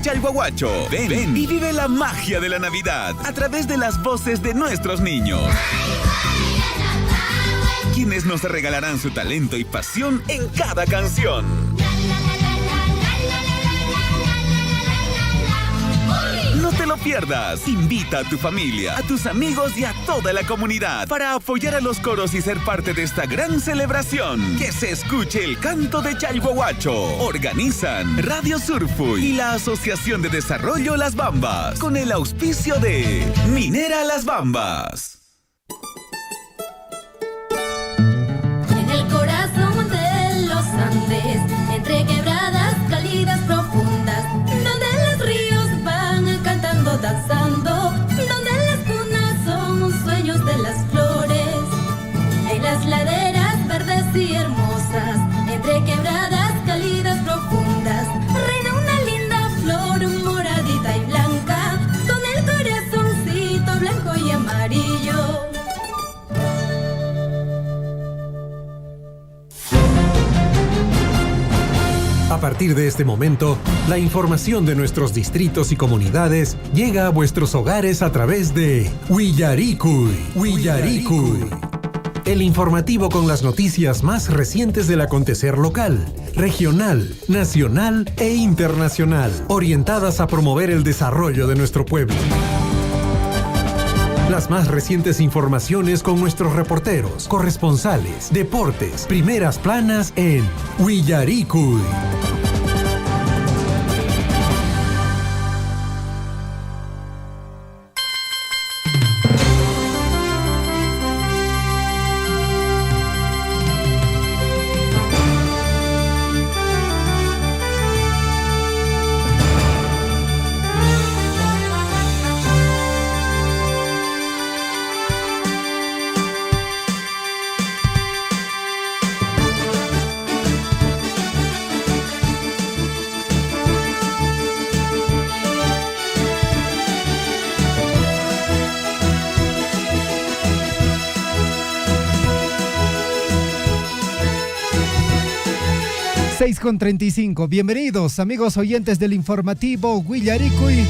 de Chalhuahuacho. Ven y vive la magia de la Navidad a través de las voces de nuestros niños, quienes nos regalarán su talento y pasión en cada canción. No te lo pierdas. Invita a tu familia, a tus amigos y a toda la comunidad para apoyar a los coros y ser parte de esta gran celebración. Que se escuche el canto de Chalhuahuacho. Organizan Radio Surfuy y la Asociación de Desarrollo Las Bambas, con el auspicio de Minera Las Bambas. En el corazón de los Andes, entre quebradas cálidas profundas, donde los ríos van cantando, danzando, donde las cunas son sueños de las flores, en las laderas verdes y hermosas, entre quebradas cálidas profundas, reina una linda flor moradita y blanca, con el corazoncito blanco y amarillo. A partir de este momento, la información de nuestros distritos y comunidades llega a vuestros hogares a través de Huillaricui. El informativo con las noticias más recientes del acontecer local, regional, nacional e internacional, orientadas a promover el desarrollo de nuestro pueblo. Las más recientes informaciones con nuestros reporteros, corresponsales, deportes, primeras planas en Huillaricui. Con 35. Bienvenidos, amigos oyentes del informativo Huillaricui.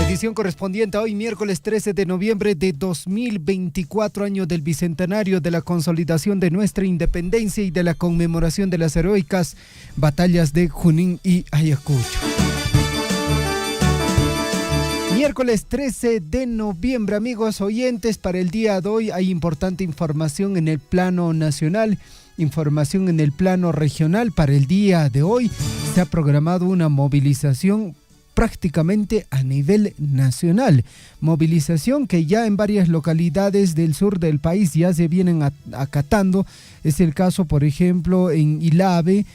Edición correspondiente a hoy, miércoles 13 de noviembre de 2024, año del bicentenario de la consolidación de nuestra independencia y de la conmemoración de las heroicas batallas de Junín y Ayacucho. Miércoles 13 de noviembre, amigos oyentes, para el día de hoy hay importante información en el plano nacional. Información en el plano regional. Para el día de hoy se ha programado una movilización prácticamente a nivel nacional. Movilización que ya en varias localidades del sur del país ya se vienen acatando. Es el caso, por ejemplo, en Ilave.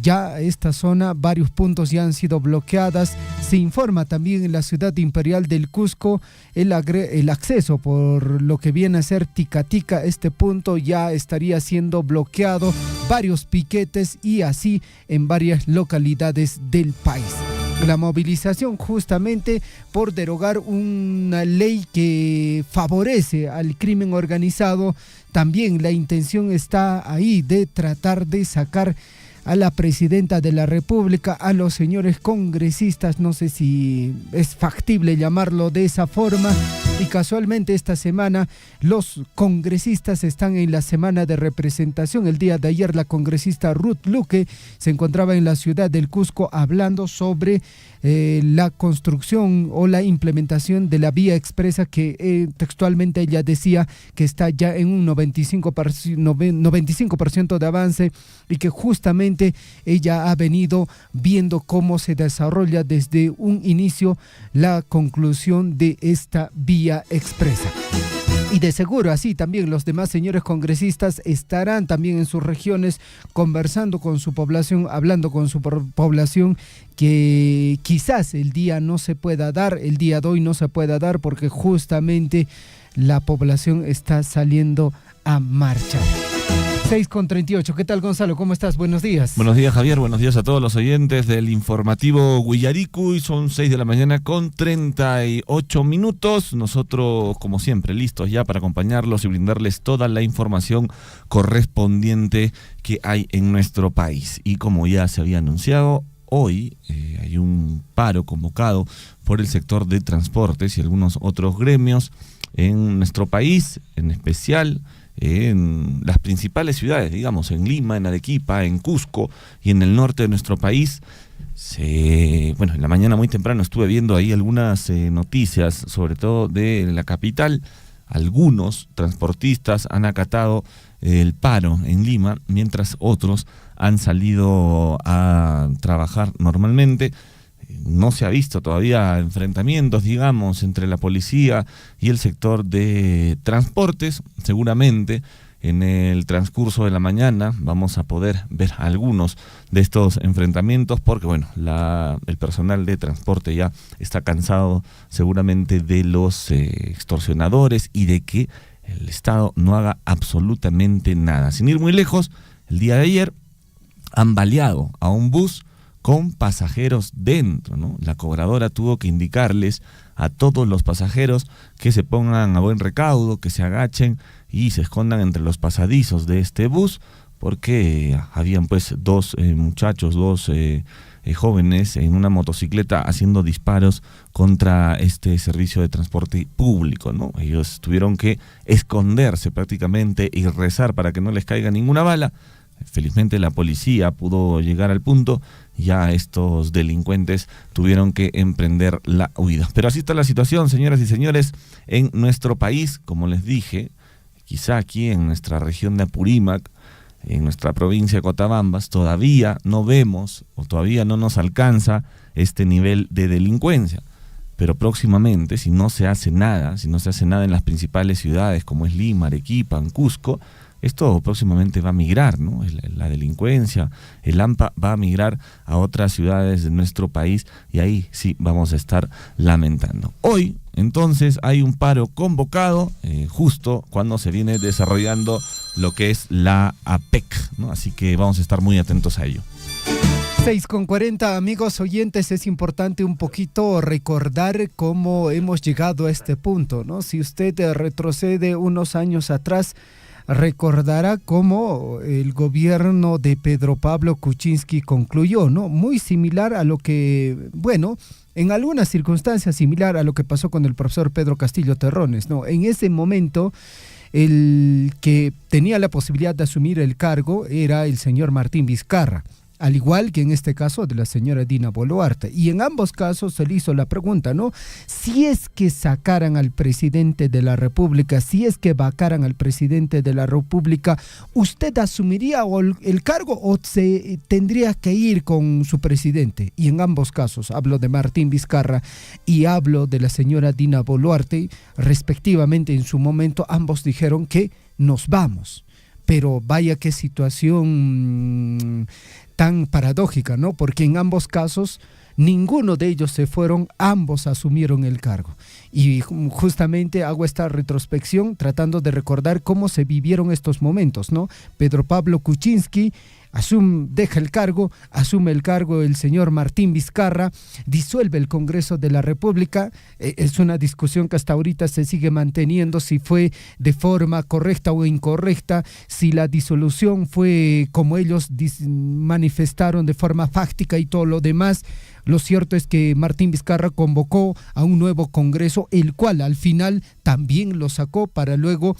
Ya esta zona, varios puntos ya han sido bloqueadas. Se informa también en la ciudad imperial del Cusco el acceso por lo que viene a ser Tica. Este punto ya estaría siendo bloqueado, varios piquetes y así en varias localidades del país. La movilización justamente por derogar una ley que favorece al crimen organizado. También la intención está ahí de tratar de sacar a la presidenta de la República, a los señores congresistas, no sé si es factible llamarlo de esa forma, y casualmente esta semana los congresistas están en la semana de representación. El día de ayer la congresista Ruth Luque se encontraba en la ciudad del Cusco hablando sobre la construcción o la implementación de la vía expresa que textualmente ella decía que está ya en un 95% de avance y que justamente ella ha venido viendo cómo se desarrolla desde un inicio la conclusión de esta vía expresa. Y de seguro así también los demás señores congresistas estarán también en sus regiones conversando con su población, hablando con su población, que quizás el día de hoy no se pueda dar porque justamente la población está saliendo a marchar. 6:38. ¿Qué tal, Gonzalo? ¿Cómo estás? Buenos días. Buenos días, Javier. Buenos días a todos los oyentes del informativo Huillaricui. Son 6 de la mañana con 38 minutos. Nosotros, como siempre, listos ya para acompañarlos y brindarles toda la información correspondiente que hay en nuestro país. Y como ya se había anunciado, hoy hay un paro convocado por el sector de transportes y algunos otros gremios en nuestro país, en especial en las principales ciudades, digamos, en Lima, en Arequipa, en Cusco y en el norte de nuestro país. Bueno, en la mañana muy temprano estuve viendo ahí algunas noticias, sobre todo de la capital. Algunos transportistas han acatado el paro en Lima, mientras otros han salido a trabajar normalmente. No se ha visto todavía enfrentamientos, digamos, entre la policía y el sector de transportes. Seguramente en el transcurso de la mañana vamos a poder ver algunos de estos enfrentamientos porque, bueno, el personal de transporte ya está cansado seguramente de los extorsionadores y de que el Estado no haga absolutamente nada. Sin ir muy lejos, el día de ayer han baleado a un bus con pasajeros dentro, ¿no? La cobradora tuvo que indicarles a todos los pasajeros que se pongan a buen recaudo, que se agachen y se escondan entre los pasadizos de este bus, porque habían pues dos jóvenes en una motocicleta haciendo disparos contra este servicio de transporte público, ¿no? Ellos tuvieron que esconderse prácticamente y rezar para que no les caiga ninguna bala. Felizmente la policía pudo llegar al punto, ya estos delincuentes tuvieron que emprender la huida. Pero así está la situación, señoras y señores, en nuestro país. Como les dije, quizá aquí en nuestra región de Apurímac, en nuestra provincia de Cotabambas, todavía no vemos o todavía no nos alcanza este nivel de delincuencia. Pero próximamente, si no se hace nada en las principales ciudades como es Lima, Arequipa, en Cusco, esto próximamente va a migrar, ¿no? La delincuencia, el AMPA va a migrar a otras ciudades de nuestro país y ahí sí vamos a estar lamentando. Hoy, entonces, hay un paro convocado justo cuando se viene desarrollando lo que es la APEC, ¿no? Así que vamos a estar muy atentos a ello. 6:40, amigos oyentes, es importante un poquito recordar cómo hemos llegado a este punto, ¿no? Si usted retrocede unos años atrás, recordará cómo el gobierno de Pedro Pablo Kuczynski concluyó, ¿no? Muy similar a lo que, bueno, en algunas circunstancias similar a lo que pasó con el profesor Pedro Castillo Terrones, ¿no? En ese momento, el que tenía la posibilidad de asumir el cargo era el señor Martín Vizcarra, al igual que en este caso de la señora Dina Boluarte. Y en ambos casos se le hizo la pregunta, ¿no? Si es que sacaran al presidente de la República, si es que vacaran al presidente de la República, ¿usted asumiría el cargo o se tendría que ir con su presidente? Y en ambos casos, hablo de Martín Vizcarra y hablo de la señora Dina Boluarte, respectivamente en su momento, ambos dijeron que nos vamos. Pero vaya qué situación tan paradójica, ¿no? Porque en ambos casos ninguno de ellos se fueron, ambos asumieron el cargo. Y justamente hago esta retrospección tratando de recordar cómo se vivieron estos momentos, ¿no? Pedro Pablo Kuczynski deja el cargo, asume el cargo el señor Martín Vizcarra, disuelve el Congreso de la República. Es una discusión que hasta ahorita se sigue manteniendo, si fue de forma correcta o incorrecta, si la disolución fue como ellos manifestaron de forma fáctica y todo lo demás. Lo cierto es que Martín Vizcarra convocó a un nuevo Congreso, el cual al final también lo sacó para luego,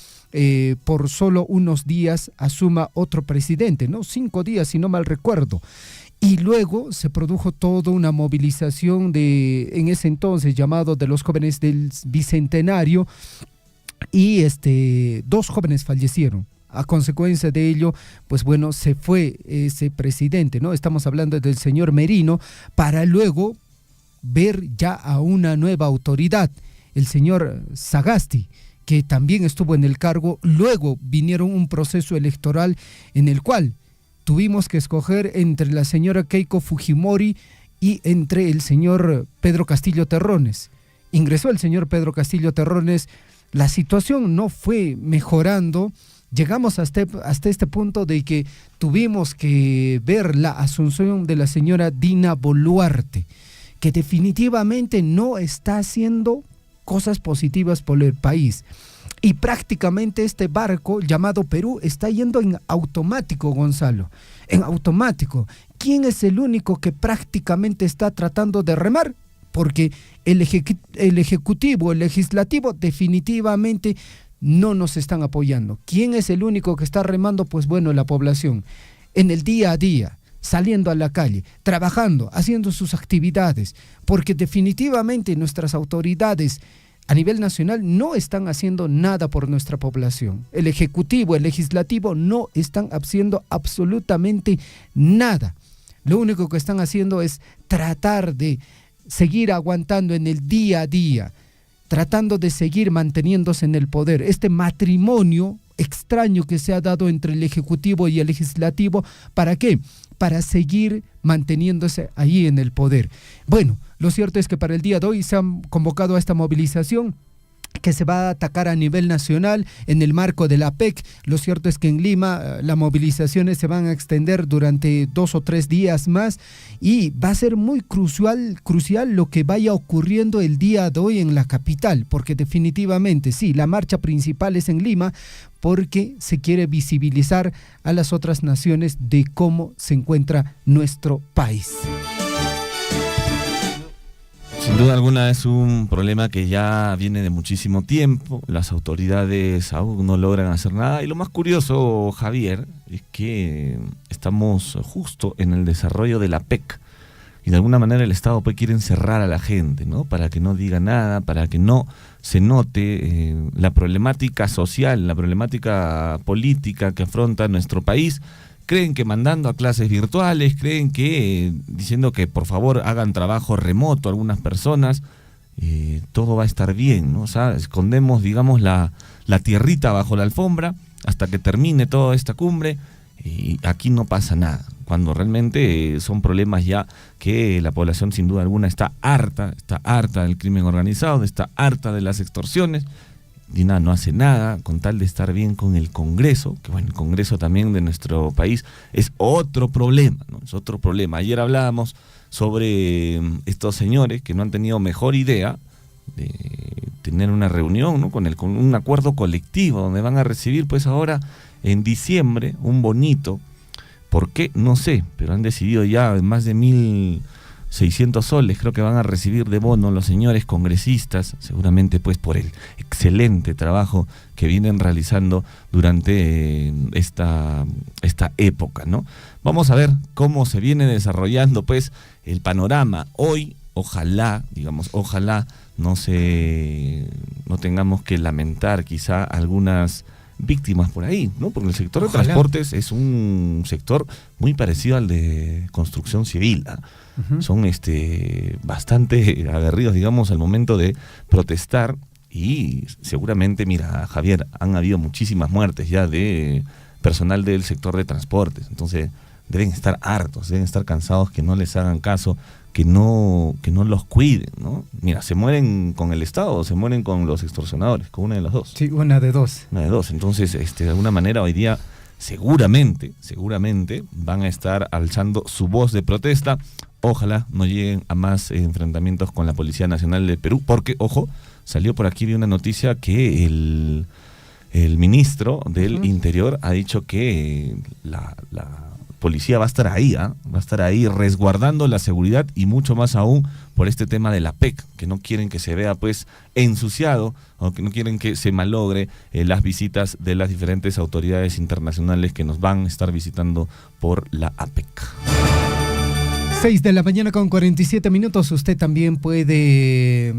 por solo unos días, asuma otro presidente, ¿no? 5 días, si no mal recuerdo. Y luego se produjo toda una movilización en ese entonces llamado de los jóvenes del Bicentenario, y 2 jóvenes fallecieron. A consecuencia de ello, pues bueno, se fue ese presidente, ¿no? Estamos hablando del señor Merino, para luego ver ya a una nueva autoridad, el señor Sagasti, que también estuvo en el cargo. Luego vinieron un proceso electoral en el cual tuvimos que escoger entre la señora Keiko Fujimori y entre el señor Pedro Castillo Terrones. Ingresó el señor Pedro Castillo Terrones, la situación no fue mejorando. Llegamos hasta este punto de que tuvimos que ver la asunción de la señora Dina Boluarte, que definitivamente no está haciendo cosas positivas por el país. Y prácticamente este barco llamado Perú está yendo en automático, Gonzalo, en automático. ¿quién es el único que prácticamente está tratando de remar? Porque el Ejecutivo, el Legislativo definitivamente no nos están apoyando. ¿Quién es el único que está remando? Pues bueno, la población, en el día a día, saliendo a la calle, trabajando, haciendo sus actividades, porque definitivamente nuestras autoridades a nivel nacional no están haciendo nada por nuestra población. El Ejecutivo, el Legislativo no están haciendo absolutamente nada. Lo único que están haciendo es tratar de seguir aguantando en el día a día, tratando de seguir manteniéndose en el poder. Este matrimonio extraño que se ha dado entre el Ejecutivo y el Legislativo, ¿para qué? Para seguir manteniéndose ahí en el poder. Bueno, lo cierto es que para el día de hoy se han convocado a esta movilización que se va a atacar a nivel nacional en el marco de la PEC. Lo cierto es que en Lima las movilizaciones se van a extender durante 2 o 3 días más y va a ser muy crucial lo que vaya ocurriendo el día de hoy en la capital, porque definitivamente sí, la marcha principal es en Lima porque se quiere visibilizar a las otras naciones de cómo se encuentra nuestro país. Sin duda alguna es un problema que ya viene de muchísimo tiempo, las autoridades aún no logran hacer nada y lo más curioso, Javier, es que estamos justo en el desarrollo de la PEC y de alguna manera el Estado quiere encerrar a la gente, ¿no? Para que no diga nada, para que no se note la problemática social, la problemática política que afronta nuestro país. Creen que mandando a clases virtuales, creen que diciendo que por favor hagan trabajo remoto algunas personas, todo va a estar bien, ¿no? O sea, escondemos, digamos, la tierrita bajo la alfombra hasta que termine toda esta cumbre y aquí no pasa nada, cuando realmente son problemas ya que la población sin duda alguna está harta del crimen organizado, está harta de las extorsiones. Dina no hace nada con tal de estar bien con el Congreso, que bueno, el Congreso también de nuestro país es otro problema, ¿no? Es otro problema. Ayer hablábamos sobre estos señores que no han tenido mejor idea de tener una reunión, ¿no? con un acuerdo colectivo donde van a recibir pues ahora en diciembre un bonito. ¿Por qué? No sé, pero han decidido ya más de 1.600 soles, creo que van a recibir de bono los señores congresistas, seguramente pues por el excelente trabajo que vienen realizando durante esta época, ¿no? Vamos a ver cómo se viene desarrollando pues el panorama. Hoy, ojalá no tengamos que lamentar quizá algunas víctimas por ahí, ¿no? Porque el sector de transportes es un sector muy parecido al de construcción civil, ¿eh? Uh-huh. Son bastante aguerridos, digamos, al momento de protestar y seguramente, mira, Javier, han habido muchísimas muertes ya de personal del sector de transportes, entonces deben estar hartos, deben estar cansados que no les hagan caso, que no los cuiden, ¿no? Mira, se mueren con el Estado o se mueren con los extorsionadores, con una de las dos. Sí, una de dos. Entonces, de alguna manera hoy día seguramente van a estar alzando su voz de protesta. Ojalá no lleguen a más enfrentamientos con la Policía Nacional del Perú, porque, ojo, salió por aquí, vi una noticia que el ministro del Interior ha dicho que la policía va a estar ahí resguardando la seguridad y mucho más aún por este tema de la PEC, que no quieren que se vea pues ensuciado o que no quieren que se malogre las visitas de las diferentes autoridades internacionales que nos van a estar visitando por la APEC. 6 de la mañana con 47 minutos. Usted también puede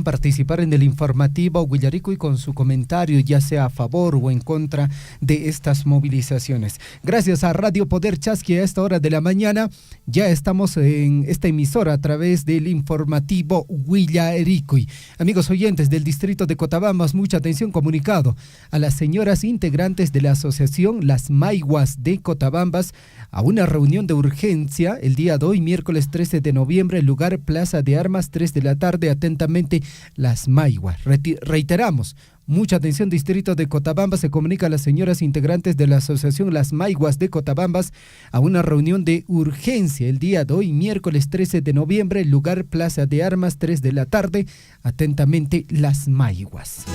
participar en el informativo Huillarico y con su comentario, ya sea a favor o en contra de estas movilizaciones. Gracias a Radio Poder Chasqui, a esta hora de la mañana ya estamos en esta emisora a través del informativo Huillarico. Amigos oyentes del distrito de Cotabambas, mucha atención, comunicado a las señoras integrantes de la asociación Las Maiguas de Cotabambas a una reunión de urgencia el día de hoy, miércoles 13 de noviembre, lugar Plaza de Armas, 3 de la tarde, atentamente Las Maiguas. Reiteramos, mucha atención, distrito de Cotabambas, se comunica a las señoras integrantes de la asociación Las Maiguas de Cotabambas a una reunión de urgencia el día de hoy, miércoles 13 de noviembre, lugar Plaza de Armas, 3 de la tarde, atentamente Las Maiguas.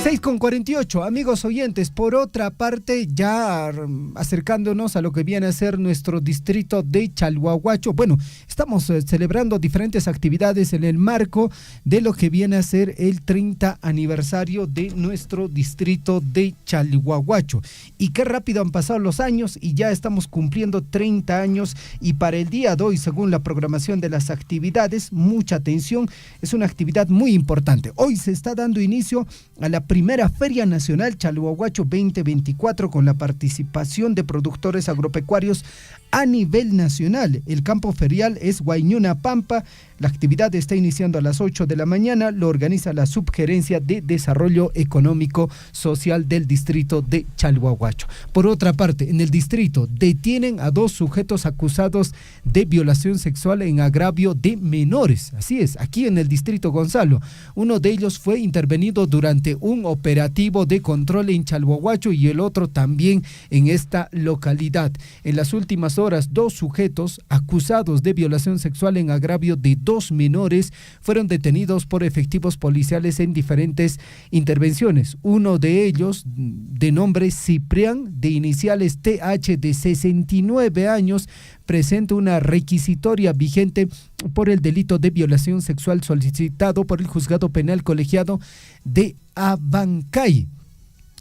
6:48, amigos oyentes. Por otra parte, ya acercándonos a lo que viene a ser nuestro distrito de Chalhuahuacho. Bueno, estamos celebrando diferentes actividades en el marco de lo que viene a ser el 30 aniversario de nuestro distrito de Chalhuahuacho. Y qué rápido han pasado los años y ya estamos cumpliendo 30 años. Y para el día de hoy, según la programación de las actividades, mucha atención, es una actividad muy importante. Hoy se está dando inicio a la primera Feria Nacional Chalhuahuacho 2024 con la participación de productores agropecuarios a nivel nacional. El campo ferial es Huayñuna Pampa. La actividad está iniciando a las 8 de la mañana. Lo organiza la Subgerencia de Desarrollo Económico Social del distrito de Chalhuahuacho. Por otra parte, en el distrito detienen a 2 sujetos acusados de violación sexual en agravio de menores. Así es, aquí en el distrito, Gonzalo. Uno de ellos fue intervenido durante un operativo de control en Chalhuahuacho y el otro también en esta localidad. En las últimas horas, 2 sujetos acusados de violación sexual en agravio de 2 menores fueron detenidos por efectivos policiales en diferentes intervenciones. Uno de ellos, de nombre Ciprián, de iniciales TH, de 69 años, presenta una requisitoria vigente por el delito de violación sexual solicitado por el Juzgado Penal Colegiado de Abancay.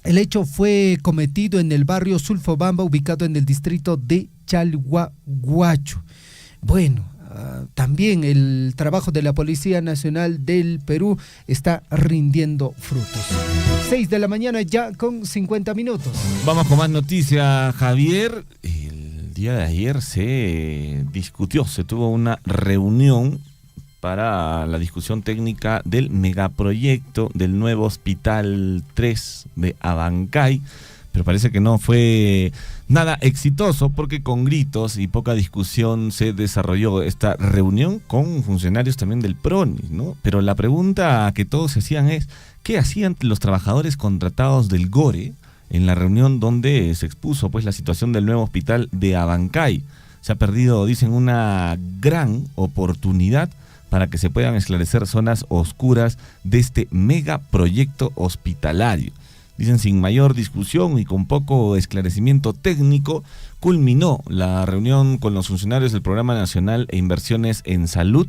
El hecho fue cometido en el barrio Sulfobamba, ubicado en el distrito de Chalhuahuacho. Bueno, también el trabajo de la Policía Nacional del Perú está rindiendo frutos. 6 de la mañana ya con 50 minutos. Vamos con más noticias, Javier. El día de ayer se tuvo una reunión para la discusión técnica del megaproyecto del nuevo Hospital 3 de Abancay, pero parece que no fue nada exitoso porque con gritos y poca discusión se desarrolló esta reunión con funcionarios también del PRONI, ¿no? Pero la pregunta que todos se hacían es, ¿qué hacían los trabajadores contratados del GORE en la reunión donde se expuso pues la situación del nuevo hospital de Abancay? Se ha perdido, dicen, una gran oportunidad para que se puedan esclarecer zonas oscuras de este megaproyecto hospitalario. Dicen, sin mayor discusión y con poco esclarecimiento técnico, culminó la reunión con los funcionarios del Programa Nacional e Inversiones en Salud,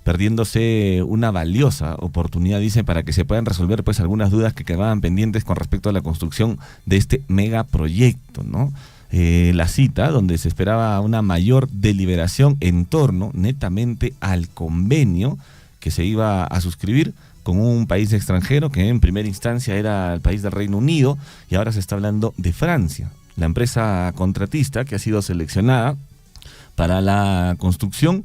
perdiéndose una valiosa oportunidad, dice, para que se puedan resolver pues algunas dudas que quedaban pendientes con respecto a la construcción de este megaproyecto, ¿no? La cita, donde se esperaba una mayor deliberación en torno netamente al convenio que se iba a suscribir con un país extranjero que en primera instancia era el país del Reino Unido y ahora se está hablando de Francia. La empresa contratista que ha sido seleccionada para la construcción,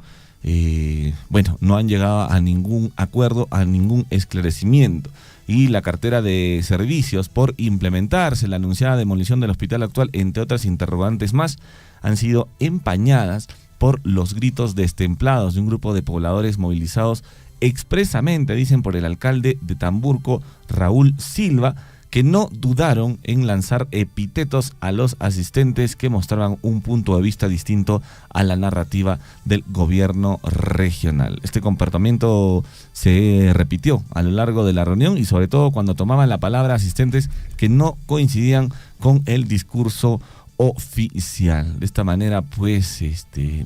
no han llegado a ningún acuerdo, a ningún esclarecimiento. Y la cartera de servicios por implementarse, la anunciada demolición del hospital actual, entre otras interrogantes más, han sido empañadas por los gritos destemplados de un grupo de pobladores movilizados expresamente, dicen, por el alcalde de Tamburco, Raúl Silva, que no dudaron en lanzar epítetos a los asistentes que mostraban un punto de vista distinto a la narrativa del gobierno regional. Este comportamiento se repitió a lo largo de la reunión y sobre todo cuando tomaban la palabra asistentes que no coincidían con el discurso oficial. De esta manera pues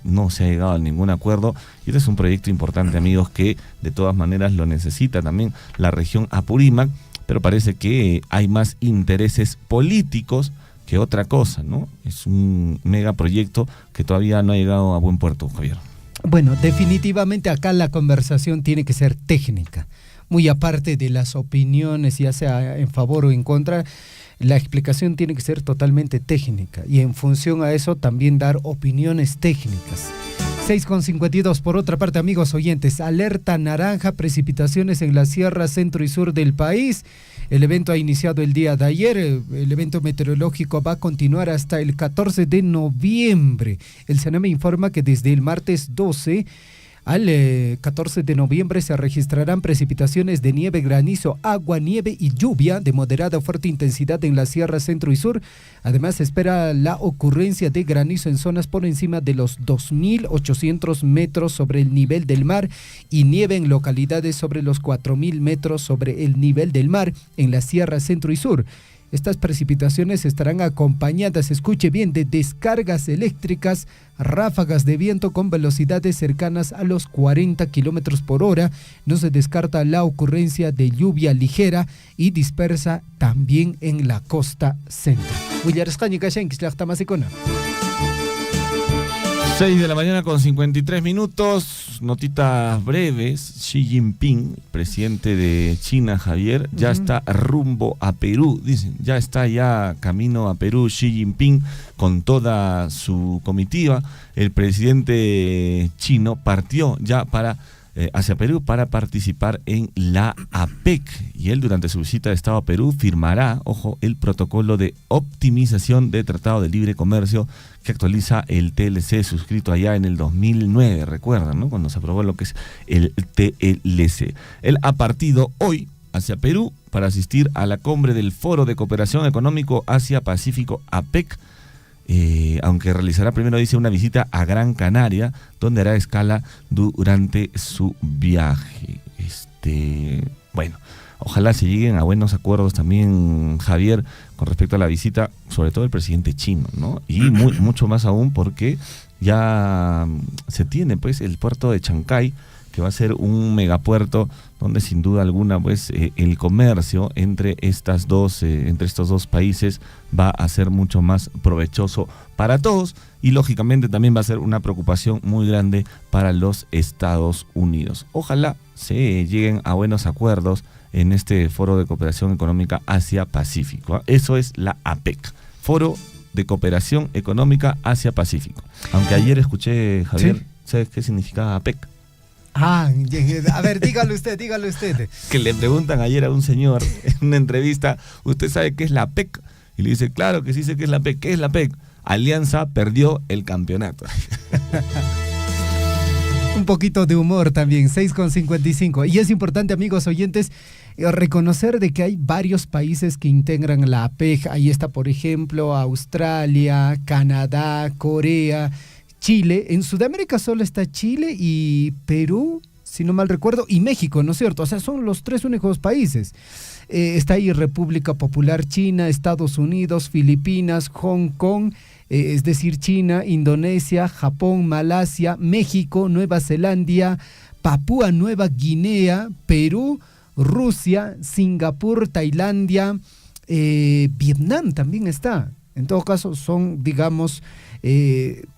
no se ha llegado a ningún acuerdo y este es un proyecto importante, amigos, que de todas maneras lo necesita también la región Apurímac, pero parece que hay más intereses políticos que otra cosa, ¿no? Es un megaproyecto que todavía no ha llegado a buen puerto, Javier. Bueno, definitivamente acá la conversación tiene que ser técnica, muy aparte de las opiniones, ya sea en favor o en contra. La explicación tiene que ser totalmente técnica y en función a eso también dar opiniones técnicas. 6:52. Por otra parte, amigos oyentes, alerta naranja, precipitaciones en la sierra centro y sur del país. El evento ha iniciado el día de ayer. El evento meteorológico va a continuar hasta el 14 de noviembre. El CENAME informa que desde el martes 12 Al 14 de noviembre se registrarán precipitaciones de nieve, granizo, agua, nieve y lluvia de moderada a fuerte intensidad en la Sierra Centro y Sur. Además, se espera la ocurrencia de granizo en zonas por encima de los 2.800 metros sobre el nivel del mar y nieve en localidades sobre los 4.000 metros sobre el nivel del mar en la Sierra Centro y Sur. Estas precipitaciones estarán acompañadas, escuche bien, de descargas eléctricas, ráfagas de viento con velocidades cercanas a los 40 kilómetros por hora. No se descarta la ocurrencia de lluvia ligera y dispersa también en la costa centro. 6 de la mañana con 53 minutos, notitas breves. Xi Jinping, presidente de China, Javier, ya está rumbo a Perú, dicen, ya está camino a Perú Xi Jinping con toda su comitiva. El presidente chino partió ya hacia Perú para participar en la APEC, y él durante su visita de Estado a Perú firmará, ojo, el protocolo de optimización de Tratado de Libre Comercio que actualiza el TLC suscrito allá en el 2009, recuerdan, ¿no? Cuando se aprobó lo que es el TLC. Él ha partido hoy hacia Perú para asistir a la cumbre del Foro de Cooperación Económico Asia-Pacífico APEC, aunque realizará primero, dice, una visita a Gran Canaria, donde hará escala durante su viaje. Bueno, ojalá se lleguen a buenos acuerdos también, Javier, con respecto a la visita, sobre todo el presidente chino, ¿no? Y mucho más aún porque ya se tiene, pues, el puerto de Chancay, que va a ser un megapuerto donde sin duda alguna, pues, el comercio entre estos dos países va a ser mucho más provechoso para todos, y lógicamente también va a ser una preocupación muy grande para los Estados Unidos. Ojalá se lleguen a buenos acuerdos en este Foro de Cooperación Económica Asia-Pacífico, ¿eh? Eso es la APEC, Foro de Cooperación Económica Asia-Pacífico. Aunque ayer escuché, Javier, ¿sí? ¿Sabes qué significa APEC? A ver, dígalo usted. Que le preguntan ayer a un señor en una entrevista, ¿usted sabe qué es la APEC? Y le dice, claro que sí sé qué es la APEC. ¿Qué es la APEC? Alianza perdió el campeonato. Un poquito de humor también, 6:55. Y es importante, amigos oyentes, reconocer de que hay varios países que integran la APEC. Ahí está, por ejemplo, Australia, Canadá, Corea, Chile. En Sudamérica solo está Chile y Perú, si no mal recuerdo, y México, ¿no es cierto? O sea, son los 3 únicos países. Está ahí República Popular China, Estados Unidos, Filipinas, Hong Kong, es decir, China, Indonesia, Japón, Malasia, México, Nueva Zelanda, Papúa Nueva Guinea, Perú, Rusia, Singapur, Tailandia, Vietnam también está. En todo caso, son, digamos,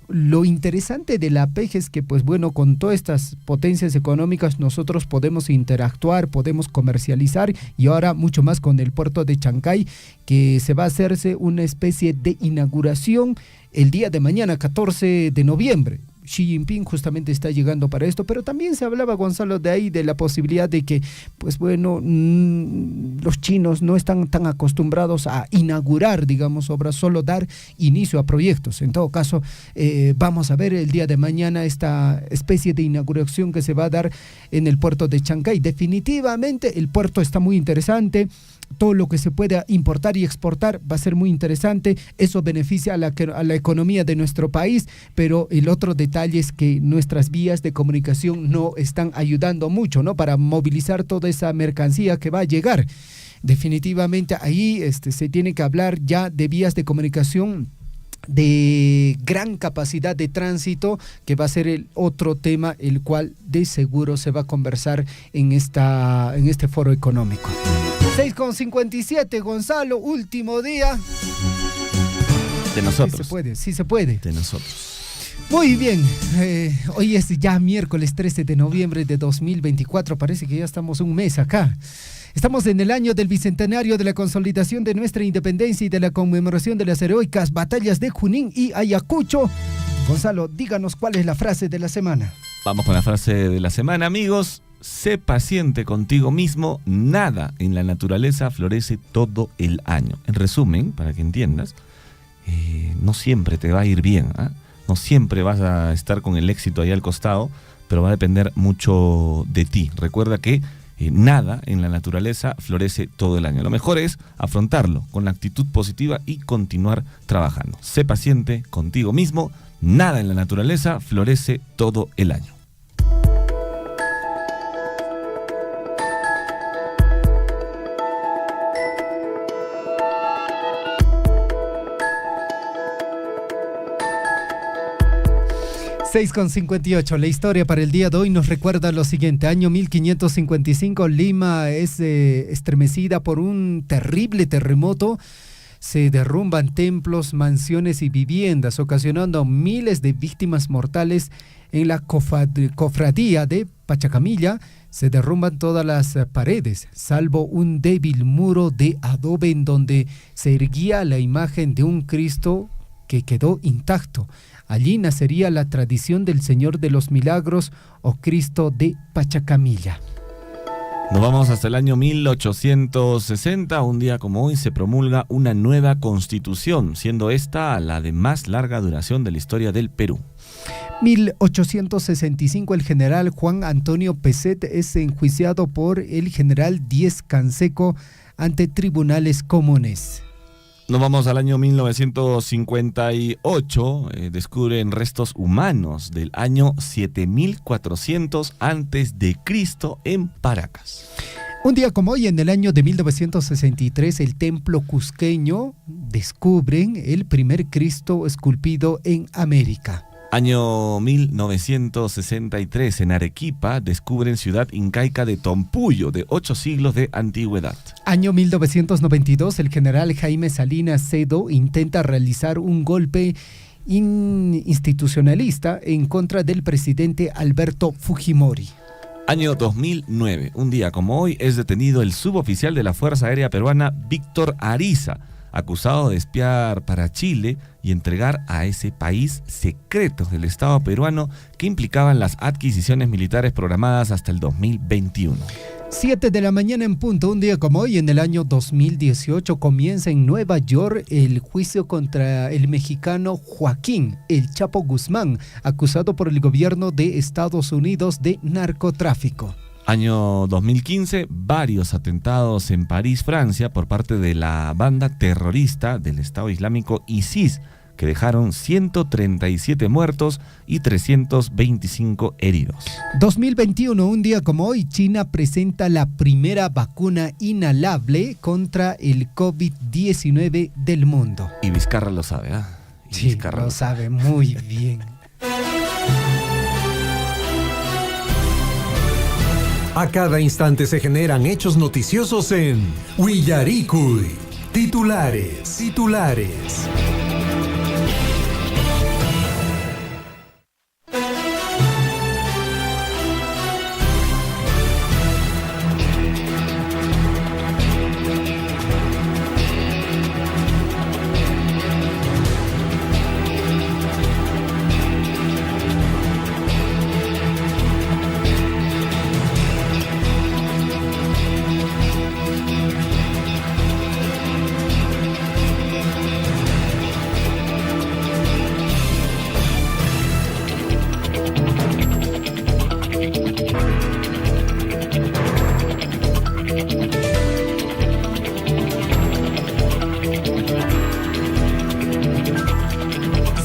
lo interesante de la APEC es que, pues bueno, con todas estas potencias económicas nosotros podemos interactuar, podemos comercializar, y ahora mucho más con el puerto de Chancay, que se va a hacerse una especie de inauguración el día de mañana, 14 de noviembre. Xi Jinping justamente está llegando para esto, pero también se hablaba, Gonzalo, de ahí de la posibilidad de que, pues bueno, los chinos no están tan acostumbrados a inaugurar, digamos, obras, solo dar inicio a proyectos. En todo caso, vamos a ver el día de mañana esta especie de inauguración que se va a dar en el puerto de Chancay. Definitivamente el puerto está muy interesante. Todo lo que se pueda importar y exportar va a ser muy interesante. Eso beneficia a la economía de nuestro país, pero el otro detalle es que nuestras vías de comunicación no están ayudando mucho, ¿no?, para movilizar toda esa mercancía que va a llegar. Definitivamente ahí se tiene que hablar ya de vías de comunicación de gran capacidad de tránsito, que va a ser el otro tema, el cual de seguro se va a conversar en este foro económico. 6:57, Gonzalo, último día. De nosotros. Sí se puede. De nosotros. Muy bien, hoy es ya miércoles 13 de noviembre de 2024, parece que ya estamos un mes acá. Estamos en el año del bicentenario de la consolidación de nuestra independencia y de la conmemoración de las heroicas batallas de Junín y Ayacucho. Gonzalo, díganos cuál es la frase de la semana. Vamos con la frase de la semana, amigos. Sé paciente contigo mismo, nada en la naturaleza florece todo el año. En resumen, para que entiendas, no siempre te va a ir bien, ¿eh? No siempre vas a estar con el éxito ahí al costado, pero va a depender mucho de ti. Recuerda que nada en la naturaleza florece todo el año. Lo mejor es afrontarlo con la actitud positiva y continuar trabajando. Sé paciente contigo mismo. Nada en la naturaleza florece todo el año. Con 58. La historia para el día de hoy nos recuerda lo siguiente. Año 1555, Lima es estremecida por un terrible terremoto. Se derrumban templos, mansiones y viviendas, ocasionando miles de víctimas mortales. En la cofradía de Pachacamilla se derrumban todas las paredes, salvo un débil muro de adobe en donde se erguía la imagen de un Cristo que quedó intacto. Allí nacería la tradición del Señor de los Milagros o Cristo de Pachacamilla. Nos vamos hasta el año 1860. Un día como hoy se promulga una nueva constitución, siendo esta la de más larga duración de la historia del Perú. 1865, el general Juan Antonio Peset es enjuiciado por el general Díez Canseco ante tribunales comunes. Nos vamos al año 1958, descubren restos humanos del año 7400 a.C. en Paracas. Un día como hoy, en el año de 1963, el templo cusqueño descubren el primer Cristo esculpido en América. Año 1963, en Arequipa, descubren ciudad incaica de Tompuyo, de 8 siglos de antigüedad. Año 1992, el general Jaime Salinas Cedo intenta realizar un golpe institucionalista en contra del presidente Alberto Fujimori. Año 2009, un día como hoy, es detenido el suboficial de la Fuerza Aérea Peruana, Víctor Ariza, acusado de espiar para Chile y entregar a ese país secretos del Estado peruano que implicaban las adquisiciones militares programadas hasta el 2021. 7 de la mañana en punto, un día como hoy, en el año 2018, comienza en Nueva York el juicio contra el mexicano Joaquín El Chapo Guzmán, acusado por el gobierno de Estados Unidos de narcotráfico. Año 2015, varios atentados en París, Francia, por parte de la banda terrorista del Estado Islámico ISIS, que dejaron 137 muertos y 325 heridos. 2021, un día como hoy, China presenta la primera vacuna inhalable contra el COVID-19 del mundo. Y Vizcarra lo sabe, ¿ah? Sí, Vizcarra lo sabe muy bien. A cada instante se generan hechos noticiosos en Willaricui. Titulares.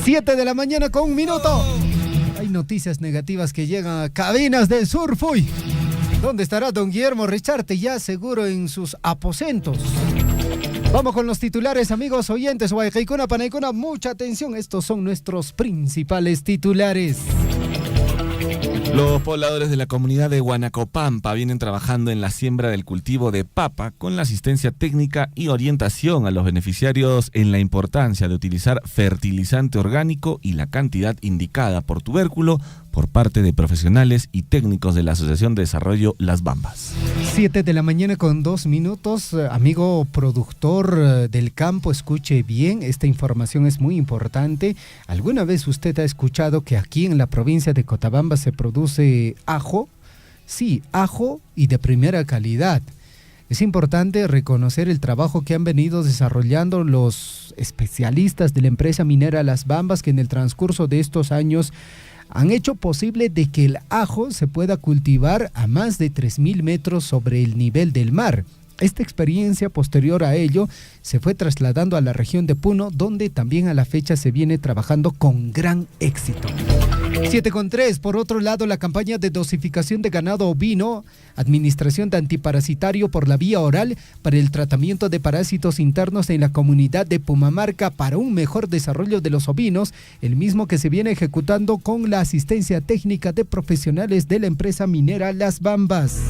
7 de la mañana con 1 minuto. Hay noticias negativas que llegan a cabinas del Surfuy. ¿Dónde estará don Guillermo Richarte? Ya seguro en sus aposentos. Vamos con los titulares, amigos oyentes. Guaycaicuna, Panaicuna, mucha atención. Estos son nuestros principales titulares. Los pobladores de la comunidad de Huanacopampa vienen trabajando en la siembra del cultivo de papa con la asistencia técnica y orientación a los beneficiarios en la importancia de utilizar fertilizante orgánico y la cantidad indicada por tubérculo por parte de profesionales y técnicos de la Asociación de Desarrollo Las Bambas. 7 de la mañana con 2 minutos. Amigo productor del campo, escuche bien, esta información es muy importante. ¿Alguna vez usted ha escuchado que aquí en la provincia de Cotabamba se produce ajo? Sí, ajo y de primera calidad. Es importante reconocer el trabajo que han venido desarrollando los especialistas de la empresa minera Las Bambas, que en el transcurso de estos años han hecho posible de que el ajo se pueda cultivar a más de 3.000 metros sobre el nivel del mar. Esta experiencia posterior a ello se fue trasladando a la región de Puno, donde también a la fecha se viene trabajando con gran éxito. 7:3. Por otro lado, la campaña de dosificación de ganado ovino, administración de antiparasitario por la vía oral para el tratamiento de parásitos internos en la comunidad de Pumamarca para un mejor desarrollo de los ovinos, el mismo que se viene ejecutando con la asistencia técnica de profesionales de la empresa minera Las Bambas.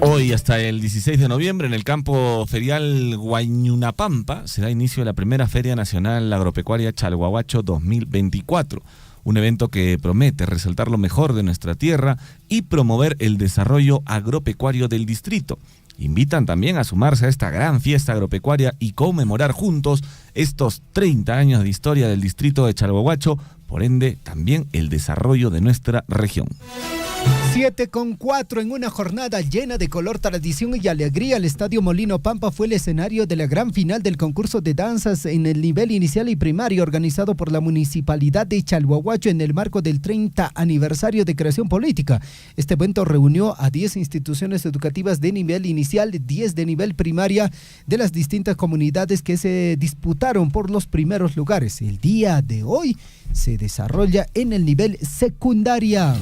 Hoy hasta el 16 de noviembre en el campo ferial Huayñunapampa se da inicio a la primera Feria Nacional Agropecuaria Chalhuahuacho 2024, un evento que promete resaltar lo mejor de nuestra tierra y promover el desarrollo agropecuario del distrito. Invitan también a sumarse a esta gran fiesta agropecuaria y conmemorar juntos estos 30 años de historia del distrito de Chalhuahuacho, por ende también el desarrollo de nuestra región. 7:4. En una jornada llena de color, tradición y alegría, el Estadio Molino Pampa fue el escenario de la gran final del concurso de danzas en el nivel inicial y primario organizado por la Municipalidad de Chalhuahuacho en el marco del 30 aniversario de creación política. Este evento reunió a 10 instituciones educativas de nivel inicial, 10 de nivel primaria de las distintas comunidades que se disputaron por los primeros lugares. El día de hoy se desarrolla en el nivel secundaria.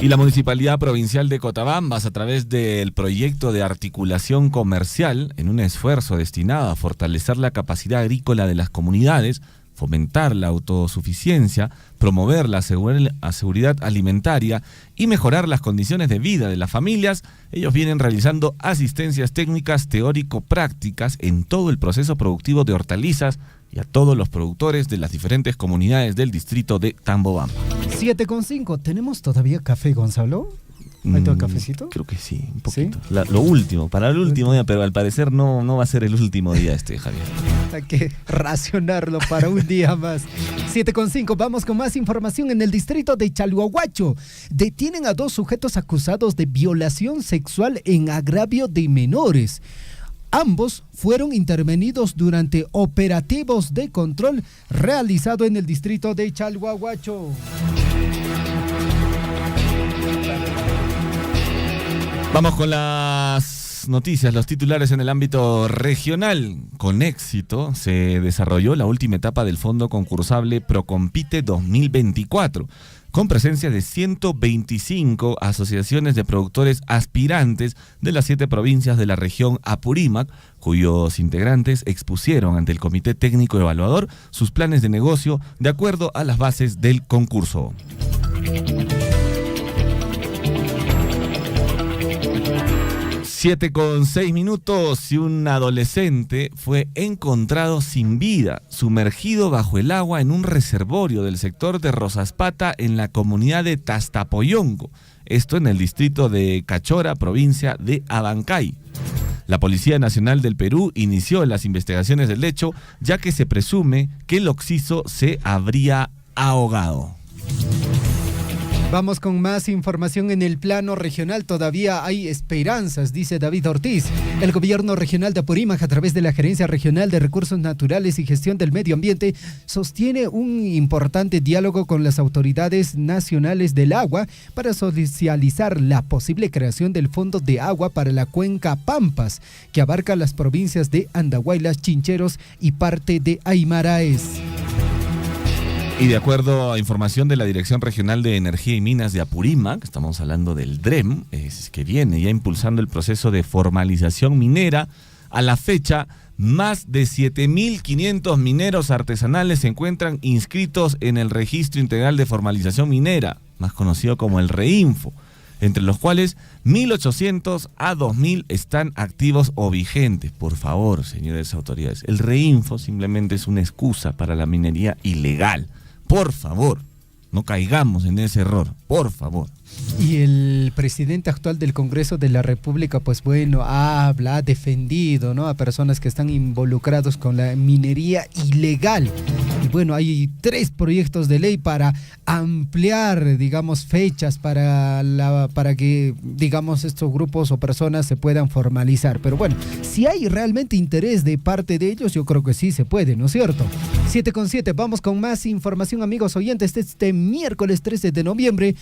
Y la Municipalidad Provincial de Cotabambas, a través del proyecto de articulación comercial, en un esfuerzo destinado a fortalecer la capacidad agrícola de las comunidades, fomentar la autosuficiencia, promover la seguridad alimentaria y mejorar las condiciones de vida de las familias, ellos vienen realizando asistencias técnicas teórico-prácticas en todo el proceso productivo de hortalizas y a todos los productores de las diferentes comunidades del distrito de Tambobamba. 7:5. ¿Tenemos todavía café, Gonzalo? ¿Hay todo cafecito? Creo que sí, un poquito. ¿Sí? Lo último, para el último día, pero al parecer no va a ser el último día Javier. Hay que racionarlo para un día más. 7:5. Vamos con más información. En el distrito de Chalhuahuacho detienen a 2 sujetos acusados de violación sexual en agravio de menores. Ambos fueron intervenidos durante operativos de control realizado en el distrito de Chalhuahuacho. Vamos con las noticias, los titulares en el ámbito regional. Con éxito se desarrolló la última etapa del fondo concursable Procompite 2024. Con presencia de 125 asociaciones de productores aspirantes de las 7 provincias de la región Apurímac, cuyos integrantes expusieron ante el Comité Técnico Evaluador sus planes de negocio de acuerdo a las bases del concurso. 7:06 y un adolescente fue encontrado sin vida, sumergido bajo el agua en un reservorio del sector de Rosaspata en la comunidad de Tastapoyongo, esto en el distrito de Cachora, provincia de Abancay. La Policía Nacional del Perú inició las investigaciones del hecho, ya que se presume que el occiso se habría ahogado. Vamos con más información en el plano regional. Todavía hay esperanzas, dice David Ortiz. El gobierno regional de Apurímac, a través de la Gerencia Regional de Recursos Naturales y Gestión del Medio Ambiente, sostiene un importante diálogo con las autoridades nacionales del agua para socializar la posible creación del Fondo de Agua para la Cuenca Pampas, que abarca las provincias de Andahuaylas, Chincheros y parte de Aymaraes. Y de acuerdo a información de la Dirección Regional de Energía y Minas de Apurímac, estamos hablando del DREM, que viene ya impulsando el proceso de formalización minera. A la fecha, más de 7.500 mineros artesanales se encuentran inscritos en el Registro Integral de Formalización Minera, más conocido como el REINFO, entre los cuales 1.800 a 2.000 están activos o vigentes. Por favor, señores autoridades, el REINFO simplemente es una excusa para la minería ilegal. Por favor, no caigamos en ese error, por favor. Y el presidente actual del Congreso de la República, pues bueno, ha defendido, ¿no?, a personas que están involucrados con la minería ilegal. bueno, hay 3 proyectos de ley para ampliar, digamos, fechas para que, digamos, estos grupos o personas se puedan formalizar. Pero bueno, si hay realmente interés de parte de ellos, yo creo que sí se puede, ¿no es cierto? 7:07, vamos con más información, amigos oyentes. Este miércoles 13 de noviembre,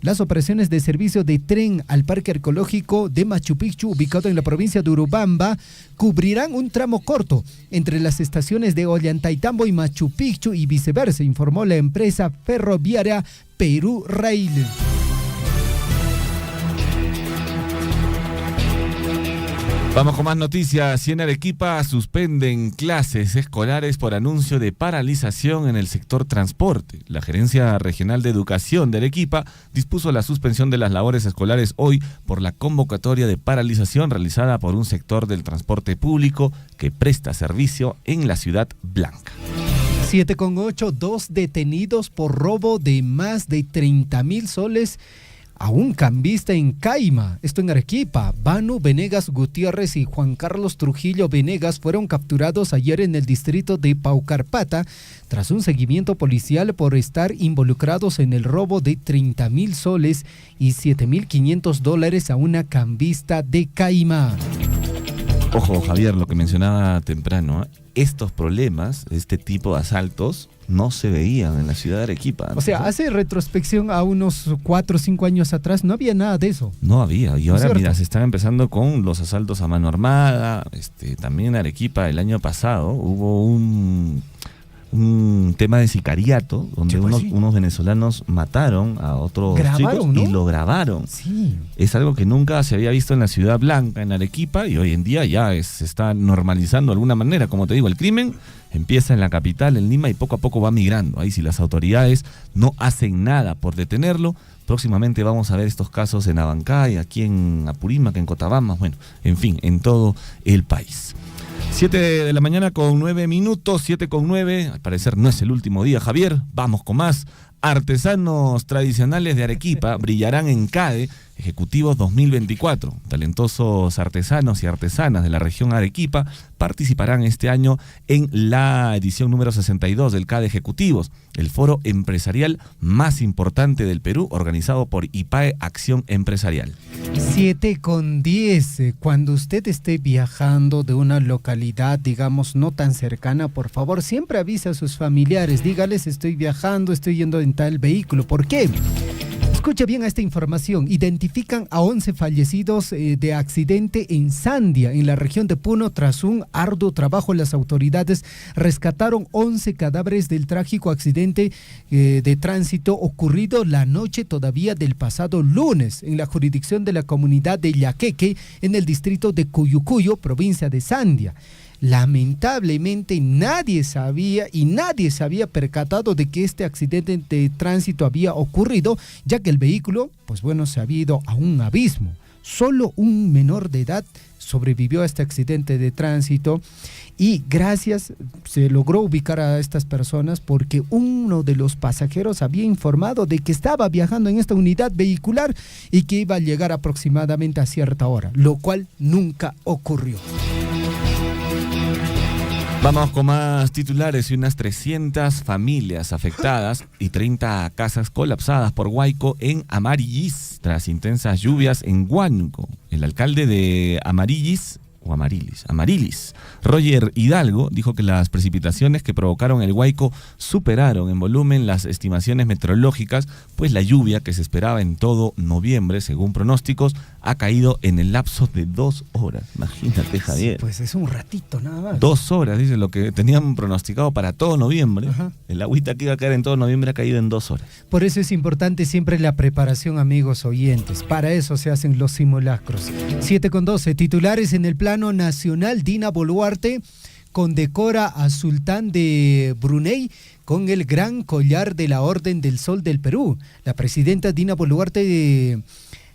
las operaciones de servicio de tren al Parque Arqueológico de Machu Picchu, ubicado en la provincia de Urubamba, cubrirán un tramo corto entre las estaciones de Ollantaytambo y Machu Picchu y viceversa, informó la empresa ferroviaria Perú Rail. Vamos con más noticias. Y en Arequipa suspenden clases escolares por anuncio de paralización en el sector transporte. La Gerencia Regional de Educación de Arequipa dispuso la suspensión de las labores escolares hoy por la convocatoria de paralización realizada por un sector del transporte público que presta servicio en la Ciudad Blanca. 7:08, 2 detenidos por robo de más de 30,000 soles a un cambista en Caima, esto en Arequipa. Banu Venegas Gutiérrez y Juan Carlos Trujillo Venegas fueron capturados ayer en el distrito de Paucarpata tras un seguimiento policial por estar involucrados en el robo de 30,000 soles y $7,500 a una cambista de Caima. Ojo, Javier, lo que mencionaba temprano, estos problemas, este tipo de asaltos, no se veían en la ciudad de Arequipa. O sea, hace retrospección a unos 4 o 5 años atrás, no había nada de eso. No había, y ahora mira, se están empezando con los asaltos a mano armada. También en Arequipa el año pasado hubo un tema de sicariato, donde unos venezolanos mataron a otros chicos, ¿no? Y lo grabaron. Sí. Es algo que nunca se había visto en la Ciudad Blanca, en Arequipa, y hoy en día ya se está normalizando de alguna manera. Como te digo, el crimen empieza en la capital, en Lima, y poco a poco va migrando. Ahí si las autoridades no hacen nada por detenerlo, próximamente vamos a ver estos casos en Abancay, aquí en Apurímac, en Cochabamba, bueno, en fin, en todo el país. 7:09 a.m, 7:09, al parecer no es el último día, Javier, vamos con más. Artesanos tradicionales de Arequipa brillarán en CADE Ejecutivos 2024. Talentosos artesanos y artesanas de la región Arequipa participarán este año en la edición número 62 del CADE Ejecutivos, el foro empresarial más importante del Perú, organizado por IPAE Acción Empresarial. 7:10. Cuando usted esté viajando de una localidad, digamos, no tan cercana, por favor, siempre avisa a sus familiares. Dígales, estoy viajando, estoy yendo en tal vehículo. ¿Por qué? Escuche bien esta información. Identifican a 11 fallecidos de accidente en Sandia, en la región de Puno. Tras un arduo trabajo, las autoridades rescataron 11 cadáveres del trágico accidente de tránsito ocurrido la noche todavía del pasado lunes en la jurisdicción de la comunidad de Yaqueque, en el distrito de Cuyucuyo, provincia de Sandia. Lamentablemente nadie se había percatado de que este accidente de tránsito había ocurrido, ya que el vehículo, se había ido a un abismo. Solo un menor de edad sobrevivió a este accidente de tránsito y se logró ubicar a estas personas porque uno de los pasajeros había informado de que estaba viajando en esta unidad vehicular y que iba a llegar aproximadamente a cierta hora, lo cual nunca ocurrió. Vamos con más titulares. Y unas 300 familias afectadas y 30 casas colapsadas por huaico en Amarillís tras intensas lluvias en Huánuco. El alcalde de Amarilis, Roger Hidalgo, dijo que las precipitaciones que provocaron el huaico superaron en volumen las estimaciones meteorológicas, pues la lluvia que se esperaba en todo noviembre, según pronósticos, ha caído en el lapso de 2 horas. Imagínate, Javier. Sí, pues es un ratito nada más. 2 horas, dice, lo que tenían pronosticado para todo noviembre. Ajá. El agüita que iba a caer en todo noviembre ha caído en 2 horas. Por eso es importante siempre la preparación, amigos oyentes. Para eso se hacen los simulacros. 7:12. Titulares en el plano nacional. Dina Boluarte condecora a Sultán de Brunei con el gran collar de la Orden del Sol del Perú. La presidenta Dina Boluarte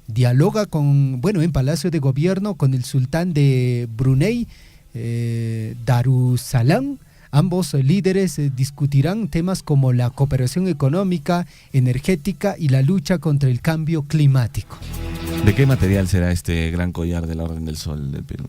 dialoga en Palacio de Gobierno con el Sultán de Brunei, Darussalam. Ambos líderes discutirán temas como la cooperación económica, energética y la lucha contra el cambio climático. ¿De qué material será este gran collar de la Orden del Sol del Perú?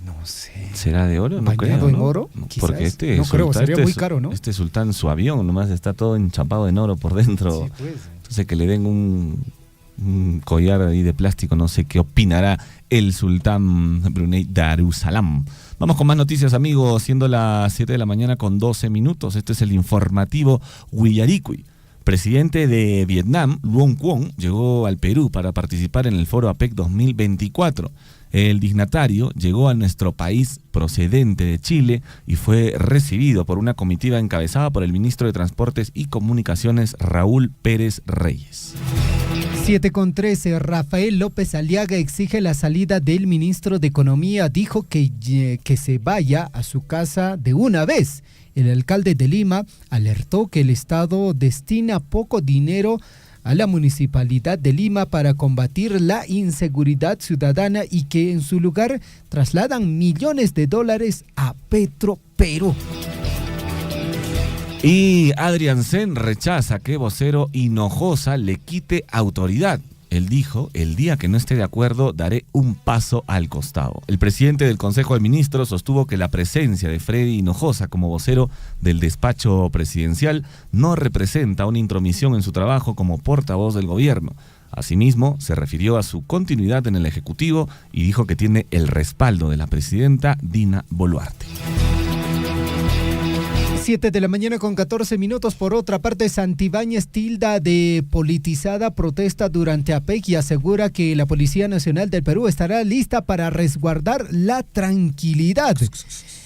No sé. ¿Será de oro? No ¿Bañado creo, en ¿no? oro? No, Quizás. porque No creo, sería muy caro, ¿no? Este sultán, su avión nomás está todo enchapado en oro por dentro. Sí, pues. Entonces que le den un collar ahí de plástico, no sé qué opinará el sultán Brunei Darussalam. Vamos con más noticias, amigos, siendo las 7 de la mañana con 12 minutos. Este es el informativo Guillaricui. Presidente de Vietnam, Luong Quong, llegó al Perú para participar en el Foro APEC 2024. El dignatario llegó a nuestro país procedente de Chile y fue recibido por una comitiva encabezada por el ministro de Transportes y Comunicaciones, Raúl Pérez Reyes. 7:13, Rafael López Aliaga exige la salida del ministro de Economía. Dijo que se vaya a su casa de una vez. El alcalde de Lima alertó que el Estado destina poco dinero a la Municipalidad de Lima para combatir la inseguridad ciudadana y que en su lugar trasladan millones de dólares a Perú. Y Adrián Sen rechaza que vocero Hinojosa le quite autoridad. Él dijo, el día que no esté de acuerdo daré un paso al costado. El presidente del Consejo de Ministros sostuvo que la presencia de Freddy Hinojosa como vocero del despacho presidencial no representa una intromisión en su trabajo como portavoz del gobierno. Asimismo, se refirió a su continuidad en el Ejecutivo y dijo que tiene el respaldo de la presidenta Dina Boluarte. 7 de la mañana con 14 minutos. Por otra parte, Santibáñez tilda de politizada protesta durante APEC y asegura que la Policía Nacional del Perú estará lista para resguardar la tranquilidad.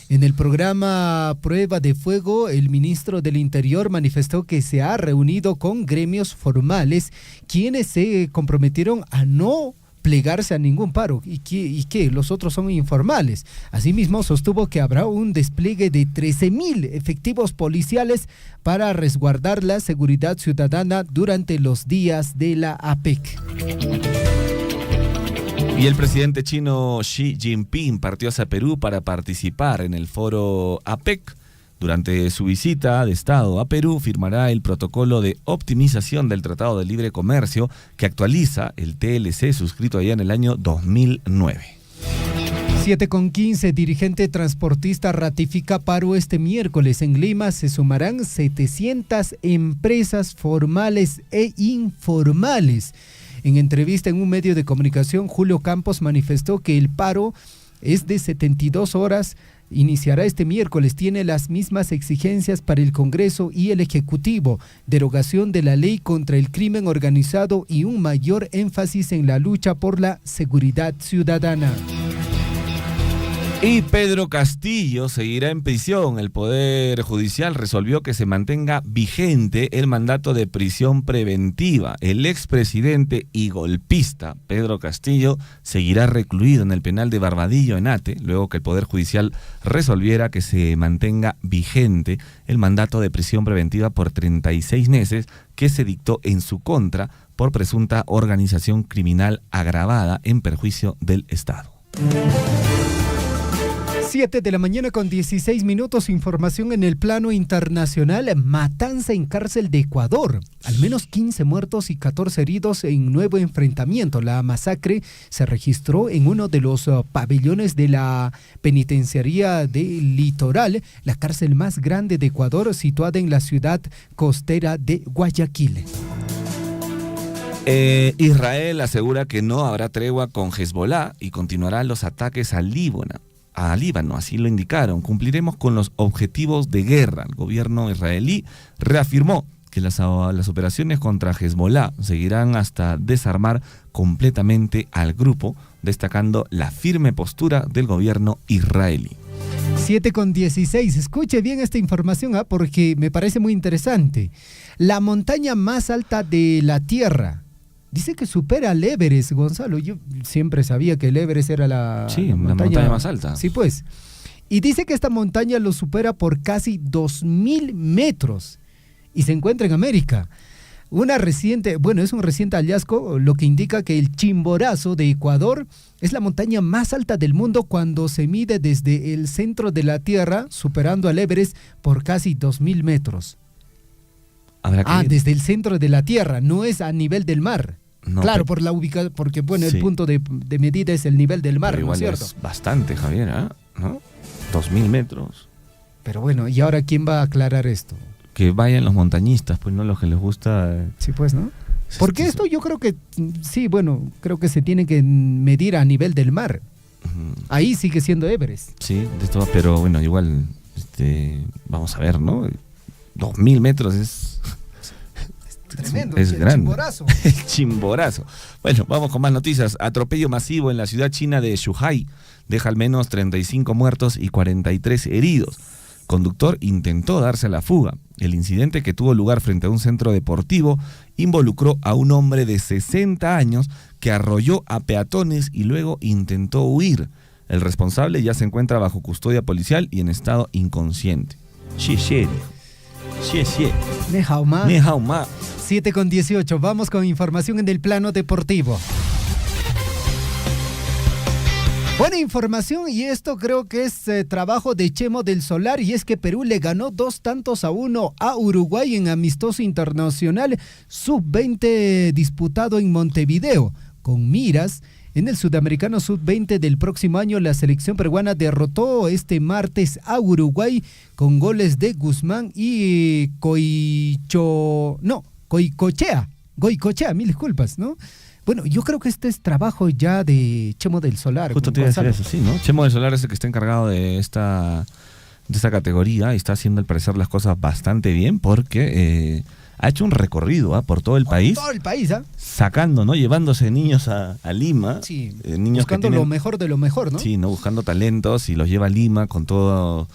En el programa Prueba de Fuego, el ministro del Interior manifestó que se ha reunido con gremios formales, quienes se comprometieron a no plegarse a ningún paro y que los otros son informales. Asimismo, sostuvo que habrá un despliegue de 13,000 efectivos policiales para resguardar la seguridad ciudadana durante los días de la APEC. Y el presidente chino Xi Jinping partió hacia Perú para participar en el foro APEC. Durante su visita de Estado a Perú firmará el protocolo de optimización del Tratado de Libre Comercio que actualiza el TLC suscrito allá en el año 2009. 7:15, dirigente transportista ratifica paro este miércoles. En Lima se sumarán 700 empresas formales e informales. En entrevista en un medio de comunicación, Julio Campos manifestó que el paro es de 72 horas. Iniciará este miércoles, tiene las mismas exigencias para el Congreso y el Ejecutivo, derogación de la ley contra el crimen organizado y un mayor énfasis en la lucha por la seguridad ciudadana. Y Pedro Castillo seguirá en prisión. El Poder Judicial resolvió que se mantenga vigente el mandato de prisión preventiva. El expresidente y golpista Pedro Castillo seguirá recluido en el penal de Barbadillo, en Ate, luego que el Poder Judicial resolviera que se mantenga vigente el mandato de prisión preventiva por 36 meses que se dictó en su contra por presunta organización criminal agravada en perjuicio del Estado. 7 de la mañana con 16 minutos, información en el plano internacional, matanza en cárcel de Ecuador, al menos 15 muertos y 14 heridos en nuevo enfrentamiento. La masacre se registró en uno de los pabellones de la penitenciaría del Litoral, la cárcel más grande de Ecuador, situada en la ciudad costera de Guayaquil. Israel asegura que no habrá tregua con Hezbollah y continuarán los ataques a Líbano, así lo indicaron. Cumpliremos con los objetivos de guerra. El gobierno israelí reafirmó que las operaciones contra Hezbollah seguirán hasta desarmar completamente al grupo, destacando la firme postura del gobierno israelí. 7:16, escuche bien esta información porque me parece muy interesante. La montaña más alta de la Tierra dice que supera al Everest, Gonzalo. Yo siempre sabía que el Everest era la montaña más alta. Sí, pues. Y dice que esta montaña lo supera por casi 2,000 metros y se encuentra en América. Es un reciente hallazgo, lo que indica que el Chimborazo de Ecuador es la montaña más alta del mundo cuando se mide desde el centro de la Tierra, superando al Everest por casi 2,000 metros. Desde el centro de la Tierra, no es a nivel del mar. No, claro, por la ubicación, porque bueno, sí. el punto de medida es el nivel del mar, pero ¿no es igual cierto? es bastante, Javier, ¿no? 2.000 metros. Pero bueno, ¿y ahora quién va a aclarar esto? Que vayan los montañistas, pues no los que les gusta. Sí, pues, ¿no? Porque esto yo creo que, sí, bueno, creo que se tiene que medir a nivel del mar. Ahí sigue siendo Everest. Sí, de todo, pero bueno, igual, vamos a ver, ¿no? 2.000 metros es Tremendo, es el grande. chimborazo. El chimborazo. Bueno, vamos con más noticias. Atropello masivo en la ciudad china de Zhuhai deja al menos 35 muertos y 43 heridos. Conductor intentó darse a la fuga. El incidente, que tuvo lugar frente a un centro deportivo, involucró a un hombre de 60 años que arrolló a peatones y luego intentó huir. El responsable ya se encuentra bajo custodia policial y en estado inconsciente. Ni hao ma. Ni hao ma. 7:18, vamos con información en el plano deportivo. Buena información, y esto creo que es trabajo de Chemo del Solar, y es que Perú le ganó 2-1 a Uruguay en amistoso internacional sub-20 disputado en Montevideo. Con miras en el Sudamericano sub-20 del próximo año, la selección peruana derrotó este martes a Uruguay con goles de Guzmán y Goicochea, mil disculpas, ¿no? Bueno, yo creo que este es trabajo ya de Chemo del Solar. Justo te iba a decir eso, sí, ¿no? Chemo del Solar es el que está encargado de esta categoría y está haciendo al parecer las cosas bastante bien porque ha hecho un recorrido por todo el país. Todo el país, ¿ah? Sacando, ¿no? Llevándose niños a Lima. Sí, niños buscando que tienen, lo mejor de lo mejor, ¿no? Sí, ¿no? Buscando talentos y los lleva a Lima con todo,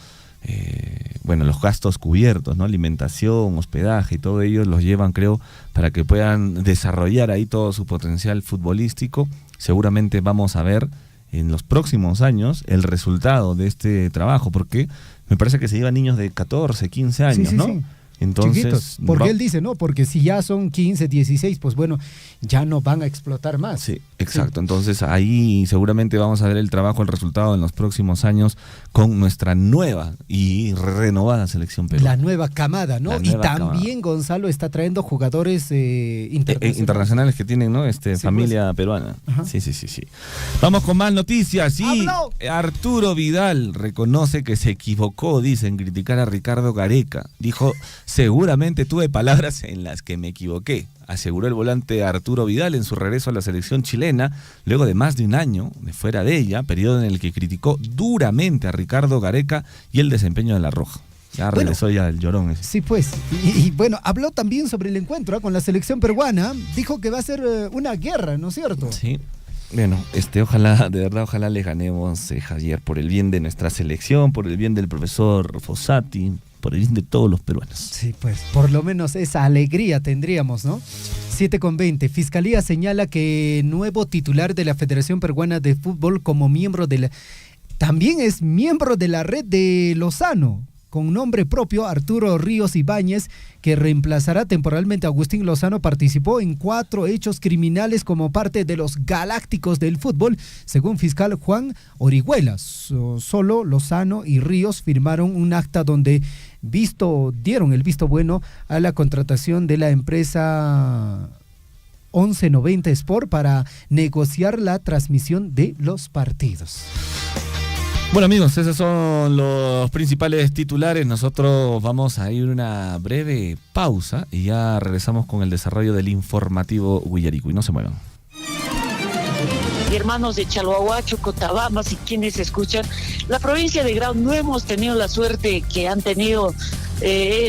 los gastos cubiertos, ¿no? Alimentación, hospedaje y todo ello los llevan, creo, para que puedan desarrollar ahí todo su potencial futbolístico. Seguramente vamos a ver en los próximos años el resultado de este trabajo, porque me parece que se llevan niños de 14, 15 años, sí, ¿no? Sí. Entonces, chiquitos, porque él dice, ¿no? Porque si ya son 15, 16, pues bueno, ya no van a explotar más. Sí, exacto. Sí. Entonces ahí seguramente vamos a ver el trabajo, el resultado en los próximos años con nuestra nueva y renovada selección peruana. La nueva camada, ¿no? Y también Gonzalo está trayendo jugadores internacionales que tienen, ¿no? Familia pues. Peruana. Ajá. Sí. Vamos con más noticias. Sí, Arturo Vidal reconoce que se equivocó, dice, en criticar a Ricardo Gareca. Dijo: seguramente tuve palabras en las que me equivoqué, aseguró el volante Arturo Vidal en su regreso a la selección chilena, luego de más de un año de fuera de ella, periodo en el que criticó duramente a Ricardo Gareca y el desempeño de la Roja. Ya regresó ya el llorón ese. Sí, pues. Y bueno, habló también sobre el encuentro con la selección peruana. Dijo que va a ser una guerra, ¿no es cierto? Sí. Bueno, ojalá, de verdad, ojalá le ganemos, Javier, por el bien de nuestra selección, por el bien del profesor Fossati, por el bien de todos los peruanos. Sí, pues, por lo menos esa alegría tendríamos, ¿no? 7:20. Fiscalía señala que nuevo titular de la Federación Peruana de Fútbol como miembro de la... También es miembro de la red de Lozano, con nombre propio, Arturo Ríos Ibáñez, que reemplazará temporalmente a Agustín Lozano, participó en 4 hechos criminales como parte de los galácticos del fútbol, según fiscal Juan Orihuela. Solo Lozano y Ríos firmaron un acta donde dieron el visto bueno a la contratación de la empresa 1190 Sport para negociar la transmisión de los partidos. Bueno, amigos, esos son los principales titulares. Nosotros vamos a ir a una breve pausa y ya regresamos con el desarrollo del informativo Huillarico. Y no se muevan. Hermanos de Chalhuahuacho, Cochabamba, si quienes escuchan, la provincia de Grau no hemos tenido la suerte que han tenido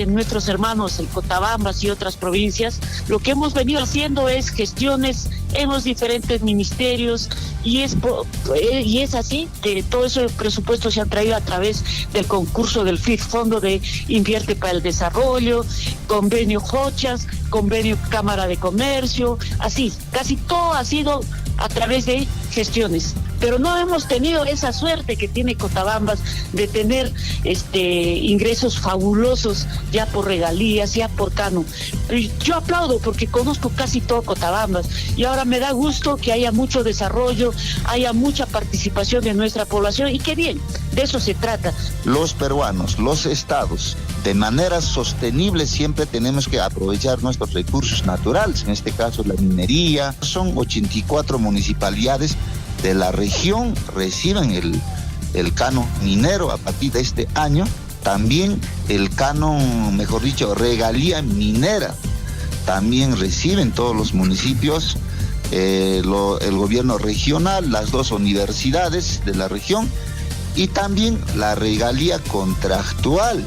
nuestros hermanos en Cotabambas y otras provincias. Lo que hemos venido haciendo es gestiones en los diferentes ministerios y es así, de todo ese presupuesto se han traído a través del concurso del FID, Fondo de Invierte para el Desarrollo, convenio Jochas, convenio Cámara de Comercio, así, casi todo ha sido a través de gestiones. pero no hemos tenido esa suerte que tiene Cotabambas de tener ingresos fabulosos ya por regalías, ya por canon. Yo aplaudo porque conozco casi todo Cotabambas y ahora me da gusto que haya mucho desarrollo, haya mucha participación de nuestra población y qué bien, de eso se trata. Los peruanos, los estados, de manera sostenible siempre tenemos que aprovechar nuestros recursos naturales, en este caso la minería. Son 84 municipalidades de la región reciben el canon minero a partir de este año, también el canon, mejor dicho, regalía minera, también reciben todos los municipios, el gobierno regional, las 2 universidades de la región y también la regalía contractual.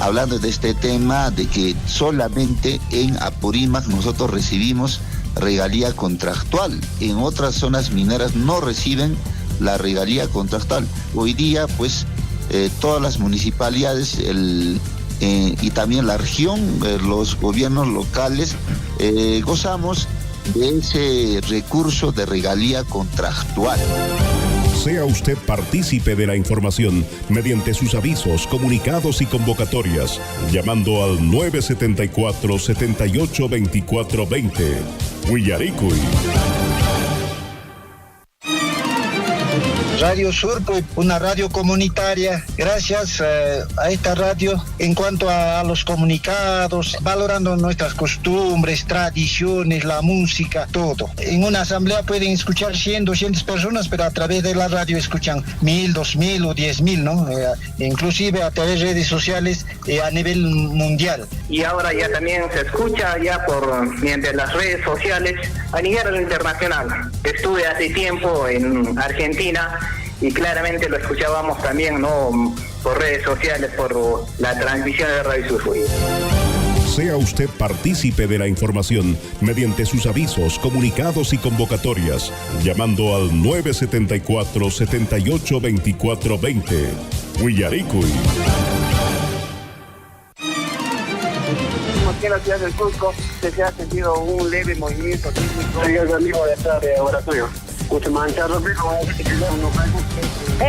Hablando de este tema de que solamente en Apurímac nosotros recibimos regalía contractual, en otras zonas mineras no reciben la regalía contractual. Hoy día pues todas las municipalidades y también la región, los gobiernos locales gozamos de ese recurso de regalía contractual. Sea usted partícipe de la información mediante sus avisos, comunicados y convocatorias, llamando al 974-782420. Huillaricuy. Radio Surfui, una radio comunitaria. Gracias a esta radio, en cuanto a los comunicados, valorando nuestras costumbres, tradiciones, la música, todo. En una asamblea pueden escuchar 100, 200 personas, pero a través de la radio escuchan 1000, 2000 o 10.000, ¿no? Inclusive a través de redes sociales a nivel mundial. Y ahora ya también se escucha mediante las redes sociales a nivel internacional. Estuve hace tiempo en Argentina y claramente lo escuchábamos también, ¿no?, por redes sociales, por la transmisión de Radio Surfui. Sea usted partícipe de la información mediante sus avisos, comunicados y convocatorias, llamando al 974-782420. Huillaricuy. Aquí en la ciudad del Cusco se ha sentido un leve movimiento sísmico. Soy el amigo de esta laboratorio.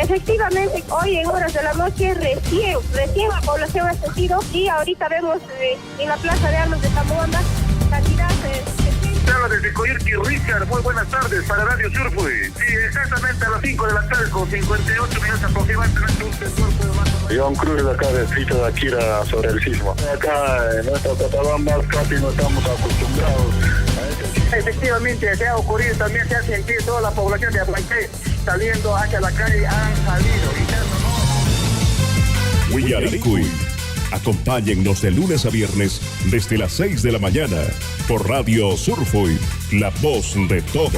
Efectivamente, hoy en horas de la noche recién la población ha sentido y ahorita vemos en la Plaza de Armas de Tamuanda cantidad de... Habla desde Coyerqui, Richard, muy buenas tardes para Radio Surfui. Sí, exactamente a las 5 de la tarde, con 58 minutos aproximadamente. Iván Cruz, de acá, distrito de Akira, sobre el sismo. Acá en nuestra Cotabambas casi no estamos acostumbrados a este. Efectivamente, se ha ocurrido, también se ha sentido toda la población de Abancay saliendo hacia la calle, han salido. Huillaricuy. Acompáñennos de lunes a viernes desde las 6 de la mañana por Radio Surfui, la voz de todos.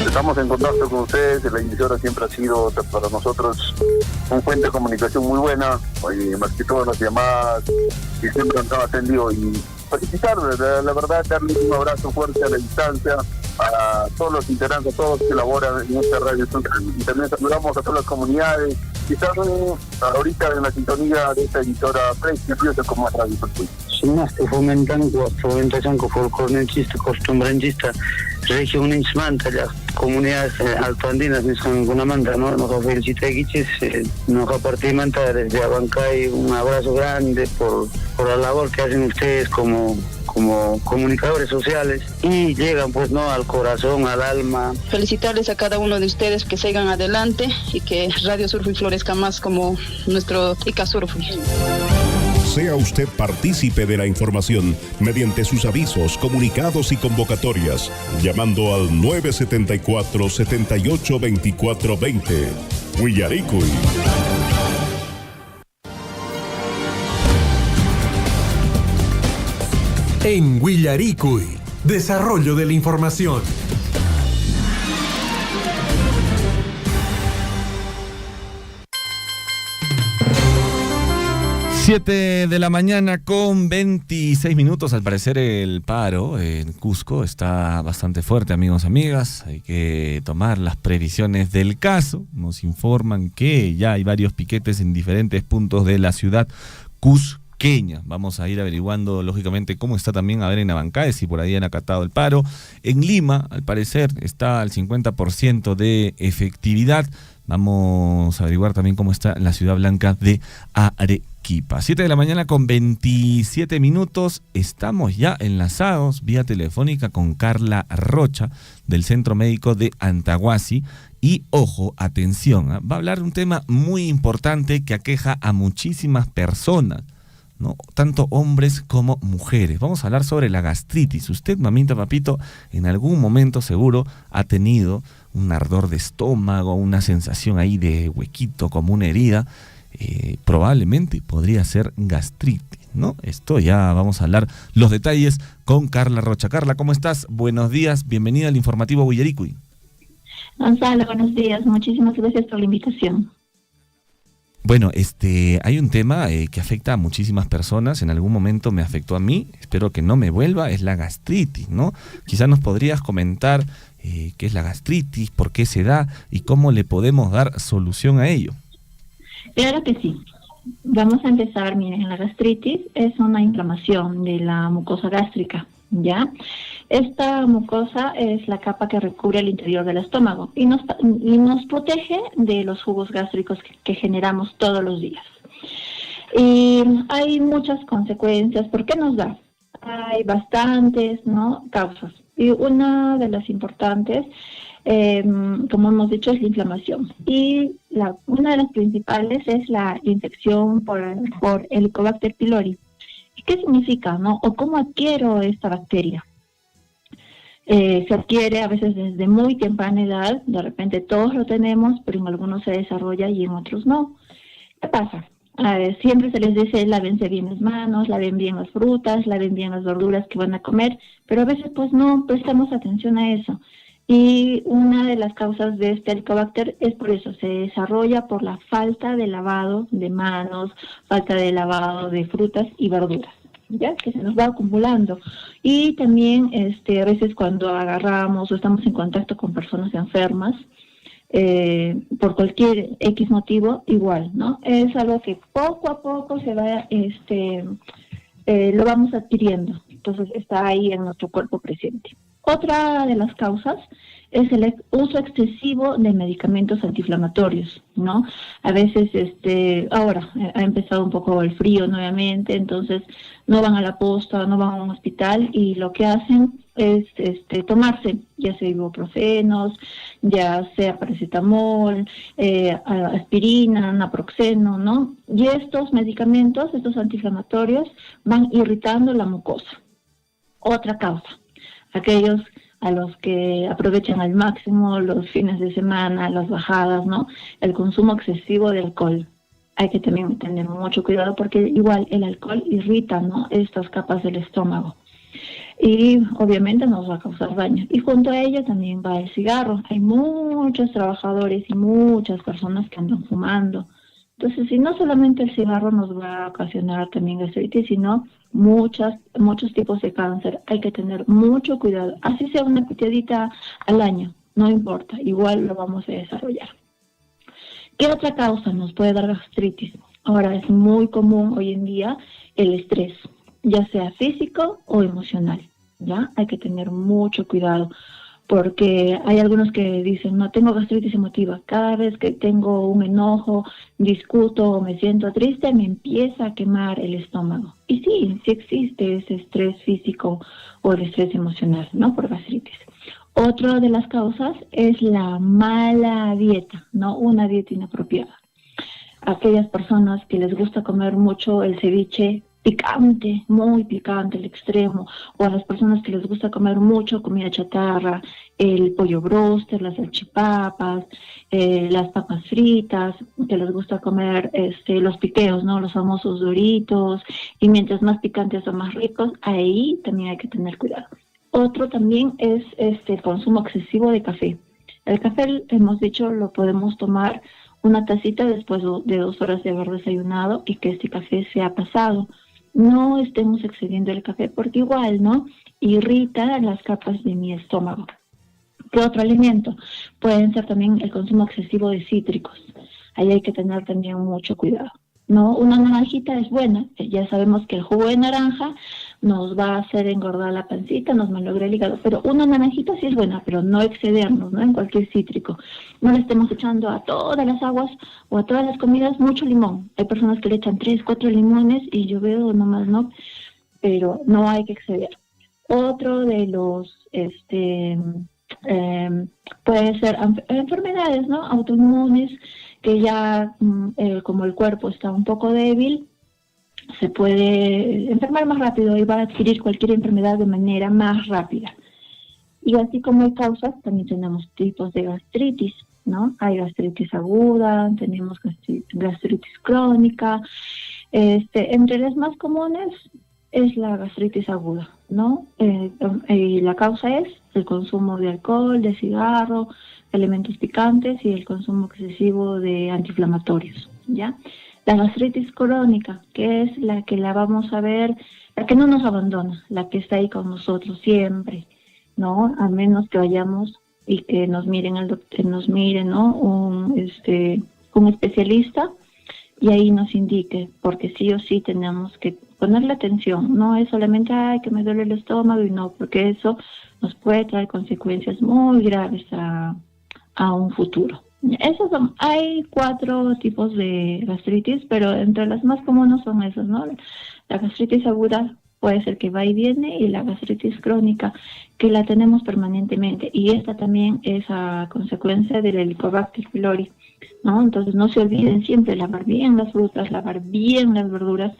Estamos en contacto con ustedes, la emisora siempre ha sido para nosotros un fuente de comunicación muy buena, más que todas las llamadas, y siempre nos han atendido y felicitarles, la verdad, darles un abrazo fuerte a la distancia, a todos los integrantes, a todos los que elaboran en esta radio. Y también saludamos a todas las comunidades que están ahorita en la sintonía de esta emisora prestigiosa como Radio Surfui. Sinasta fomentación folclorista, costumbrista, región las comunidades altoandinas en Gunamanta, ¿no? Nos felicita nos partimos desde Abancay, un abrazo grande por la labor que hacen ustedes como comunicadores sociales y llegan pues no al corazón, al alma. Felicitarles a cada uno de ustedes que sigan adelante y que Radio Surfui florezca más como nuestro Ica Surfui. Sea usted partícipe de la información mediante sus avisos, comunicados y convocatorias, llamando al 974-782420. Huillaricuy. En Huillaricuy, desarrollo de la información. 7 de la mañana con 26 minutos. Al parecer el paro en Cusco está bastante fuerte, amigos, amigas. Hay que tomar las previsiones del caso. Nos informan que ya hay varios piquetes en diferentes puntos de la ciudad cusqueña. pequeña. Vamos a ir averiguando, lógicamente, cómo está también, a ver, en Abancay, si por ahí han acatado el paro. En Lima, al parecer, está al 50% de efectividad. Vamos a averiguar también cómo está en la Ciudad Blanca de Arequipa. 7 de la mañana con 27 minutos. Estamos ya enlazados vía telefónica con Carla Rocha del Centro Médico de Antahuasi. Y ojo, atención, va a hablar de un tema muy importante que aqueja a muchísimas personas, ¿no? Tanto hombres como mujeres. Vamos a hablar sobre la gastritis. Usted, mamita, papito, en algún momento seguro ha tenido un ardor de estómago, una sensación ahí de huequito como una herida. Probablemente podría ser gastritis, ¿no? Esto ya vamos a hablar los detalles con Carla Rocha. Carla, ¿cómo estás? Buenos días, bienvenida al informativo Huillaricui. Gonzalo, buenos días, muchísimas gracias por la invitación. Bueno, hay un tema que afecta a muchísimas personas, en algún momento me afectó a mí, espero que no me vuelva, es la gastritis, ¿no? Quizás nos podrías comentar qué es la gastritis, por qué se da y cómo le podemos dar solución a ello. Claro que sí. Vamos a empezar, miren, la gastritis es una inflamación de la mucosa gástrica, ¿ya? Esta mucosa es la capa que recubre el interior del estómago y nos protege de los jugos gástricos que generamos todos los días. Y hay muchas consecuencias. ¿Por qué nos da? Hay bastantes, ¿no?, causas. Y una de las importantes, como hemos dicho, es la inflamación. Y una de las principales es la infección por Helicobacter pylori. ¿Qué significa, no? ¿O cómo adquiero esta bacteria? Se adquiere a veces desde muy temprana edad, de repente todos lo tenemos, pero en algunos se desarrolla y en otros no. ¿Qué pasa? Siempre se les dice, lávense bien las manos, laven bien las frutas, laven bien las verduras que van a comer, pero a veces pues no prestamos atención a eso. Y una de las causas de este Helicobacter es por eso, se desarrolla por la falta de lavado de manos, falta de lavado de frutas y verduras, ¿ya? Que se nos va acumulando. Y también a veces cuando agarramos o estamos en contacto con personas enfermas, por cualquier X motivo, igual, ¿no? Es algo que poco a poco se va, lo vamos adquiriendo. Entonces está ahí en nuestro cuerpo presente. Otra de las causas es el uso excesivo de medicamentos antiinflamatorios, ¿no? A veces, ahora ha empezado un poco el frío nuevamente, entonces no van a la posta, no van a un hospital y lo que hacen es tomarse ya sea ibuprofenos, ya sea paracetamol, aspirina, naproxeno, ¿no? Y estos medicamentos, estos antiinflamatorios, van irritando la mucosa. Otra causa, aquellos a los que aprovechan al máximo los fines de semana, las bajadas, ¿no? El consumo excesivo de alcohol. Hay que también tener mucho cuidado porque igual el alcohol irrita, ¿no?, estas capas del estómago. Y obviamente nos va a causar daño. Y junto a ello también va el cigarro. Hay muchos trabajadores y muchas personas que andan fumando. Entonces, si no solamente el cigarro nos va a ocasionar también gastritis, sino muchos tipos de cáncer. Hay que tener mucho cuidado. Así sea una piteadita al año, no importa, igual lo vamos a desarrollar. ¿Qué otra causa nos puede dar gastritis? Ahora es muy común hoy en día el estrés, ya sea físico o emocional, ¿ya? Hay que tener mucho cuidado. Porque hay algunos que dicen, no, tengo gastritis emotiva. Cada vez que tengo un enojo, discuto o me siento triste, me empieza a quemar el estómago. Y sí existe ese estrés físico o el estrés emocional, ¿no?, por gastritis. Otra de las causas es la mala dieta, ¿no?, una dieta inapropiada. Aquellas personas que les gusta comer mucho el ceviche, picante, muy picante, al extremo, o a las personas que les gusta comer mucho comida chatarra, el pollo bróster, las salchipapas, las papas fritas, que les gusta comer los piqueos, ¿no?, los famosos Doritos, y mientras más picantes o más ricos, ahí también hay que tener cuidado. Otro también es el consumo excesivo de café. El café, hemos dicho, lo podemos tomar una tacita después de 2 horas de haber desayunado y que este café sea pasado. No estemos excediendo el café porque igual, ¿no?, irrita las capas de mi estómago. ¿Qué otro alimento? Pueden ser también el consumo excesivo de cítricos. Ahí hay que tener también mucho cuidado. ¿no? Una naranjita es buena, ya sabemos que el jugo de naranja nos va a hacer engordar la pancita, nos malogra el hígado, pero una naranjita sí es buena, pero no excedernos, ¿no? En cualquier cítrico. No le estemos echando a todas las aguas o a todas las comidas mucho limón. Hay personas que le echan 3, 4 limones y yo veo nomás, ¿no? Pero no hay que exceder. Otro de los, puede ser enfermedades, ¿no? Autoinmunes, que ya como el cuerpo está un poco débil, se puede enfermar más rápido y va a adquirir cualquier enfermedad de manera más rápida. Y así como hay causas, también tenemos tipos de gastritis, ¿no? Hay gastritis aguda, tenemos gastritis crónica. Entre las más comunes es la gastritis aguda, ¿no? Y la causa es el consumo de alcohol, de cigarro, elementos picantes y el consumo excesivo de antiinflamatorios, ¿ya? La gastritis crónica, que es la que la vamos a ver, la que no nos abandona, la que está ahí con nosotros siempre, ¿no? A menos que vayamos y que nos miren ¿no? Un especialista y ahí nos indique, porque sí o sí tenemos que ponerle atención. No es solamente, ay, que me duele el estómago, y no, porque eso nos puede traer consecuencias muy graves a un futuro. Hay 4 tipos de gastritis, pero entre las más comunes son esas, ¿no? La gastritis aguda puede ser que va y viene, y la gastritis crónica, que la tenemos permanentemente, y esta también es a consecuencia del Helicobacter pylori, ¿no? Entonces no se olviden siempre lavar bien las frutas, lavar bien las verduras,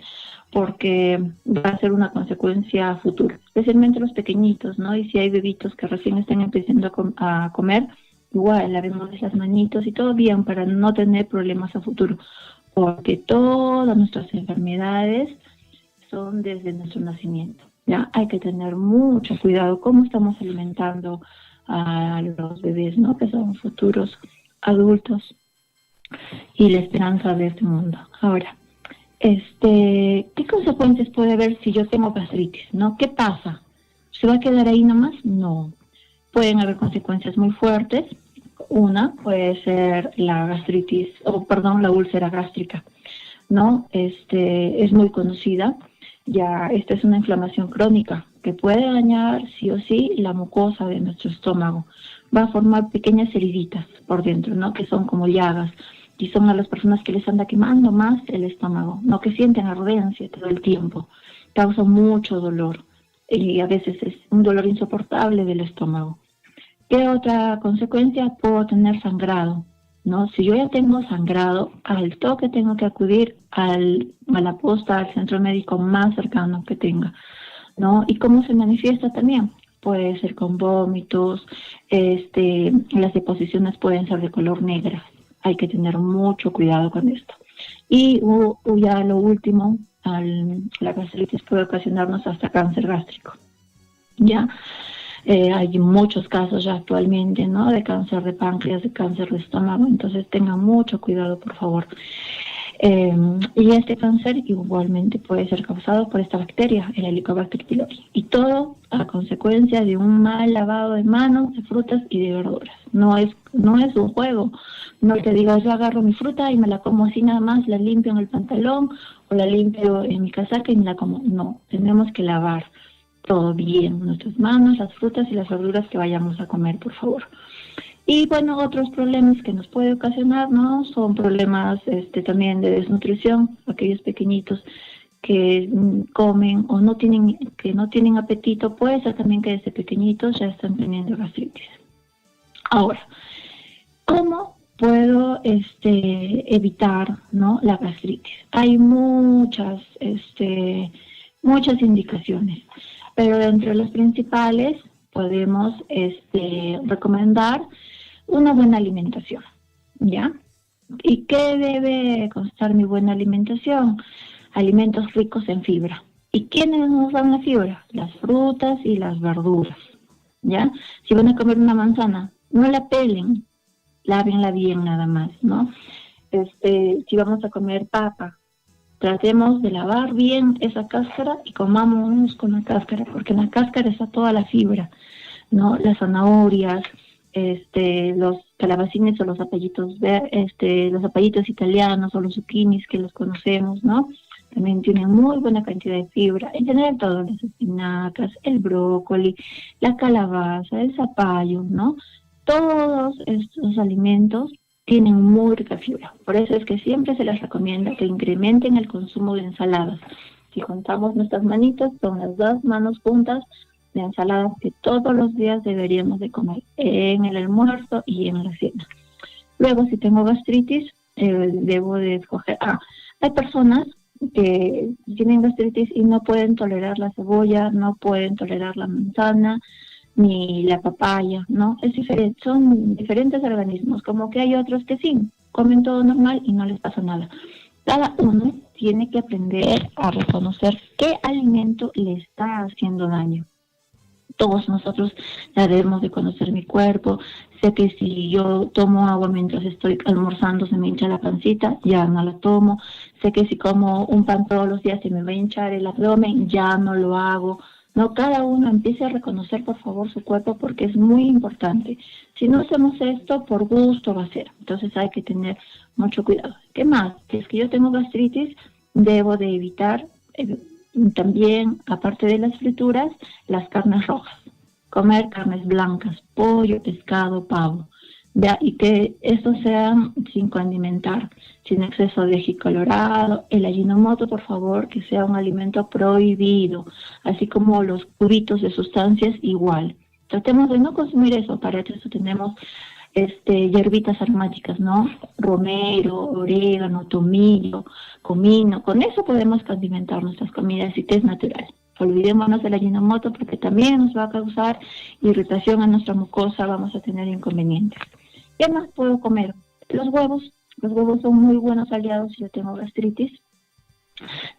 porque va a ser una consecuencia futura, especialmente los pequeñitos, ¿no? Y si hay bebitos que recién están empezando a comer, igual lavemos las manitos y todo bien para no tener problemas a futuro, porque todas nuestras enfermedades son desde nuestro nacimiento. Ya hay que tener mucho cuidado cómo estamos alimentando a los bebés, ¿no? Que son futuros adultos y la esperanza de este mundo. Ahora, ¿qué consecuencias puede haber si yo tengo gastritis, ¿no? ¿Qué pasa? ¿Se va a quedar ahí nomás? No. Pueden haber consecuencias muy fuertes. Una puede ser la gastritis, la úlcera gástrica, ¿no? Es muy conocida. Ya esta es una inflamación crónica que puede dañar sí o sí la mucosa de nuestro estómago. Va a formar pequeñas heriditas por dentro, ¿no? Que son como llagas, y son a las personas que les anda quemando más el estómago, no, que sienten ardencia todo el tiempo. Causa mucho dolor y a veces es un dolor insoportable del estómago. ¿Qué otra consecuencia? Puedo tener sangrado, ¿no? Si yo ya tengo sangrado, al toque tengo que acudir a la posta, al centro médico más cercano que tenga, ¿no? ¿Y cómo se manifiesta también? Puede ser con vómitos, las deposiciones pueden ser de color negra. Hay que tener mucho cuidado con esto. Y ya lo último, la gastritis puede ocasionarnos hasta cáncer gástrico, ¿ya? Hay muchos casos ya actualmente, ¿no? De cáncer de páncreas, de cáncer de estómago, entonces tengan mucho cuidado, por favor. Y este cáncer igualmente puede ser causado por esta bacteria, el Helicobacter pylori, y todo a consecuencia de un mal lavado de manos, de frutas y de verduras. No es un juego, no te digas yo agarro mi fruta y me la como así nada más, la limpio en el pantalón o la limpio en mi casaca y me la como. No, tenemos que lavar todo bien, nuestras manos, las frutas y las verduras que vayamos a comer, por favor. Y bueno, otros problemas que nos puede ocasionar, ¿no? Son problemas también de desnutrición, aquellos pequeñitos que comen o que no tienen apetito, puede ser también que desde pequeñitos ya están teniendo gastritis. Ahora, ¿cómo puedo evitar, ¿no? La gastritis? Hay muchas indicaciones, pero entre las principales podemos recomendar una buena alimentación, ¿ya? ¿Y qué debe constar mi buena alimentación? Alimentos ricos en fibra. ¿Y quiénes nos dan la fibra? Las frutas y las verduras, ¿ya? Si van a comer una manzana, no la pelen, lávenla bien nada más, ¿no? Si vamos a comer papa, tratemos de lavar bien esa cáscara y comamos con la cáscara, porque en la cáscara está toda la fibra, ¿no? Las zanahorias, los calabacines o los zapallitos los zapallitos italianos o los zucchinis que los conocemos, ¿no? También tienen muy buena cantidad de fibra. En general, todas las espinacas, el brócoli, la calabaza, el zapallo, ¿no? Todos estos alimentos tienen muy rica fibra. Por eso es que siempre se les recomienda que incrementen el consumo de ensaladas. Si contamos nuestras manitas, son las 2 manos juntas de ensaladas que todos los días deberíamos de comer en el almuerzo y en la cena. Luego, si tengo gastritis, debo de escoger... hay personas que tienen gastritis y no pueden tolerar la cebolla, no pueden tolerar la manzana, ni la papaya, ¿no? Es diferente, son diferentes organismos, como que hay otros que sí, comen todo normal y no les pasa nada. Cada uno tiene que aprender a reconocer qué alimento le está haciendo daño. Todos nosotros debemos de conocer mi cuerpo. Sé que si yo tomo agua mientras estoy almorzando se me hincha la pancita, ya no la tomo. Sé que si como un pan todos los días se me va a hinchar el abdomen, ya no lo hago. No, cada uno empiece a reconocer, por favor, su cuerpo porque es muy importante. Si no hacemos esto, por gusto va a ser. Entonces hay que tener mucho cuidado. ¿Qué más? Si es que yo tengo gastritis, debo de evitar también, aparte de las frituras, las carnes rojas. Comer carnes blancas, pollo, pescado, pavo. Y que estos sean sin condimentar, sin exceso de ají colorado. El Ajinomoto, por favor, que sea un alimento prohibido, así como los cubitos de sustancias igual. Tratemos de no consumir eso. Para eso tenemos hierbitas aromáticas, ¿no? Romero, orégano, tomillo, comino. Con eso podemos condimentar nuestras comidas y que es natural. Olvidémonos del Ajinomoto porque también nos va a causar irritación a nuestra mucosa, vamos a tener inconvenientes. ¿Qué más puedo comer? Los huevos. Los huevos son muy buenos aliados si yo tengo gastritis.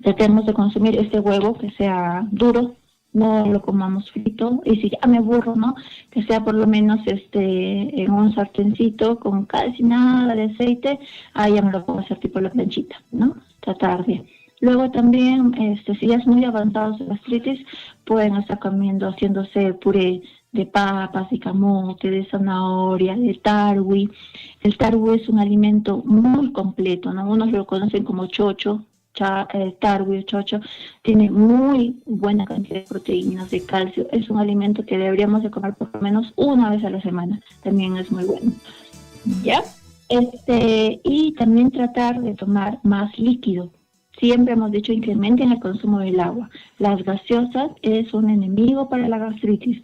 Tratemos de consumir este huevo que sea duro, no lo comamos frito. Y si ya me aburro, ¿no? Que sea por lo menos en un sartencito con casi nada de aceite. Ahí ya me lo puedo hacer tipo la planchita, ¿no? Tratar de... Luego también, si ya es muy avanzado su gastritis, pueden estar comiendo, haciéndose puré de papas, de camote, de zanahoria, de tarwi. El tarwi es un alimento muy completo, ¿no? Unos lo conocen como chocho, tarwi o chocho. Tiene muy buena cantidad de proteínas, de calcio. Es un alimento que deberíamos de comer por lo menos una vez a la semana. También es muy bueno. ¿Ya? Y también tratar de tomar más líquido. Siempre hemos dicho incrementen el consumo del agua. Las gaseosas es un enemigo para la gastritis.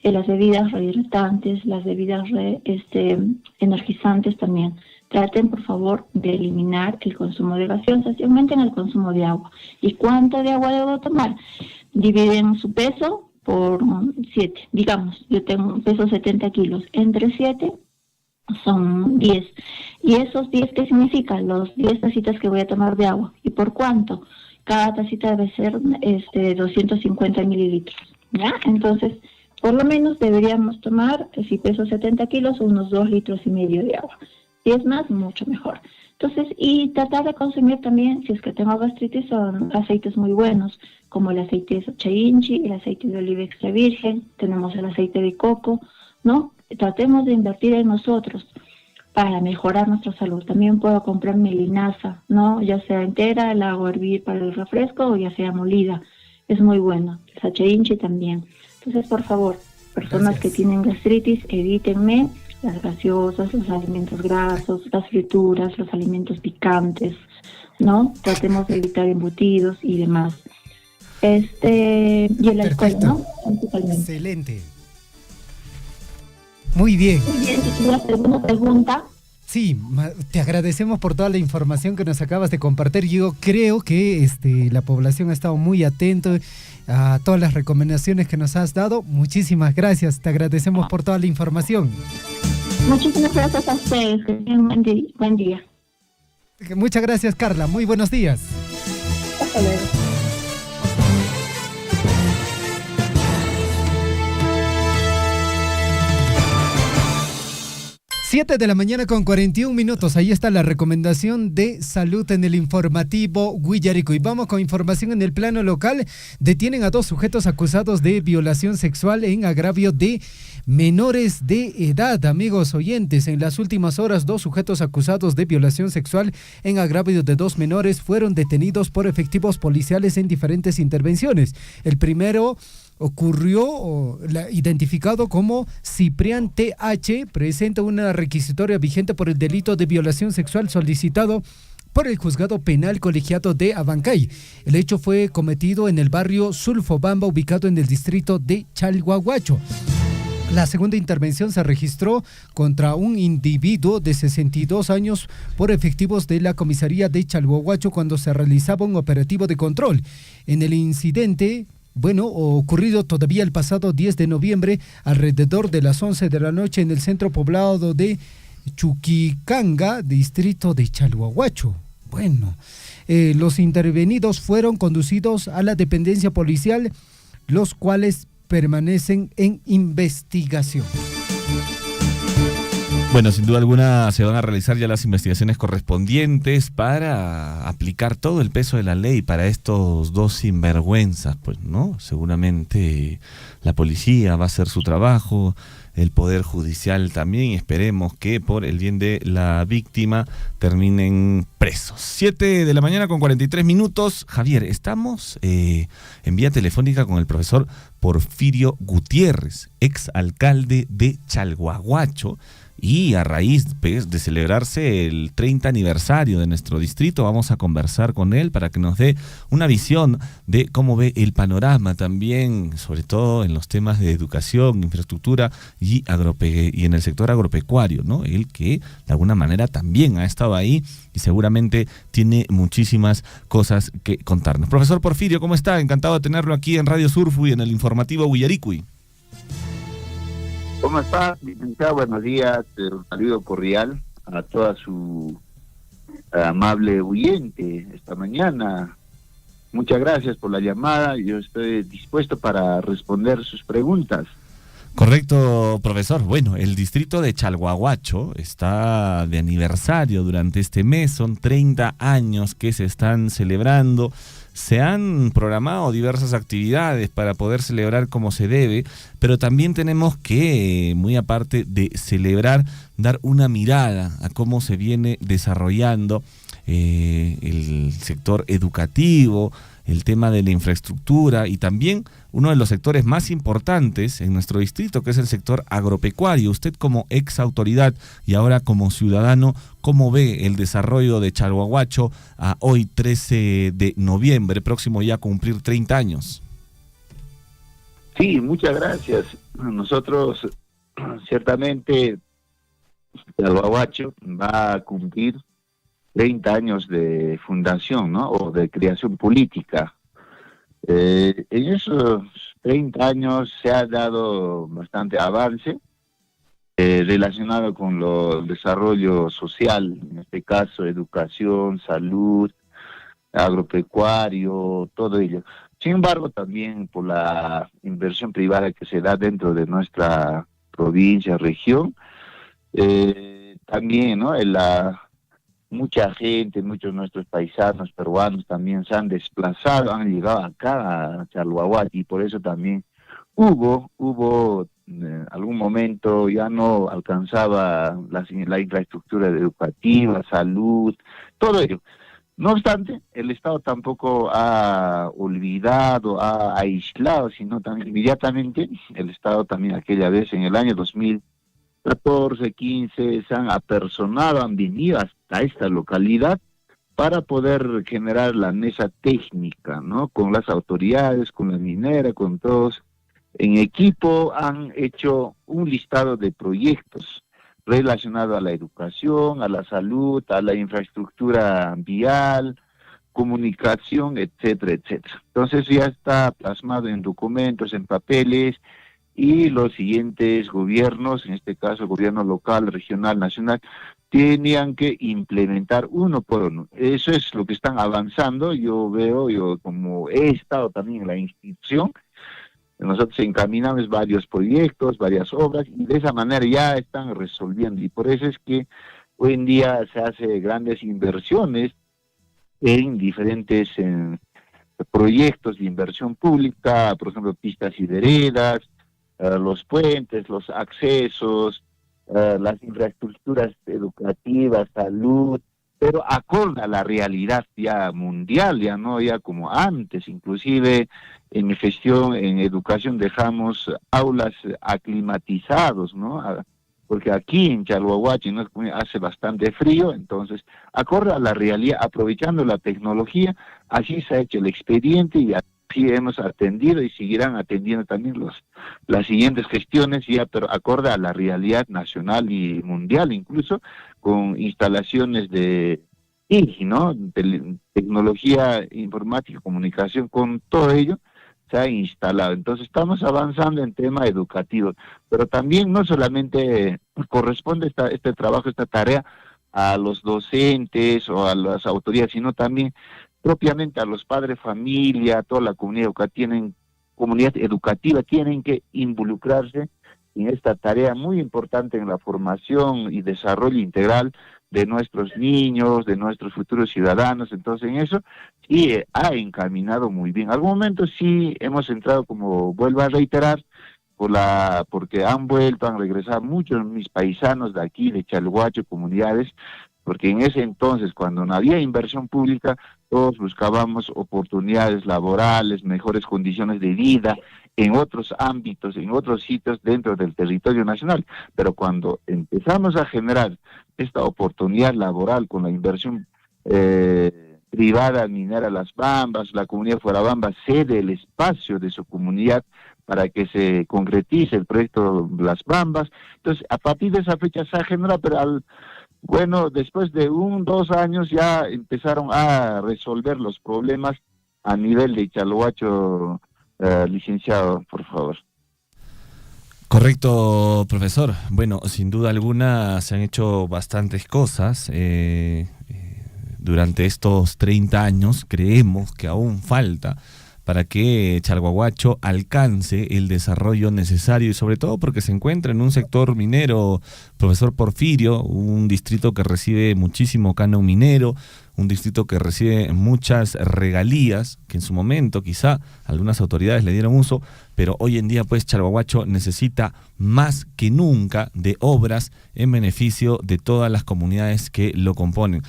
Las bebidas rehidratantes, las bebidas energizantes también. Traten, por favor, de eliminar el consumo de gaseosas y aumenten el consumo de agua. ¿Y cuánto de agua debo tomar? Dividen su peso por 7. Digamos, yo peso 70 kilos. Entre 7 son 10. ¿Y esos 10 qué significa? Los 10 tacitas que voy a tomar de agua. ¿Y por cuánto? Cada tacita debe ser 250 mililitros. ¿Ya? Entonces, por lo menos deberíamos tomar, si peso 70 kilos, unos 2,5 litros de agua. Si es más, mucho mejor. Entonces, y tratar de consumir también, si es que tengo gastritis, son aceites muy buenos, como el aceite de soja inchi, el aceite de oliva extra virgen, tenemos el aceite de coco, ¿no? Tratemos de invertir en nosotros para mejorar nuestra salud. También puedo comprar mi linaza, ¿no? Ya sea entera, la hago hervir para el refresco o ya sea molida. Es muy bueno. El soja inchi también. Entonces, por favor, personas que tienen gastritis, evítenme las gaseosas, los alimentos grasos, las frituras, los alimentos picantes, ¿no? Tratemos de evitar embutidos y demás. Y el alcohol, ¿no? Excelente. Muy bien. Muy bien, si tienes alguna pregunta. Sí, te agradecemos por toda la información que nos acabas de compartir. Yo creo que la población ha estado muy atento a todas las recomendaciones que nos has dado. Muchísimas gracias, te agradecemos por toda la información. Muchísimas gracias a ustedes, que tengan buen día. Muchas gracias, Carla, muy buenos días. Hasta luego. 7 de la mañana con 41 minutos. Ahí está la recomendación de salud en el informativo Guillarico. Y vamos con información en el plano local. Detienen a 2 sujetos acusados de violación sexual en agravio de menores de edad. Amigos oyentes, en las últimas horas 2 sujetos acusados de violación sexual en agravio de 2 menores fueron detenidos por efectivos policiales en diferentes intervenciones. El primero ocurrió identificado como Ciprián TH, presenta una requisitoria vigente por el delito de violación sexual solicitado por el Juzgado Penal Colegiado de Abancay. El hecho fue cometido en el barrio Sulfobamba, ubicado en el distrito de Chalhuahuacho. La segunda intervención se registró contra un individuo de 62 años por efectivos de la comisaría de Chalhuahuacho cuando se realizaba un operativo de control. En el incidente, ocurrido todavía el pasado 10 de noviembre, alrededor de las 11 de la noche en el centro poblado de Chuquicanga, distrito de Chalhuahuacho. Los intervenidos fueron conducidos a la dependencia policial, los cuales permanecen en investigación. Bueno, sin duda alguna se van a realizar ya las investigaciones correspondientes para aplicar todo el peso de la ley para estos 2 sinvergüenzas, pues, ¿no? Seguramente la policía va a hacer su trabajo, el Poder Judicial también, y esperemos que por el bien de la víctima terminen presos. 7 de la mañana con 43 minutos. Javier, estamos en vía telefónica con el profesor Porfirio Gutiérrez, ex alcalde de Chalhuahuacho. Y a raíz de celebrarse el 30 aniversario de nuestro distrito, vamos a conversar con él para que nos dé una visión de cómo ve el panorama también, sobre todo en los temas de educación, infraestructura y en el sector agropecuario, ¿no? Él que de alguna manera también ha estado ahí y seguramente tiene muchísimas cosas que contarnos. Profesor Porfirio, ¿cómo está? Encantado de tenerlo aquí en Radio Surfui, en el informativo Guillaricuy. ¿Cómo está, licenciado? Buenos días, un saludo cordial a toda su amable oyente esta mañana. Muchas gracias por la llamada, yo estoy dispuesto para responder sus preguntas. Correcto, profesor. Bueno, el distrito de Chalhuahuacho está de aniversario durante este mes, son 30 años que se están celebrando. Se han programado diversas actividades para poder celebrar como se debe, pero también tenemos que, muy aparte de celebrar, dar una mirada a cómo se viene desarrollando el sector educativo, el tema de la infraestructura y también uno de los sectores más importantes en nuestro distrito, que es el sector agropecuario. Usted como ex autoridad y ahora como ciudadano, ¿cómo ve el desarrollo de Chalhuahuacho a hoy 13 de noviembre, próximo ya a cumplir 30 años? Sí, muchas gracias. Nosotros ciertamente Chalhuahuacho va a cumplir 30 años de fundación, ¿no? O de creación política. En esos 30 años se ha dado bastante avance relacionado con el desarrollo social, en este caso educación, salud, agropecuario, todo ello. Sin embargo, también por la inversión privada que se da dentro de nuestra provincia, región, también, ¿no? Mucha gente, muchos de nuestros paisanos peruanos también se han desplazado, han llegado acá a Chalhuahuacho y por eso también hubo algún momento ya no alcanzaba la infraestructura educativa, salud, todo ello. No obstante, el Estado tampoco ha olvidado, ha aislado, sino también inmediatamente el Estado también aquella vez en el año 2014, 15, se han apersonado, han venido hasta esta localidad para poder generar la mesa técnica, ¿no? Con las autoridades, con la minera, con todos. En equipo han hecho un listado de proyectos relacionados a la educación, a la salud, a la infraestructura vial, comunicación, etcétera, etcétera. Entonces ya está plasmado en documentos, en papeles, y los siguientes gobiernos, en este caso el gobierno local, regional, nacional, tenían que implementar uno por uno. Eso es lo que están avanzando. Yo como he estado también en la institución, nosotros encaminamos varios proyectos, varias obras, y de esa manera ya están resolviendo. Y por eso es que hoy en día se hace grandes inversiones en diferentes proyectos de inversión pública, por ejemplo, pistas y veredas, los puentes, los accesos, las infraestructuras educativas, salud, pero acorde a la realidad ya mundial, ya no ya como antes. Inclusive en mi gestión en educación dejamos aulas aclimatizados, ¿no? Porque aquí en Chalhuahuache, ¿no?, hace bastante frío, entonces acorde a la realidad, aprovechando la tecnología, así se ha hecho el expediente y así hemos atendido y seguirán atendiendo también las siguientes gestiones, ya, pero acorde a la realidad nacional y mundial, incluso con instalaciones de INGI, ¿no?, de tecnología informática, comunicación, con todo ello se ha instalado. Entonces estamos avanzando en tema educativo, pero también no solamente corresponde este trabajo, esta tarea a los docentes o a las autoridades, sino también propiamente a los padres de familia, a toda la comunidad educativa, tienen que involucrarse en esta tarea muy importante en la formación y desarrollo integral de nuestros niños, de nuestros futuros ciudadanos. Entonces en eso sí ha encaminado muy bien. Algún momento sí hemos entrado, como vuelvo a reiterar, porque han regresado muchos mis paisanos de aquí, de Chalhuache, comunidades, porque en ese entonces, cuando no había inversión pública, todos buscábamos oportunidades laborales, mejores condiciones de vida, en otros ámbitos, en otros sitios dentro del territorio nacional. Pero cuando empezamos a generar esta oportunidad laboral con la inversión privada minera Las Bambas, la comunidad Fuerabamba cede el espacio de su comunidad para que se concretice el proyecto Las Bambas. Entonces, a partir de esa fecha se ha generado, pero después de 2 años ya empezaron a resolver los problemas a nivel de Chalhuacho. Licenciado, por favor. Correcto, profesor. Bueno, sin duda alguna se han hecho bastantes cosas. Durante estos 30 años creemos que aún falta para que Chalhuahuacho alcance el desarrollo necesario, y sobre todo porque se encuentra en un sector minero, profesor Porfirio, un distrito que recibe muchísimo canon minero, un distrito que recibe muchas regalías, que en su momento quizá algunas autoridades le dieron uso, pero hoy en día pues Chalhuahuacho necesita más que nunca de obras en beneficio de todas las comunidades que lo componen.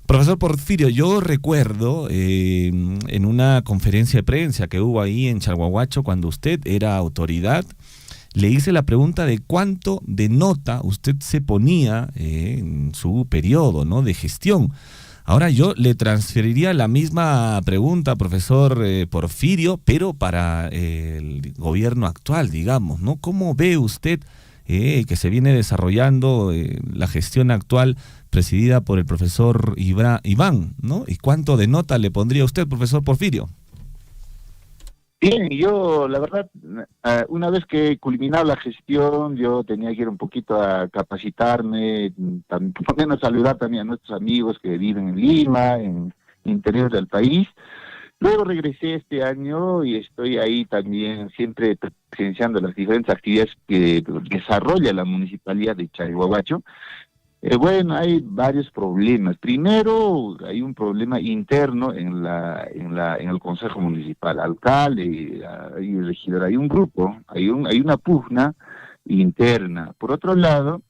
Profesor Porfirio, yo recuerdo en una conferencia de prensa que hubo ahí en Chalhuahuacho cuando usted era autoridad, le hice la pregunta de cuánto de nota usted se ponía en su periodo, ¿no?, de gestión. Ahora yo le transferiría la misma pregunta, profesor Porfirio, pero para el gobierno actual, digamos, ¿no? ¿Cómo ve usted que se viene desarrollando la gestión actual presidida por el profesor Iván, ¿no? ¿Y cuánto de nota le pondría usted, profesor Porfirio? Bien, yo la verdad, una vez que he culminado la gestión, yo tenía que ir un poquito a capacitarme, por lo menos saludar también a nuestros amigos que viven en Lima, en el interior del país. Luego regresé este año y estoy ahí también siempre presenciando las diferentes actividades que desarrolla la Municipalidad de Chalhuahuacho. Hay varios problemas. Primero, hay un problema interno en el Consejo Municipal. Alcalde y regidor, hay un grupo, hay una pugna interna. Por otro lado,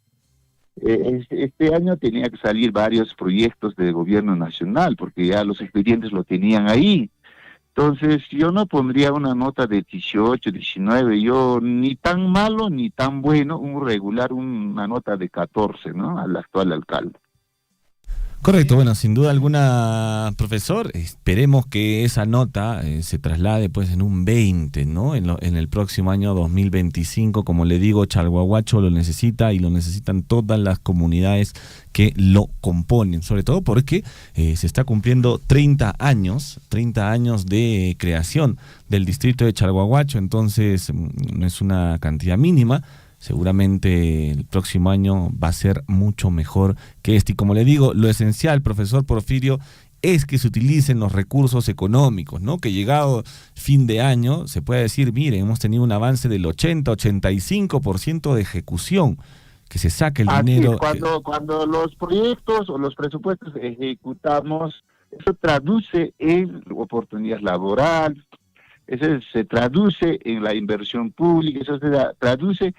este año tenía que salir varios proyectos de gobierno nacional, porque ya los expedientes lo tenían ahí. Entonces, yo no pondría una nota de 18, 19, yo ni tan malo ni tan bueno, una nota de 14, ¿no?, al actual alcalde. Correcto, bueno, sin duda alguna, profesor, esperemos que esa nota se traslade pues en un 20, ¿no? En el próximo año 2025, como le digo, Chalhuahuacho lo necesita y lo necesitan todas las comunidades que lo componen, sobre todo porque se está cumpliendo 30 años de creación del distrito de Chalhuahuacho, entonces no es una cantidad mínima. Seguramente el próximo año va a ser mucho mejor que este. Y como le digo, lo esencial, profesor Porfirio, es que se utilicen los recursos económicos, ¿no? Que llegado fin de año se puede decir, miren, hemos tenido un avance del 80-85% de ejecución, que se saque el dinero. Cuando los proyectos o los presupuestos ejecutamos, eso traduce en oportunidades laborales, eso se traduce en la inversión pública, eso se traduce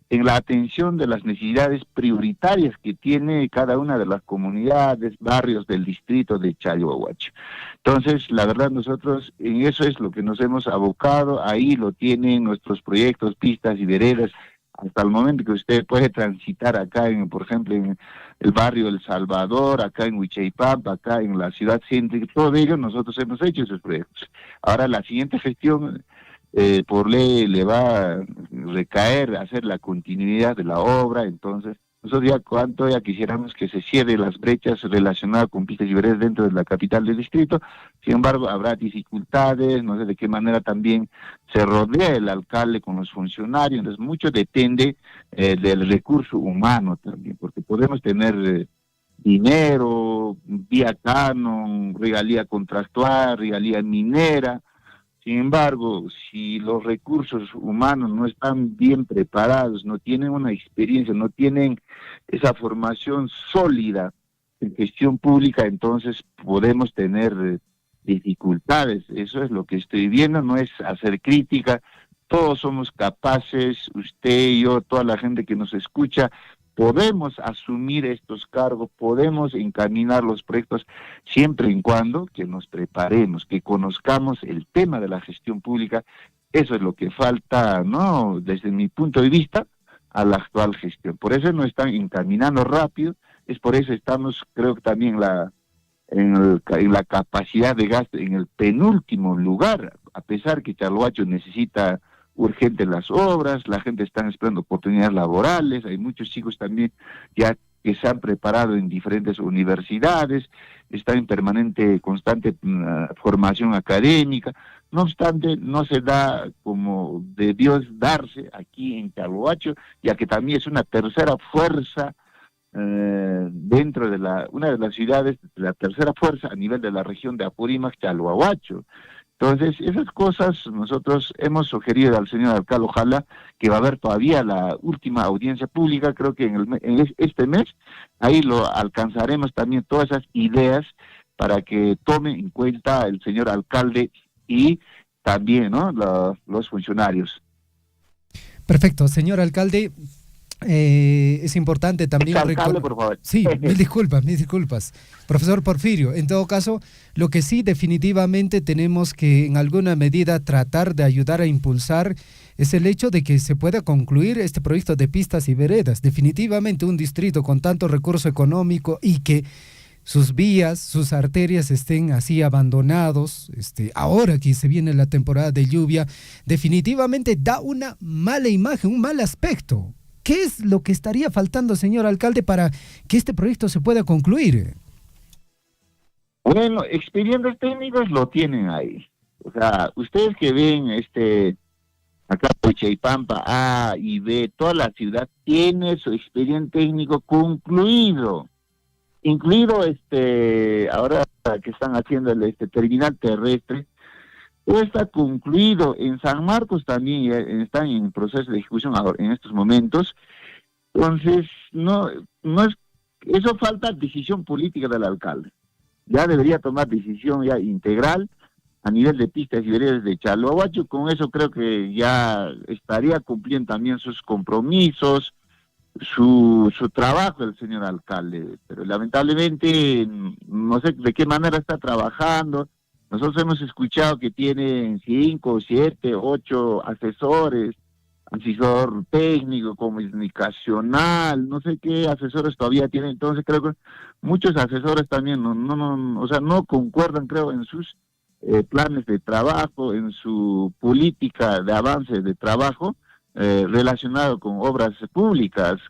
en la atención de las necesidades prioritarias que tiene cada una de las comunidades, barrios del distrito de Chalhuahuacho. Entonces, la verdad, nosotros en eso es lo que nos hemos abocado, ahí lo tienen nuestros proyectos, pistas y veredas, hasta el momento que usted puede transitar acá, por ejemplo, en el barrio El Salvador, acá en Huichaipampa, acá en la ciudad céntrica, todo ello nosotros hemos hecho esos proyectos. Ahora la siguiente gestión, por ley, le va a recaer hacer la continuidad de la obra. Entonces nosotros ya quisiéramos que se cierren las brechas relacionadas con pistas y veredas dentro de la capital del distrito. Sin embargo, habrá dificultades, no sé de qué manera también se rodea el alcalde con los funcionarios. Entonces mucho depende del recurso humano también, porque podemos tener dinero, vía canon, regalía contractual, regalía minera. Sin embargo, si los recursos humanos no están bien preparados, no tienen una experiencia, no tienen esa formación sólida en gestión pública, entonces podemos tener dificultades. Eso es lo que estoy viendo, no es hacer crítica. Todos somos capaces, usted, yo, toda la gente que nos escucha, podemos asumir estos cargos, podemos encaminar los proyectos siempre y cuando que nos preparemos, que conozcamos el tema de la gestión pública. Eso es lo que falta, ¿no?, desde mi punto de vista, a la actual gestión. Por eso no están encaminando rápido, es por eso estamos, creo que también en la capacidad de gasto en el penúltimo lugar, a pesar que Chalhuacho necesita urgente las obras, la gente está esperando oportunidades laborales, hay muchos chicos también ya que se han preparado en diferentes universidades, están en permanente, constante formación académica. No obstante, no se da como debió darse aquí en Chalhuacho, ya que también es una tercera fuerza dentro de una de las ciudades, la tercera fuerza a nivel de la región de Apurímac, Chalhuahuacho. Entonces, esas cosas nosotros hemos sugerido al señor alcalde, ojalá que va a haber todavía la última audiencia pública, creo que en este mes, ahí lo alcanzaremos también todas esas ideas para que tome en cuenta el señor alcalde y también, ¿no?, los funcionarios. Perfecto, señor alcalde. Es importante también... Alcalde, por favor. Sí, mil disculpas. Profesor Porfirio, en todo caso, lo que sí definitivamente tenemos que en alguna medida tratar de ayudar a impulsar es el hecho de que se pueda concluir este proyecto de pistas y veredas. Definitivamente un distrito con tanto recurso económico y que sus vías, sus arterias estén así abandonados, ahora que se viene la temporada de lluvia, definitivamente da una mala imagen, un mal aspecto. ¿Qué es lo que estaría faltando, señor alcalde, para que este proyecto se pueda concluir? Bueno, expedientes técnicos lo tienen ahí. O sea, ustedes que ven acá Huichaipampa A y B, toda la ciudad tiene su expediente técnico concluido. Incluido ahora que están haciendo el terminal terrestre, todo está concluido. En San Marcos también están en proceso de ejecución ahora, en estos momentos. Entonces, no es, eso falta decisión política del alcalde. Ya debería tomar decisión ya integral a nivel de pistas y veredas de Chalhuahuacho. Con eso creo que ya estaría cumpliendo también sus compromisos, su trabajo el señor alcalde. Pero lamentablemente no sé de qué manera está trabajando. Nosotros hemos escuchado que tienen 5, 7, 8 asesores, asesor técnico, comunicacional, no sé qué asesores todavía tienen. Entonces creo que muchos asesores también no concuerdan, creo, en sus planes de trabajo, en su política de avance de trabajo relacionado con obras públicas.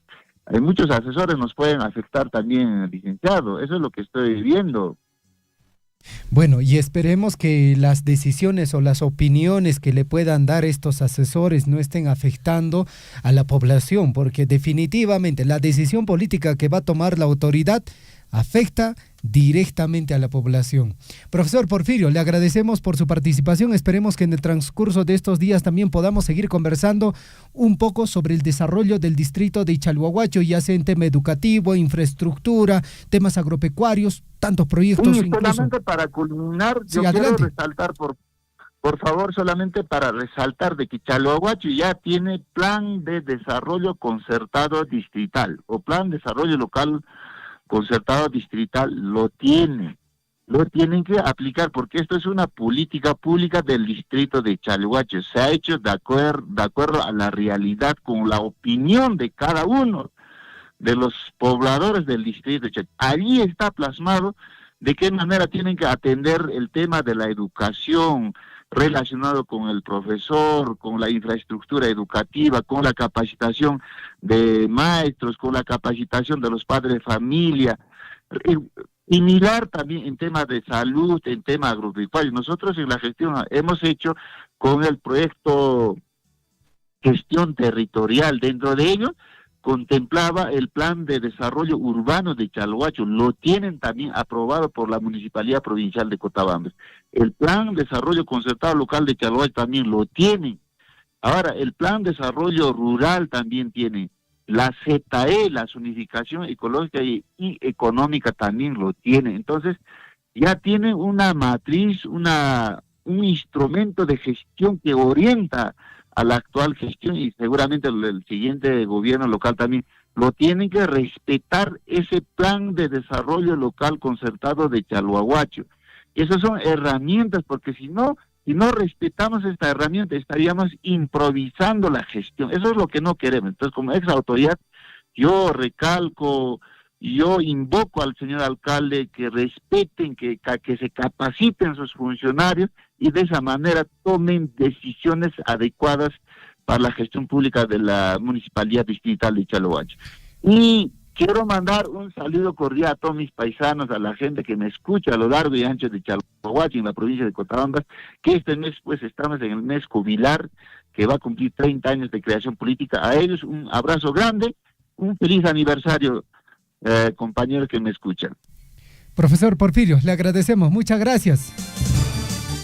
Hay muchos asesores nos pueden afectar también, licenciado. Eso es lo que estoy viendo. Bueno, y esperemos que las decisiones o las opiniones que le puedan dar estos asesores no estén afectando a la población, porque definitivamente la decisión política que va a tomar la autoridad afecta directamente a la población. Profesor Porfirio, le agradecemos por su participación. Esperemos que en el transcurso de estos días también podamos seguir conversando un poco sobre el desarrollo del distrito de Chalhuahuacho, ya sea en tema educativo, infraestructura, temas agropecuarios, tantos proyectos. Sí, incluso. solamente para culminar, Sí, yo quiero adelante. resaltar, por favor, solamente para resaltar de que Chalhuahuacho ya tiene plan de desarrollo concertado distrital, o plan de desarrollo local concertado distrital, lo tienen que aplicar, porque esto es una política pública del distrito de Chalhuacho. Se ha hecho de acuerdo a la realidad, con la opinión de cada uno de los pobladores del distrito de Chalhuacho. Allí está plasmado de qué manera tienen que atender el tema de la educación, relacionado con el profesor, con la infraestructura educativa, con la capacitación de maestros, con la capacitación de los padres de familia, similar también en temas de salud, en temas agropecuarios. Nosotros en la gestión hemos hecho con el proyecto Gestión Territorial, dentro de ello contemplaba el plan de desarrollo urbano de Chalhuacho, lo tienen también aprobado por la Municipalidad Provincial de Cotabambas. El plan de desarrollo concertado local de Chalhuacho también lo tienen. Ahora, el plan de desarrollo rural también tiene. La ZE, la zonificación ecológica y económica también lo tiene. Entonces, ya tiene una matriz, un instrumento de gestión que orienta a la actual gestión, y seguramente el siguiente gobierno local también lo tienen que respetar, ese plan de desarrollo local concertado de Chalhuahuacho. Y esas son herramientas, porque si no respetamos esta herramienta, estaríamos improvisando la gestión. Eso es lo que no queremos. Entonces, como ex autoridad, yo recalco, yo invoco al señor alcalde que respeten, que se capaciten sus funcionarios, y de esa manera tomen decisiones adecuadas para la gestión pública de la Municipalidad Distrital de Chalhuacho. Y quiero mandar un saludo cordial a todos mis paisanos, a la gente que me escucha a lo largo y ancho de Chalhuacho, en la provincia de Cotabambas, que este mes pues estamos en el mes jubilar, que va a cumplir 30 años de creación política. A ellos un abrazo grande, un feliz aniversario, compañeros que me escuchan. Profesor Porfirio, le agradecemos, muchas gracias.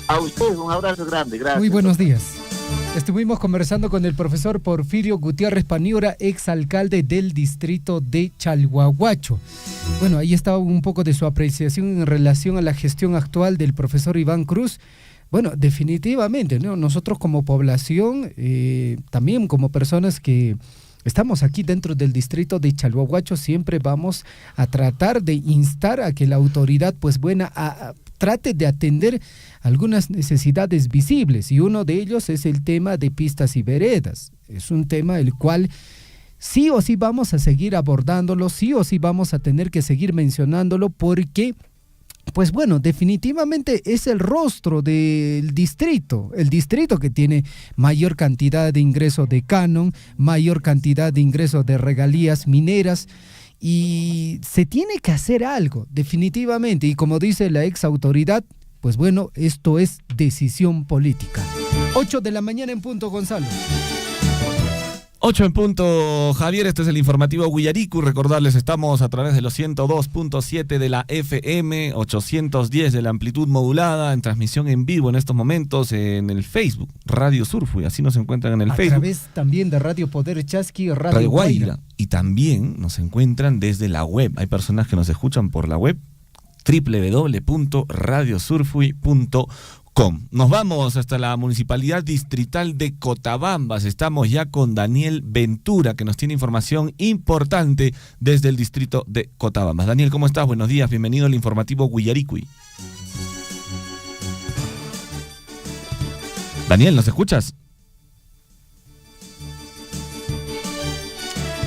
A ustedes un abrazo grande, gracias. Muy buenos días. Estuvimos conversando con el profesor Porfirio Gutiérrez Paniura, exalcalde del distrito de Chalhuahuacho. Bueno, ahí está un poco de su apreciación en relación a la gestión actual del profesor Iván Cruz. Bueno, definitivamente, ¿no? Nosotros como población, también como personas que estamos aquí dentro del distrito de Chalhuahuacho, siempre vamos a tratar de instar a que la autoridad, pues buena, trate de atender algunas necesidades visibles, y uno de ellos es el tema de pistas y veredas. Es un tema el cual sí o sí vamos a seguir abordándolo, sí o sí vamos a tener que seguir mencionándolo, porque pues bueno, definitivamente es el rostro del distrito, el distrito que tiene mayor cantidad de ingresos de canon, mayor cantidad de ingresos de regalías mineras, y se tiene que hacer algo, definitivamente, y como dice la ex autoridad, pues bueno, esto es decisión política. 8 de la mañana en punto, Gonzalo. 8 en punto, Javier, este es el informativo Guillaricu. Recordarles, estamos a través de los 102.7 de la FM, 810 de la amplitud modulada, en transmisión en vivo en estos momentos en el Facebook, Radio Surfui, así nos encuentran en el Facebook. A través también de Radio Poder Chasqui, Radio Guaira. Y también nos encuentran desde la web. Hay personas que nos escuchan por la web, www.radiosurfui.com. Nos vamos hasta la Municipalidad Distrital de Cotabambas. Estamos ya con Daniel Ventura, que nos tiene información importante desde el distrito de Cotabambas. Daniel, ¿cómo estás? Buenos días, bienvenido al informativo Guillaricui. Daniel, ¿nos escuchas?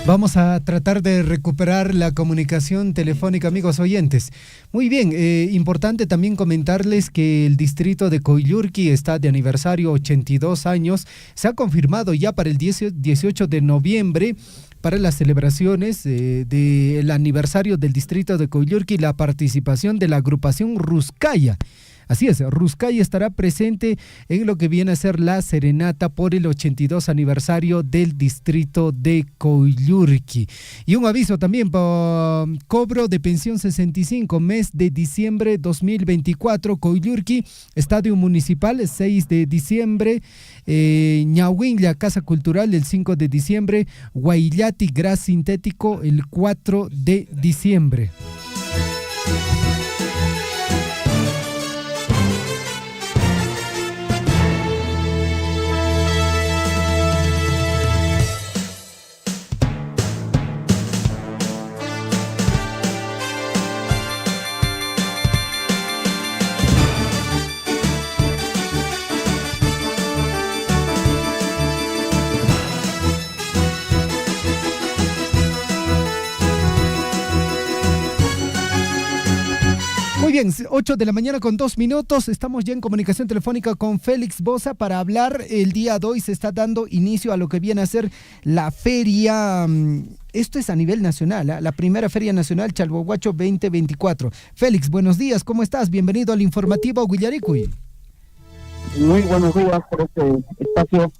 Vamos a tratar de recuperar la comunicación telefónica, amigos oyentes. Muy bien, importante también comentarles que el distrito de Coyllurqui está de aniversario, 82 años. Se ha confirmado ya para el 18 de noviembre, para las celebraciones del aniversario del distrito de Coyllurqui, la participación de la agrupación Ruscaya. Así es, Ruskay estará presente en lo que viene a ser la serenata por el 82 aniversario del distrito de Coyllurqui. Y un aviso también por cobro de pensión 65, mes de diciembre 2024, Coyllurqui, Estadio Municipal, 6 de diciembre, Ñahuinlla, Casa Cultural, el 5 de diciembre, Guayllati, Gras Sintético, el 4 de diciembre. Muy bien, 8 de la mañana con 2 minutos, estamos ya en comunicación telefónica con Félix Boza para hablar. El día de hoy se está dando inicio a lo que viene a ser la feria, esto es a nivel nacional, la primera Feria Nacional Chalhuahuacho 2024. Félix, buenos días, ¿cómo estás? Bienvenido al informativo Guillaricuy. Muy buenos días por este espacio.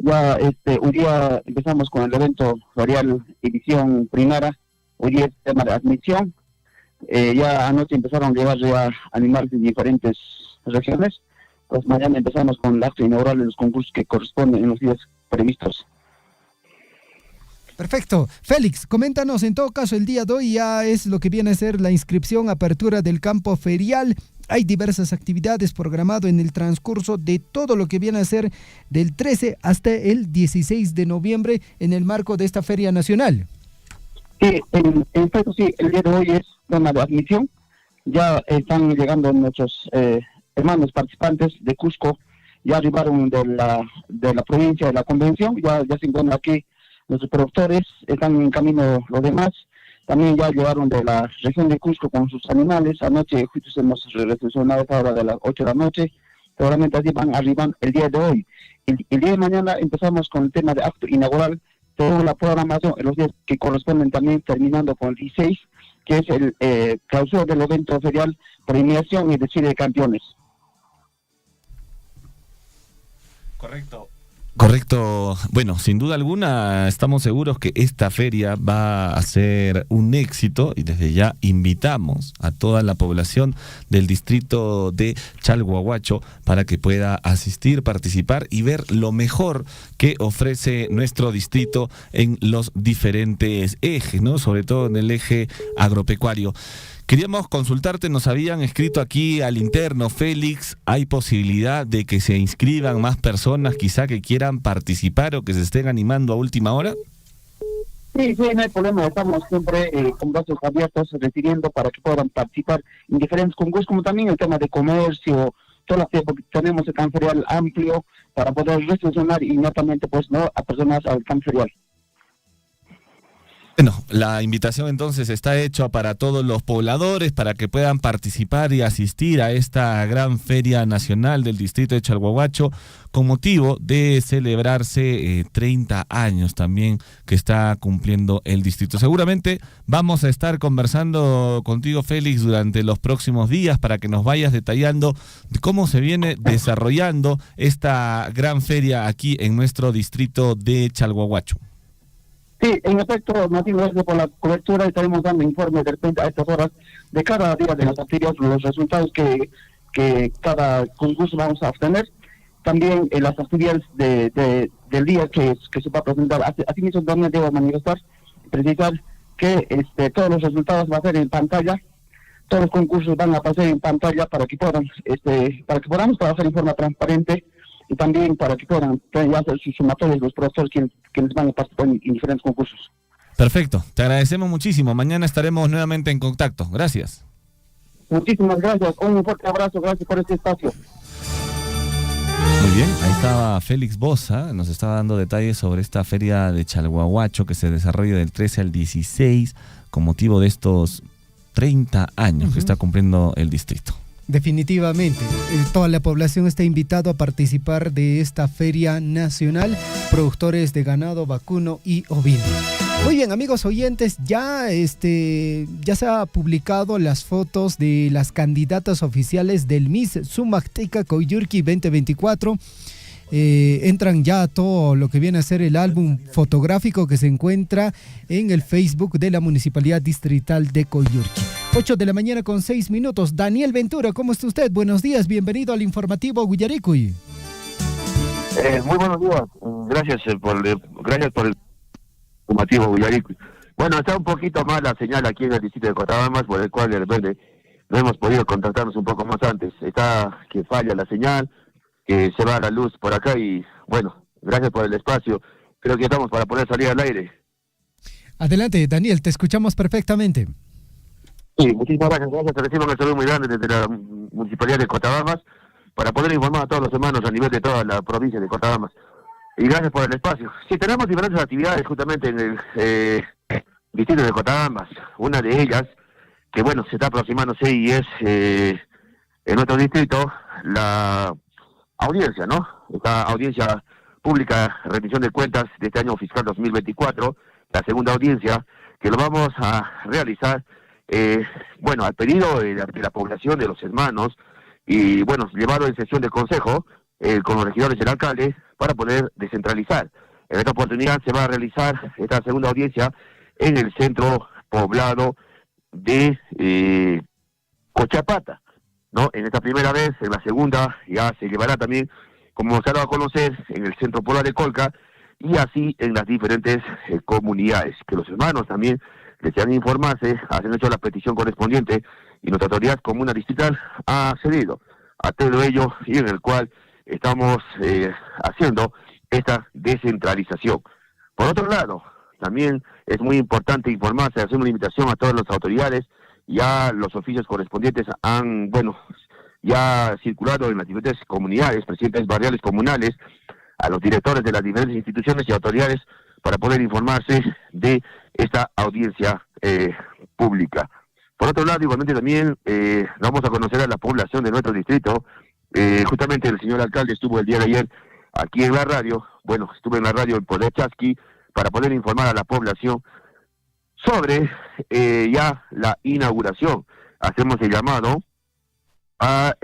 Ya hoy día empezamos con el evento ferial edición primera, hoy día es tema de admisión. Ya anoche empezaron a llevar ya animales de diferentes regiones, pues mañana empezamos con el acto inaugural de los concursos que corresponden en los días previstos. Perfecto. Félix, coméntanos, en todo caso el día de hoy ya es lo que viene a ser la inscripción, apertura del campo ferial. Hay diversas actividades programadas en el transcurso de todo lo que viene a ser del 13 hasta el 16 de noviembre en el marco de esta Feria Nacional. Sí, en efecto, sí, el día de hoy es tema de admisión. Ya están llegando nuestros hermanos participantes de Cusco, ya arribaron de la provincia de la Convención, ya se encuentran aquí nuestros productores, están en camino los demás. También ya llegaron de la región de Cusco con sus animales. Anoche justo hemos recepcionado a esta hora de las 8 de la noche. Seguramente así van arriban el día de hoy. El día de mañana empezamos con el tema de acto inaugural, toda la programación en los días que corresponden también, terminando con el 16, que es el clausura del evento ferial, premiación y desfile de campeones. Correcto. Bueno, sin duda alguna estamos seguros que esta feria va a ser un éxito y desde ya invitamos a toda la población del distrito de Chalhuahuacho para que pueda asistir, participar y ver lo mejor que ofrece nuestro distrito en los diferentes ejes, ¿no? Sobre todo en el eje agropecuario. Queríamos consultarte, nos habían escrito aquí al interno, Félix, ¿hay posibilidad de que se inscriban más personas quizá que quieran participar o que se estén animando a última hora? Sí, no hay problema, estamos siempre con brazos abiertos recibiendo para que puedan participar en diferentes concursos, como también el tema de comercio, todas las porque tenemos el campo ferial amplio para poder recepcionar inmediatamente pues no a personas al campo ferial. Bueno, la invitación entonces está hecha para todos los pobladores para que puedan participar y asistir a esta gran feria nacional del distrito de Chalhuahuacho con motivo de celebrarse 30 años también que está cumpliendo el distrito. Seguramente vamos a estar conversando contigo, Félix, durante los próximos días para que nos vayas detallando de cómo se viene desarrollando esta gran feria aquí en nuestro distrito de Chalhuahuacho. Sí, en efecto, Martín, gracias por la cobertura. Estaremos dando informes de repente a estas horas de cada día de las actividades, los resultados que cada concurso vamos a obtener. También las actividades del día que se va a presentar. Asimismo, también debo manifestar, precisar que todos los resultados van a ser en pantalla. Todos los concursos van a pasar en pantalla para que podamos trabajar en forma transparente. Y también para que puedan hacer sus sumatorios los profesores quienes van a participar en diferentes concursos. Perfecto, te agradecemos muchísimo. Mañana estaremos nuevamente en contacto. Gracias. Muchísimas gracias. Un fuerte abrazo. Gracias por este espacio. Muy bien, ahí estaba Félix Boza, nos estaba dando detalles sobre esta feria de Chalhuahuacho que se desarrolla del 13 al 16 con motivo de estos 30 años que está cumpliendo el distrito. Definitivamente, toda la población está invitada a participar de esta feria nacional, productores de ganado vacuno y ovino. Muy bien, amigos oyentes, ya se ha publicado las fotos de las candidatas oficiales del Miss Sumacteca Coyurqui 2024. Entran ya a todo lo que viene a ser el álbum fotográfico que se encuentra en el Facebook de la Municipalidad Distrital de Coyurqui. 8 de la mañana con 6 minutos. Daniel Ventura, ¿cómo está usted? Buenos días, bienvenido al informativo Guillaricuy. Muy buenos días, gracias por el informativo Guillaricuy. Bueno, está un poquito mal la señal aquí en el distrito de Cochabamba, por el cual de repente no hemos podido contactarnos un poco más antes. Está que falla la señal, que se va la luz por acá y bueno, gracias por el espacio. Creo que estamos para poder salir al aire. Adelante, Daniel, te escuchamos perfectamente. Sí, muchísimas gracias. Te recibo un saludo muy grande desde la Municipalidad de Cochabamba para poder informar a todos los hermanos a nivel de toda la provincia de Cochabamba. Y gracias por el espacio. Sí, tenemos diferentes actividades justamente en el distrito de Cochabamba. Una de ellas, que bueno, se está aproximándose y es en nuestro distrito, la audiencia, ¿no? Esta audiencia pública, rendición de cuentas de este año fiscal 2024, la segunda audiencia, que lo vamos a realizar, bueno, al pedido de la población, de los hermanos, y bueno, llevado en sesión de consejo con los regidores y el alcalde para poder descentralizar. En esta oportunidad se va a realizar esta segunda audiencia en el centro poblado de Cochapata, ¿no? En esta primera vez, en la segunda ya se llevará también, como se ha dado a conocer, en el centro poblado de Colca y así en las diferentes comunidades. Que los hermanos también desean informarse, han hecho la petición correspondiente y nuestra autoridad comuna distrital ha accedido a todo ello y en el cual estamos haciendo esta descentralización. Por otro lado, también es muy importante informarse, hacer una invitación a todas las autoridades. Ya los oficios correspondientes han, bueno, ya circulado en las diferentes comunidades, presidentes barriales comunales, a los directores de las diferentes instituciones y autoridades para poder informarse de esta audiencia pública. Por otro lado, igualmente también vamos a conocer a la población de nuestro distrito. Justamente el señor alcalde estuvo el día de ayer aquí en la radio, bueno, estuve en la radio en Poder Chasqui para poder informar a la población sobre ya la inauguración. Hacemos el llamado a,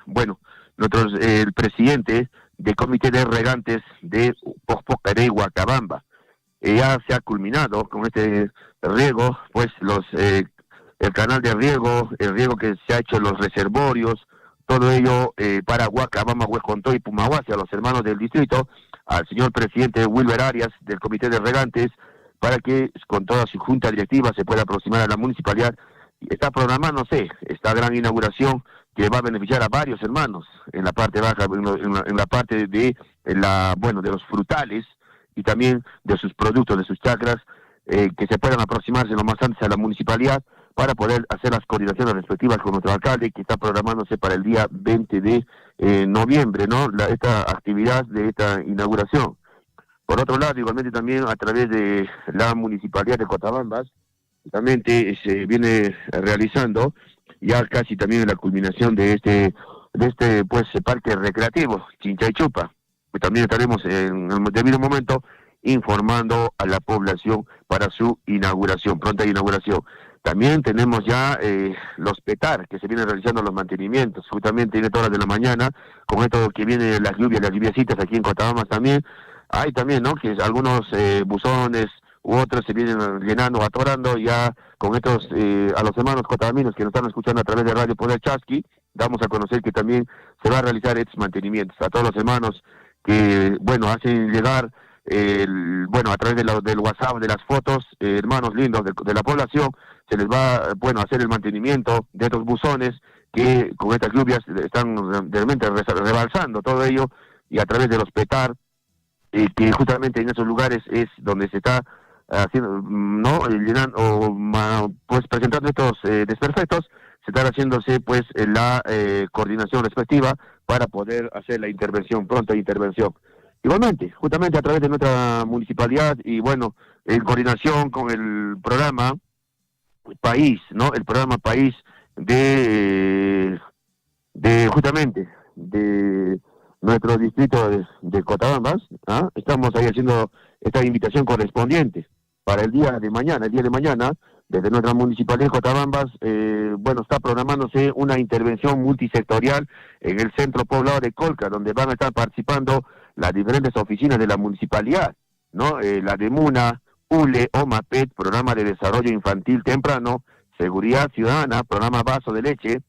bueno, el presidente del Comité de Regantes de Pospocaré y Huacabamba. Ya se ha culminado con este riego, pues el canal de riego, el riego que se ha hecho en los reservorios, todo ello para Huacabamba, Huescontó y Pumahuasi, a los hermanos del distrito, al señor presidente Wilber Arias del Comité de Regantes, para que con toda su junta directiva se pueda aproximar a la municipalidad. Está programándose esta gran inauguración que va a beneficiar a varios hermanos en la parte baja, en la parte de de los frutales y también de sus productos, de sus chacras, que se puedan aproximarse lo más antes a la municipalidad para poder hacer las coordinaciones respectivas con nuestro alcalde, que está programándose para el día 20 de noviembre, ¿no? Esta actividad de esta inauguración. Por otro lado, igualmente también a través de la Municipalidad de Cochabamba, también se viene realizando ya casi también la culminación de este pues parque recreativo, Chinchay-Chupa, que también estaremos en el debido momento informando a la población para su inauguración, pronta inauguración. También tenemos ya los PETAR, que se vienen realizando los mantenimientos, justamente en estas horas de la mañana, con esto que vienen las lluviecitas aquí en Cochabamba también. Hay también, ¿no?, que algunos buzones u otros se vienen llenando, atorando ya con estos, a los hermanos cotaminos que nos están escuchando a través de Radio Poder Chasqui, damos a conocer que también se va a realizar estos mantenimientos. A todos los hermanos que, bueno, hacen llegar, a través del WhatsApp, de las fotos, hermanos lindos de la población, se les va, bueno, a hacer el mantenimiento de estos buzones que con estas lluvias están realmente rebalsando todo ello, y a través de los PETAR, que justamente en esos lugares es donde se está haciendo, no, llenando, pues presentando estos desperfectos, se está haciéndose pues la coordinación respectiva para poder hacer la intervención, pronta intervención. Igualmente, justamente a través de nuestra municipalidad y bueno, en coordinación con el programa País, ¿no? El programa País de justamente de nuestro distrito de Cochabamba, ¿ah? Estamos ahí haciendo esta invitación correspondiente para el día de mañana, desde nuestra municipalidad de Cotabambas, está programándose una intervención multisectorial en el centro poblado de Colca, donde van a estar participando las diferentes oficinas de la municipalidad, ¿no? La de MUNA, ULE, OMAPET, Programa de Desarrollo Infantil Temprano, Seguridad Ciudadana, Programa Vaso de Leche,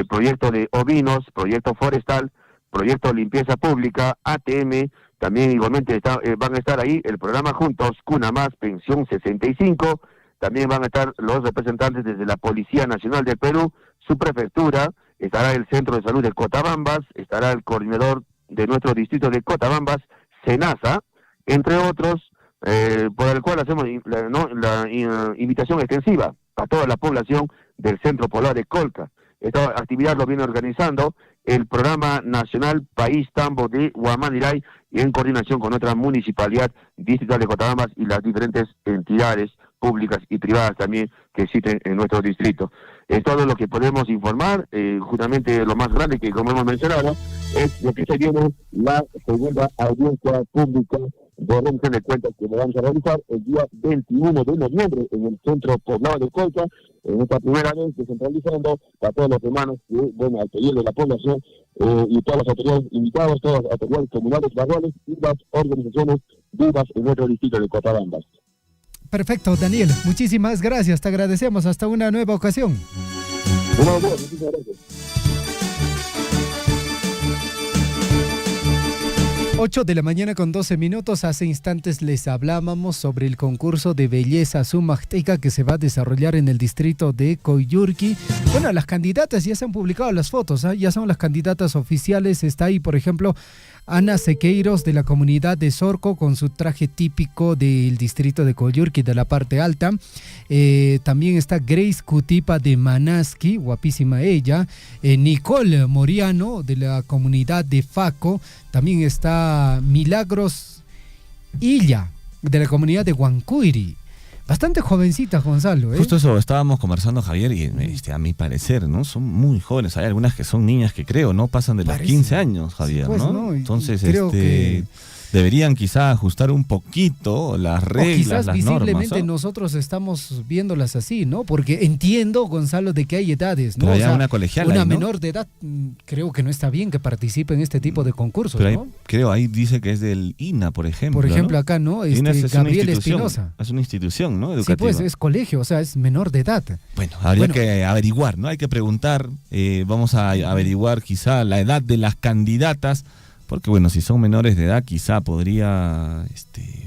Proyecto de Ovinos, Proyecto Forestal, Proyecto Limpieza Pública, ATM, también igualmente van a estar ahí el programa Juntos, Cuna Más, Pensión 65, también van a estar los representantes desde la Policía Nacional del Perú, su prefectura, estará el Centro de Salud de Cotabambas, estará el coordinador de nuestro distrito de Cotabambas, SENASA, entre otros, por el cual hacemos la invitación extensiva a toda la población del Centro Poblado de Colca. Esta actividad lo viene organizando el Programa Nacional País Tambo de Huamaniray y en coordinación con nuestra municipalidad distrital de Cotabambas y las diferentes entidades públicas y privadas también que existen en nuestro distrito. Es todo lo que podemos informar, justamente lo más grande que, como hemos mencionado, es lo que se viene la segunda audiencia pública de rendición de cuentas que vamos a realizar el día 21 de noviembre en el centro poblado de Colca, en esta primera vez descentralizando a todos los hermanos que, al pedido de la población y todas las autoridades invitadas, todas las autoridades comunales, barriales y las organizaciones vivas en nuestro distrito de Cotabambas. Perfecto, Daniel. Muchísimas gracias. Te agradecemos. Hasta una nueva ocasión. Muchísimas gracias. 8 de la mañana con 12 minutos. Hace instantes les hablábamos sobre el concurso de belleza sumacteca que se va a desarrollar en el distrito de Coyurqui. Bueno, las candidatas ya se han publicado las fotos, ya son las candidatas oficiales. Está ahí, por ejemplo, Ana Sequeiros de la comunidad de Sorco con su traje típico del distrito de Coyurqui de la parte alta. También está Grace Cutipa de Manasqui, guapísima ella. Nicole Moriano de la comunidad de Faco. También está Milagros Illa de la comunidad de Huancuiri. Bastante jovencita, Gonzalo. Justo eso, estábamos conversando, Javier, y a mi parecer, ¿no? Son muy jóvenes. Hay algunas que son niñas que creo, ¿no? Pasan de los 15 años, Javier, pues, ¿no? Entonces, deberían quizá ajustar un poquito las reglas, quizás las visiblemente normas, ¿no? Nosotros estamos viéndolas así, ¿no? Porque entiendo, Gonzalo, de que hay edades, ¿no? Pero hay una colegial una ahí, ¿no? menor de edad, creo que no está bien que participe en este tipo de concursos, pero ¿no? Creo ahí dice que es del INA, por ejemplo. Por ejemplo, ¿no? acá, ¿no? Gabriel Espinosa. Es una institución, ¿no? Educativa. Sí, pues es colegio, o sea, es menor de edad. Bueno, habría que averiguar, ¿no? Hay que preguntar, vamos a averiguar quizá la edad de las candidatas, porque bueno, si son menores de edad quizá podría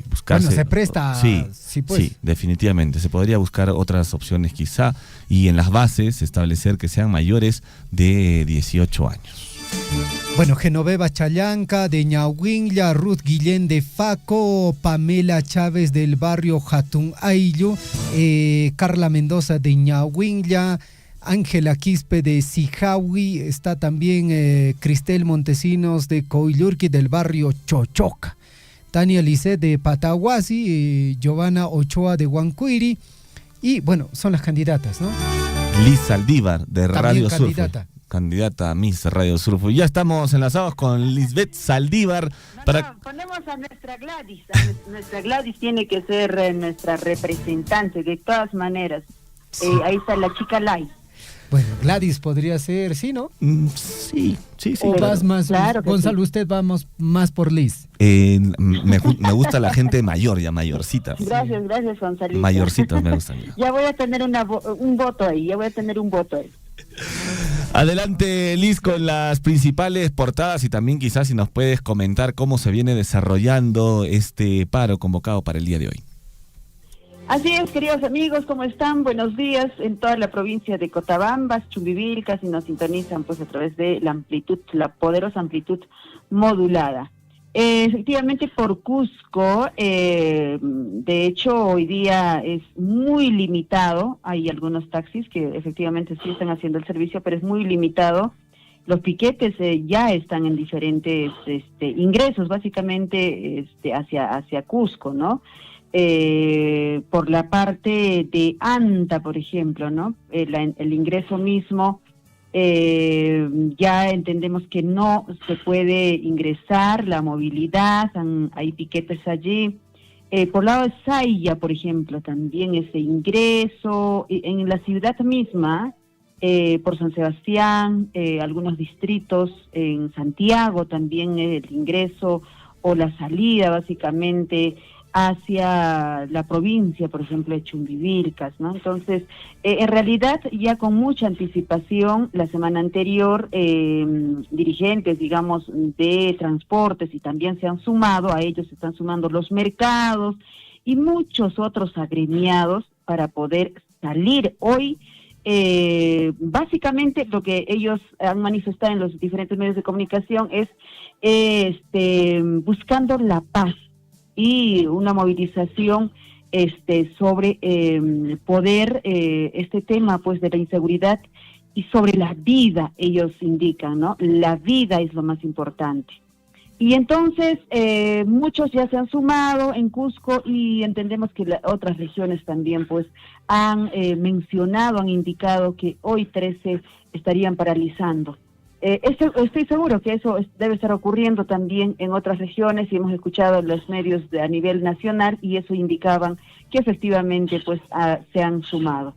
buscarse... Bueno, se presta... Sí, definitivamente, se podría buscar otras opciones quizá, y en las bases establecer que sean mayores de 18 años. Bueno, Genoveva Challanca de Ñauguinlla, Ruth Guillén de Faco, Pamela Chávez del barrio Jatun Ayllu, Carla Mendoza de Ñauguinlla, Ángela Quispe de Sijawi, está también Cristel Montesinos de Coyurqui del barrio Chochoca, Tania Lisset de Patahuasi, Giovanna Ochoa de Huancuiri, y bueno, son las candidatas, ¿no? Liz Saldívar de Radio Surfo. Candidata a Miss Radio Surfo. Ya estamos enlazados con Lisbeth Saldívar. Ponemos a nuestra Gladys. Nuestra Gladys tiene que ser nuestra representante, de todas maneras. Sí. Ahí está la chica Lai. Bueno, Gladys podría ser, ¿sí, no? Sí. ¿O vas más, claro Gonzalo, sí. Usted vamos más por Liz? Me gusta la gente mayor, ya mayorcita. Gracias, Gonzalo. Mayorcitas me gustan. Ya voy a tener un voto ahí, Adelante, Liz, con las principales portadas y también quizás si nos puedes comentar cómo se viene desarrollando este paro convocado para el día de hoy. Así es, queridos amigos, ¿cómo están? Buenos días en toda la provincia de Cotabambas, Chumbivilcas, y nos sintonizan pues a través de la poderosa amplitud modulada. Efectivamente, por Cusco, de hecho, hoy día es muy limitado. Hay algunos taxis que efectivamente sí están haciendo el servicio, pero es muy limitado. Los piquetes ya están en diferentes ingresos, básicamente hacia Cusco, ¿no? Por la parte de Anta, por ejemplo, ¿no? El ingreso mismo, ya entendemos que no se puede ingresar, la movilidad, hay piquetes allí. Por lado de Saya, por ejemplo, también ese ingreso, en la ciudad misma, por San Sebastián, algunos distritos, en Santiago también el ingreso o la salida básicamente hacia la provincia, por ejemplo, de Chumbivilcas, ¿no? Entonces, en realidad, ya con mucha anticipación, la semana anterior, dirigentes, digamos, de transportes y también se han sumado, a ellos se están sumando los mercados y muchos otros agremiados para poder salir hoy. Básicamente, lo que ellos han manifestado en los diferentes medios de comunicación es buscando la paz y una movilización sobre poder este tema pues de la inseguridad y sobre la vida, ellos indican, ¿no? La vida es lo más importante. Y entonces muchos ya se han sumado en Cusco y entendemos que otras regiones también pues han mencionado, han indicado que hoy 13 estarían paralizando. Estoy seguro que eso debe estar ocurriendo también en otras regiones y hemos escuchado los medios a nivel nacional y eso indicaban que efectivamente pues se han sumado.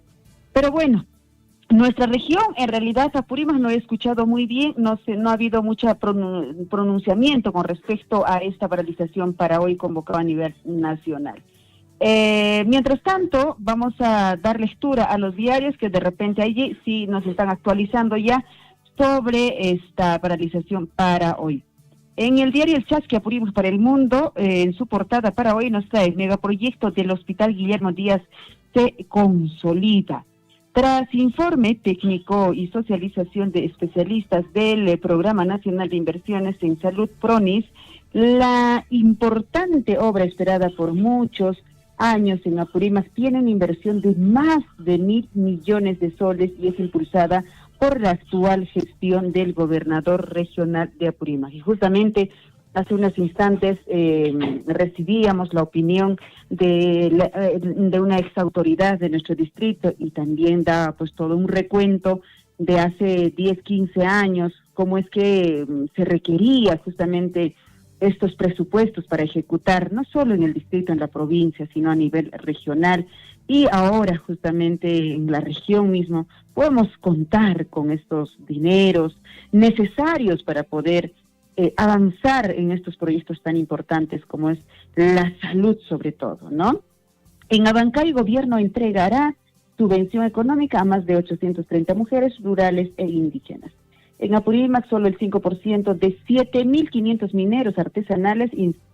Pero bueno, nuestra región, en realidad Apurímac no he escuchado muy bien, no ha habido mucho pronunciamiento con respecto a esta paralización para hoy convocada a nivel nacional. Mientras tanto, vamos a dar lectura a los diarios que de repente allí sí nos están actualizando ya sobre esta paralización para hoy. En el diario El Chasqui Apurímac para el Mundo, en su portada para hoy nos trae: megaproyecto del Hospital Guillermo Díaz se consolida. Tras informe técnico y socialización de especialistas del Programa Nacional de Inversiones en Salud PRONIS, la importante obra esperada por muchos años en Apurímac tiene una inversión de más de 1.000 millones de soles y es impulsada por la actual gestión del gobernador regional de Apurímac. Y justamente hace unos instantes recibíamos la opinión de una exautoridad de nuestro distrito y también da pues todo un recuento de hace 10, 15 años, cómo es que se requería justamente estos presupuestos para ejecutar, no solo en el distrito, en la provincia, sino a nivel regional. Y ahora justamente en la región mismo podemos contar con estos dineros necesarios para poder avanzar en estos proyectos tan importantes como es la salud sobre todo, ¿no? En Abancay, el gobierno entregará subvención económica a más de 830 mujeres rurales e indígenas. En Apurímac, solo el 5% de 7.500 mineros artesanales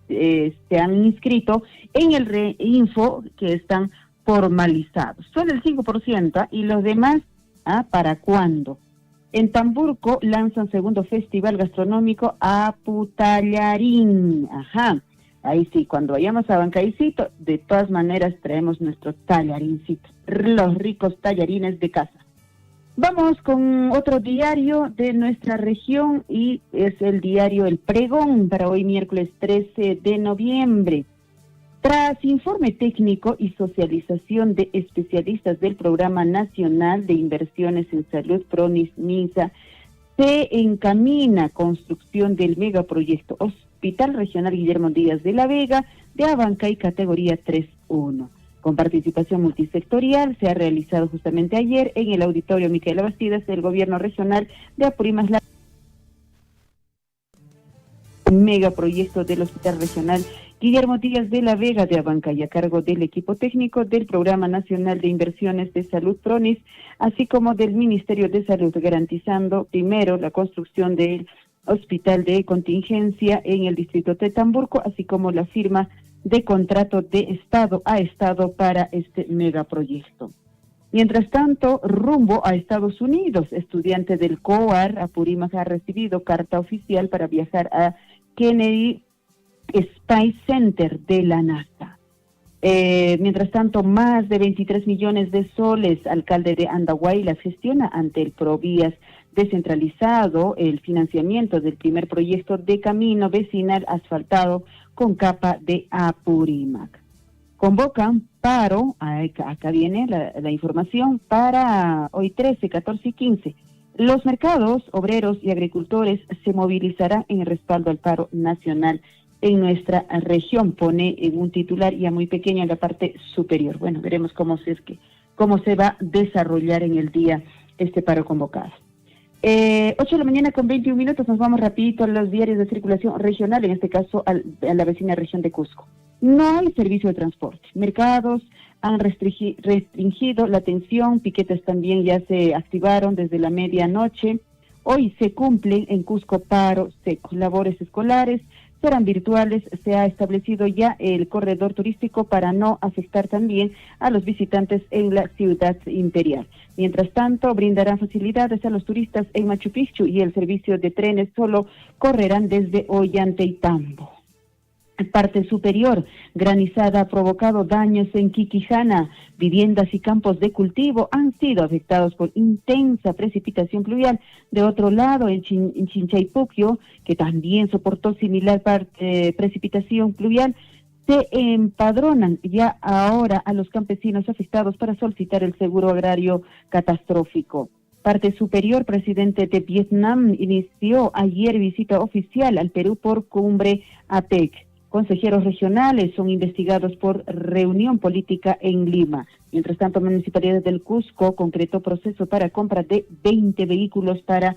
se han inscrito en el Reinfo, que están formalizados. Solo el 5%, y los demás, ¿para cuándo? En Tamburco lanzan segundo festival gastronómico Aputallarín. Ajá, ahí sí, cuando vayamos a Bancaycito, de todas maneras traemos nuestro tallarincito, los ricos tallarines de casa. Vamos con otro diario de nuestra región y es el diario El Pregón para hoy miércoles 13 de noviembre. Tras informe técnico y socialización de especialistas del Programa Nacional de Inversiones en Salud PRONIS-MINSA, se encamina construcción del megaproyecto Hospital Regional Guillermo Díaz de la Vega de Abancay categoría 3-1. Con participación multisectorial, se ha realizado justamente ayer en el Auditorio Micaela Bastidas del Gobierno Regional de Apurímac megaproyecto del Hospital Regional Guillermo Díaz de la Vega de Abancay, a cargo del equipo técnico del Programa Nacional de Inversiones de Salud PRONIS, así como del Ministerio de Salud, garantizando primero la construcción del hospital de contingencia en el distrito de Tamburco, así como la firma de contrato de Estado a Estado para este megaproyecto. Mientras tanto, rumbo a Estados Unidos, estudiante del COAR Apurímac ha recibido carta oficial para viajar a Kennedy Space Center de la NASA. Mientras tanto, más de 23 millones de soles, alcalde de Andahuay las gestiona ante el Provías descentralizado el financiamiento del primer proyecto de camino vecinal asfaltado con capa de Apurímac. Convocan paro, acá viene la información, para hoy 13, 14 y 15. Los mercados, obreros y agricultores se movilizarán en el respaldo al paro nacional en nuestra región, pone en un titular ya muy pequeño en la parte superior. Bueno, veremos cómo se va a desarrollar en el día este paro convocado. 8 de la mañana con 21 minutos, nos vamos rapidito a los diarios de circulación regional, en este caso a la vecina región de Cusco. No hay servicio de transporte. Mercados han restringido la atención, piquetes también ya se activaron desde la medianoche. Hoy se cumplen en Cusco paro seco. Labores escolares serán virtuales. Se ha establecido ya el corredor turístico para no afectar también a los visitantes en la ciudad imperial. Mientras tanto, brindarán facilidades a los turistas en Machu Picchu y el servicio de trenes solo correrán desde Ollantaytambo. Parte superior, granizada ha provocado daños en Quiquijana. Viviendas y campos de cultivo han sido afectados por intensa precipitación pluvial. De otro lado, en Chinchaypuquio, que también soportó similar precipitación pluvial, se empadronan ya ahora a los campesinos afectados para solicitar el seguro agrario catastrófico. Parte superior, presidente de Vietnam inició ayer visita oficial al Perú por cumbre APEC. Consejeros regionales son investigados por reunión política en Lima. Mientras tanto, Municipalidad del Cusco concretó proceso para compra de 20 vehículos para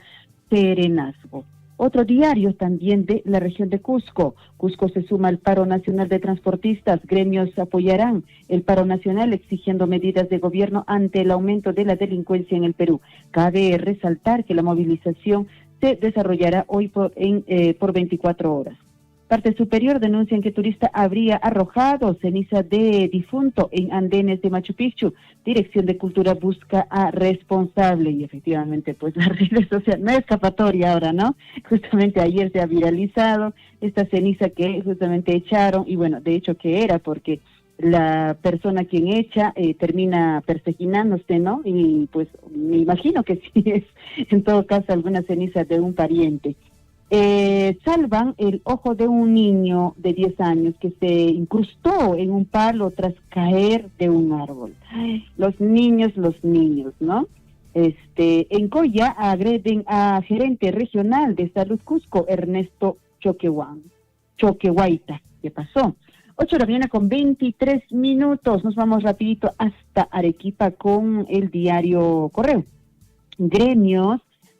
serenazgo. Otro diario también de la región de Cusco. Cusco se suma al paro nacional de transportistas. Gremios apoyarán el paro nacional exigiendo medidas de gobierno ante el aumento de la delincuencia en el Perú. Cabe resaltar que la movilización se desarrollará hoy por 24 horas. Parte superior denuncian que turista habría arrojado ceniza de difunto en andenes de Machu Picchu. Dirección de Cultura busca a responsable y efectivamente pues las redes sociales, no es escapatoria ahora, ¿no? Justamente ayer se ha viralizado esta ceniza que justamente echaron y bueno, de hecho que era porque la persona quien echa termina perseguinándose, ¿no? Y pues me imagino que sí es en todo caso alguna ceniza de un pariente. Salvan el ojo de un niño de 10 años que se incrustó en un palo tras caer de un árbol. Ay, los niños, ¿no? En Coya agreden a gerente regional de Salud Cusco, Ernesto Choquehuayta. ¿Qué pasó? 8 de la mañana con 23 minutos. Nos vamos rapidito hasta Arequipa con el diario Correo. Gremios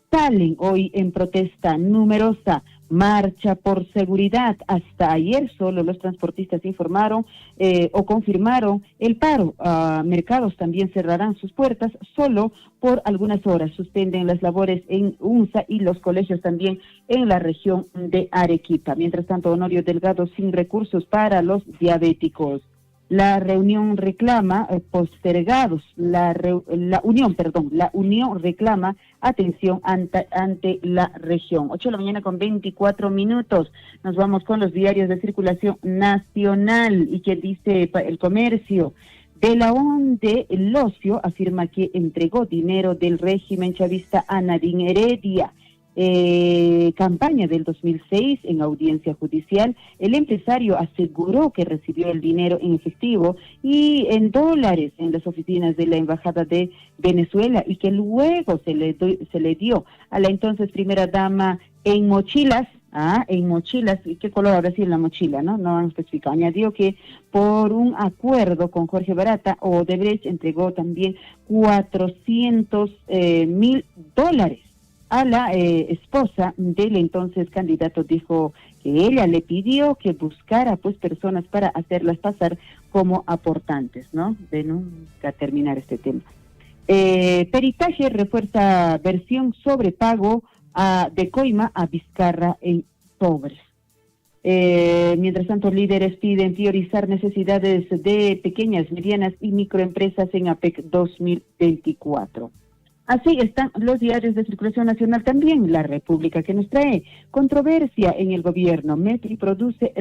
salen hoy en protesta numerosa, marcha por seguridad. Hasta ayer solo los transportistas informaron o confirmaron el paro. Mercados también cerrarán sus puertas solo por algunas horas. Suspenden las labores en UNSA y los colegios también en la región de Arequipa. Mientras tanto, Honorio Delgado sin recursos para los diabéticos. La reunión reclama postergados, la unión reclama atención ante la región. 8 de la mañana con 24 minutos. Nos vamos con los diarios de circulación nacional y que dice El Comercio. De la ONDE, el Ocio afirma que entregó dinero del régimen chavista a Nadine Heredia. Campaña del 2006 en audiencia judicial, el empresario aseguró que recibió el dinero en efectivo y en dólares en las oficinas de la Embajada de Venezuela y que luego se le dio a la entonces primera dama en mochilas. ¿Qué color habrá sido la mochila? No han especificado. Añadió que por un acuerdo con Jorge Barata, Odebrecht entregó también $400,000 a la esposa del entonces candidato. Dijo que ella le pidió que buscara pues personas para hacerlas pasar como aportantes, ¿no? De nunca terminar este tema. Peritaje refuerza versión sobre pago de coima a Vizcarra en pobres. Mientras tanto, líderes piden priorizar necesidades de pequeñas, medianas y microempresas en APEC 2024. Así están los diarios de circulación nacional también. La República, que nos trae controversia en el gobierno. Metri Produce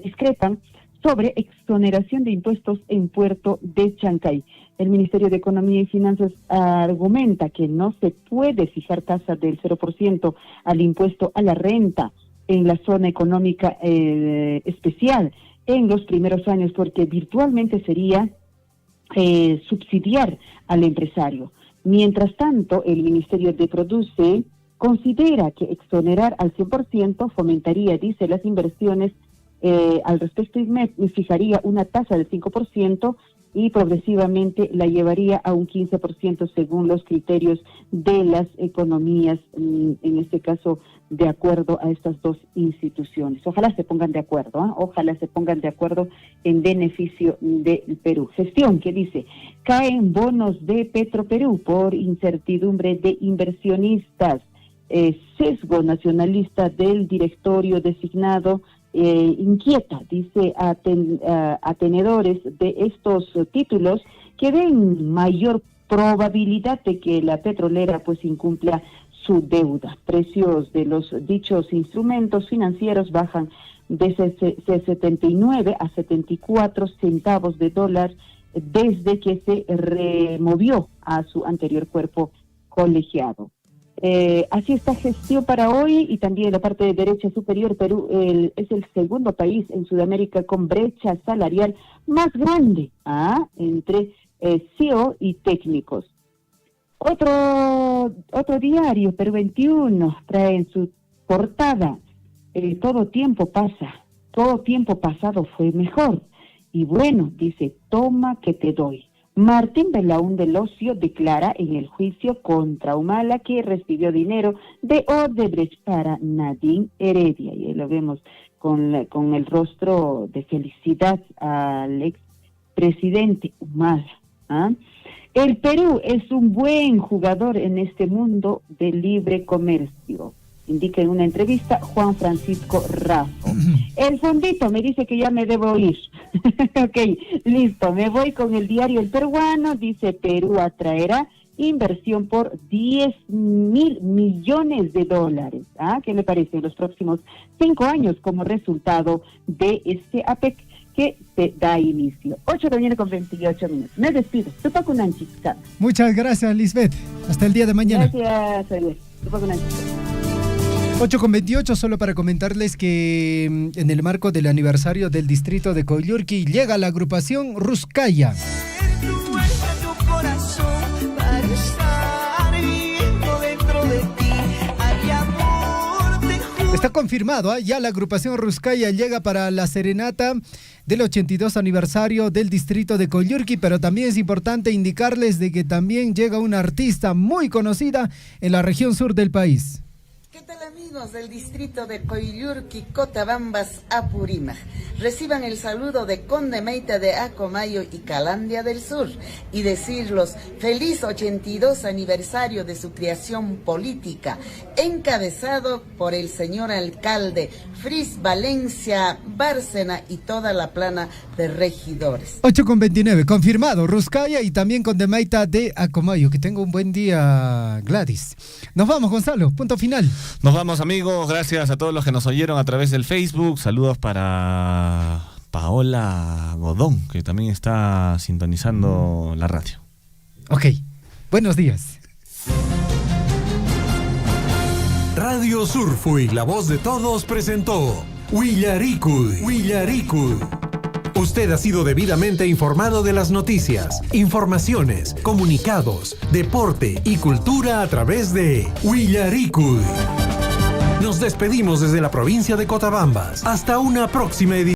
discrepan sobre exoneración de impuestos en Puerto de Chancay. El Ministerio de Economía y Finanzas argumenta que no se puede fijar tasa del 0% al impuesto a la renta en la zona económica especial en los primeros años, porque virtualmente sería subsidiar al empresario. Mientras tanto, el Ministerio de Produce considera que exonerar al 100% fomentaría, dice, las inversiones al respecto y fijaría una tasa del 5% y progresivamente la llevaría a un 15% según los criterios de las economías, en este caso de acuerdo a estas dos instituciones. Ojalá se pongan de acuerdo, ojalá se pongan de acuerdo en beneficio del Perú. Gestión que dice, caen bonos de Petroperú por incertidumbre de inversionistas, sesgo nacionalista del directorio designado, inquieta, dice a tenedores de estos títulos que ven mayor probabilidad de que la petrolera pues incumpla su deuda. Precios de los dichos instrumentos financieros bajan de 79 a 74 centavos de dólar desde que se removió a su anterior cuerpo colegiado. Así está gestión para hoy. Y también la parte de derecha superior, Perú es el segundo país en Sudamérica con brecha salarial más grande entre CEO y técnicos. Otro diario, Perú 21, trae en su portada, todo tiempo pasa, todo tiempo pasado fue mejor. Y bueno, dice, toma que te doy. Martín Belaún del Ocio declara en el juicio contra Humala que recibió dinero de Odebrecht para Nadine Heredia. Y ahí lo vemos con el rostro de felicidad al expresidente Humala. El Perú es un buen jugador en este mundo del libre comercio, indica en una entrevista Juan Francisco Raffo. El fondito me dice que ya me debo ir. Ok, listo, me voy con el diario El Peruano. Dice, Perú atraerá inversión por 10.000 millones de dólares. ¿Qué le parece? En los próximos 5 años como resultado de este APEC que se da inicio. 8:28 minutos. Me despido. Tupac Unanchis. Muchas gracias, Lisbeth. Hasta el día de mañana. Gracias, Ariel. Tupac Unanchis. 8:28, solo para comentarles que en el marco del aniversario del distrito de Coyurqui llega la agrupación Ruskaya. Está confirmado, ya la agrupación Ruskaya llega para la serenata del 82 aniversario del distrito de Coyurqui, pero también es importante indicarles de que también llega una artista muy conocida en la región sur del país. ¿Qué tal, amigos del distrito de Coyurqui, Cotabambas, Apurímac? Reciban el saludo de Conde Meita de Acomayo y Calandia del Sur y decirlos feliz 82 aniversario de su creación política, encabezado por el señor alcalde Fris Valencia Bárcena y toda la plana de regidores. 8:29, confirmado, Ruskaya y también Conde Meita de Acomayo. Que tenga un buen día, Gladys. Nos vamos, Gonzalo, punto final. Nos vamos, amigos, gracias a todos los que nos oyeron a través del Facebook. Saludos para Paola Godón, que también está sintonizando la radio. Ok, buenos días. Radio Surfui, la voz de todos, presentó Huillaricui. Usted ha sido debidamente informado de las noticias, informaciones, comunicados, deporte y cultura a través de Huillaricui. Nos despedimos desde la provincia de Cotabambas. Hasta una próxima edición.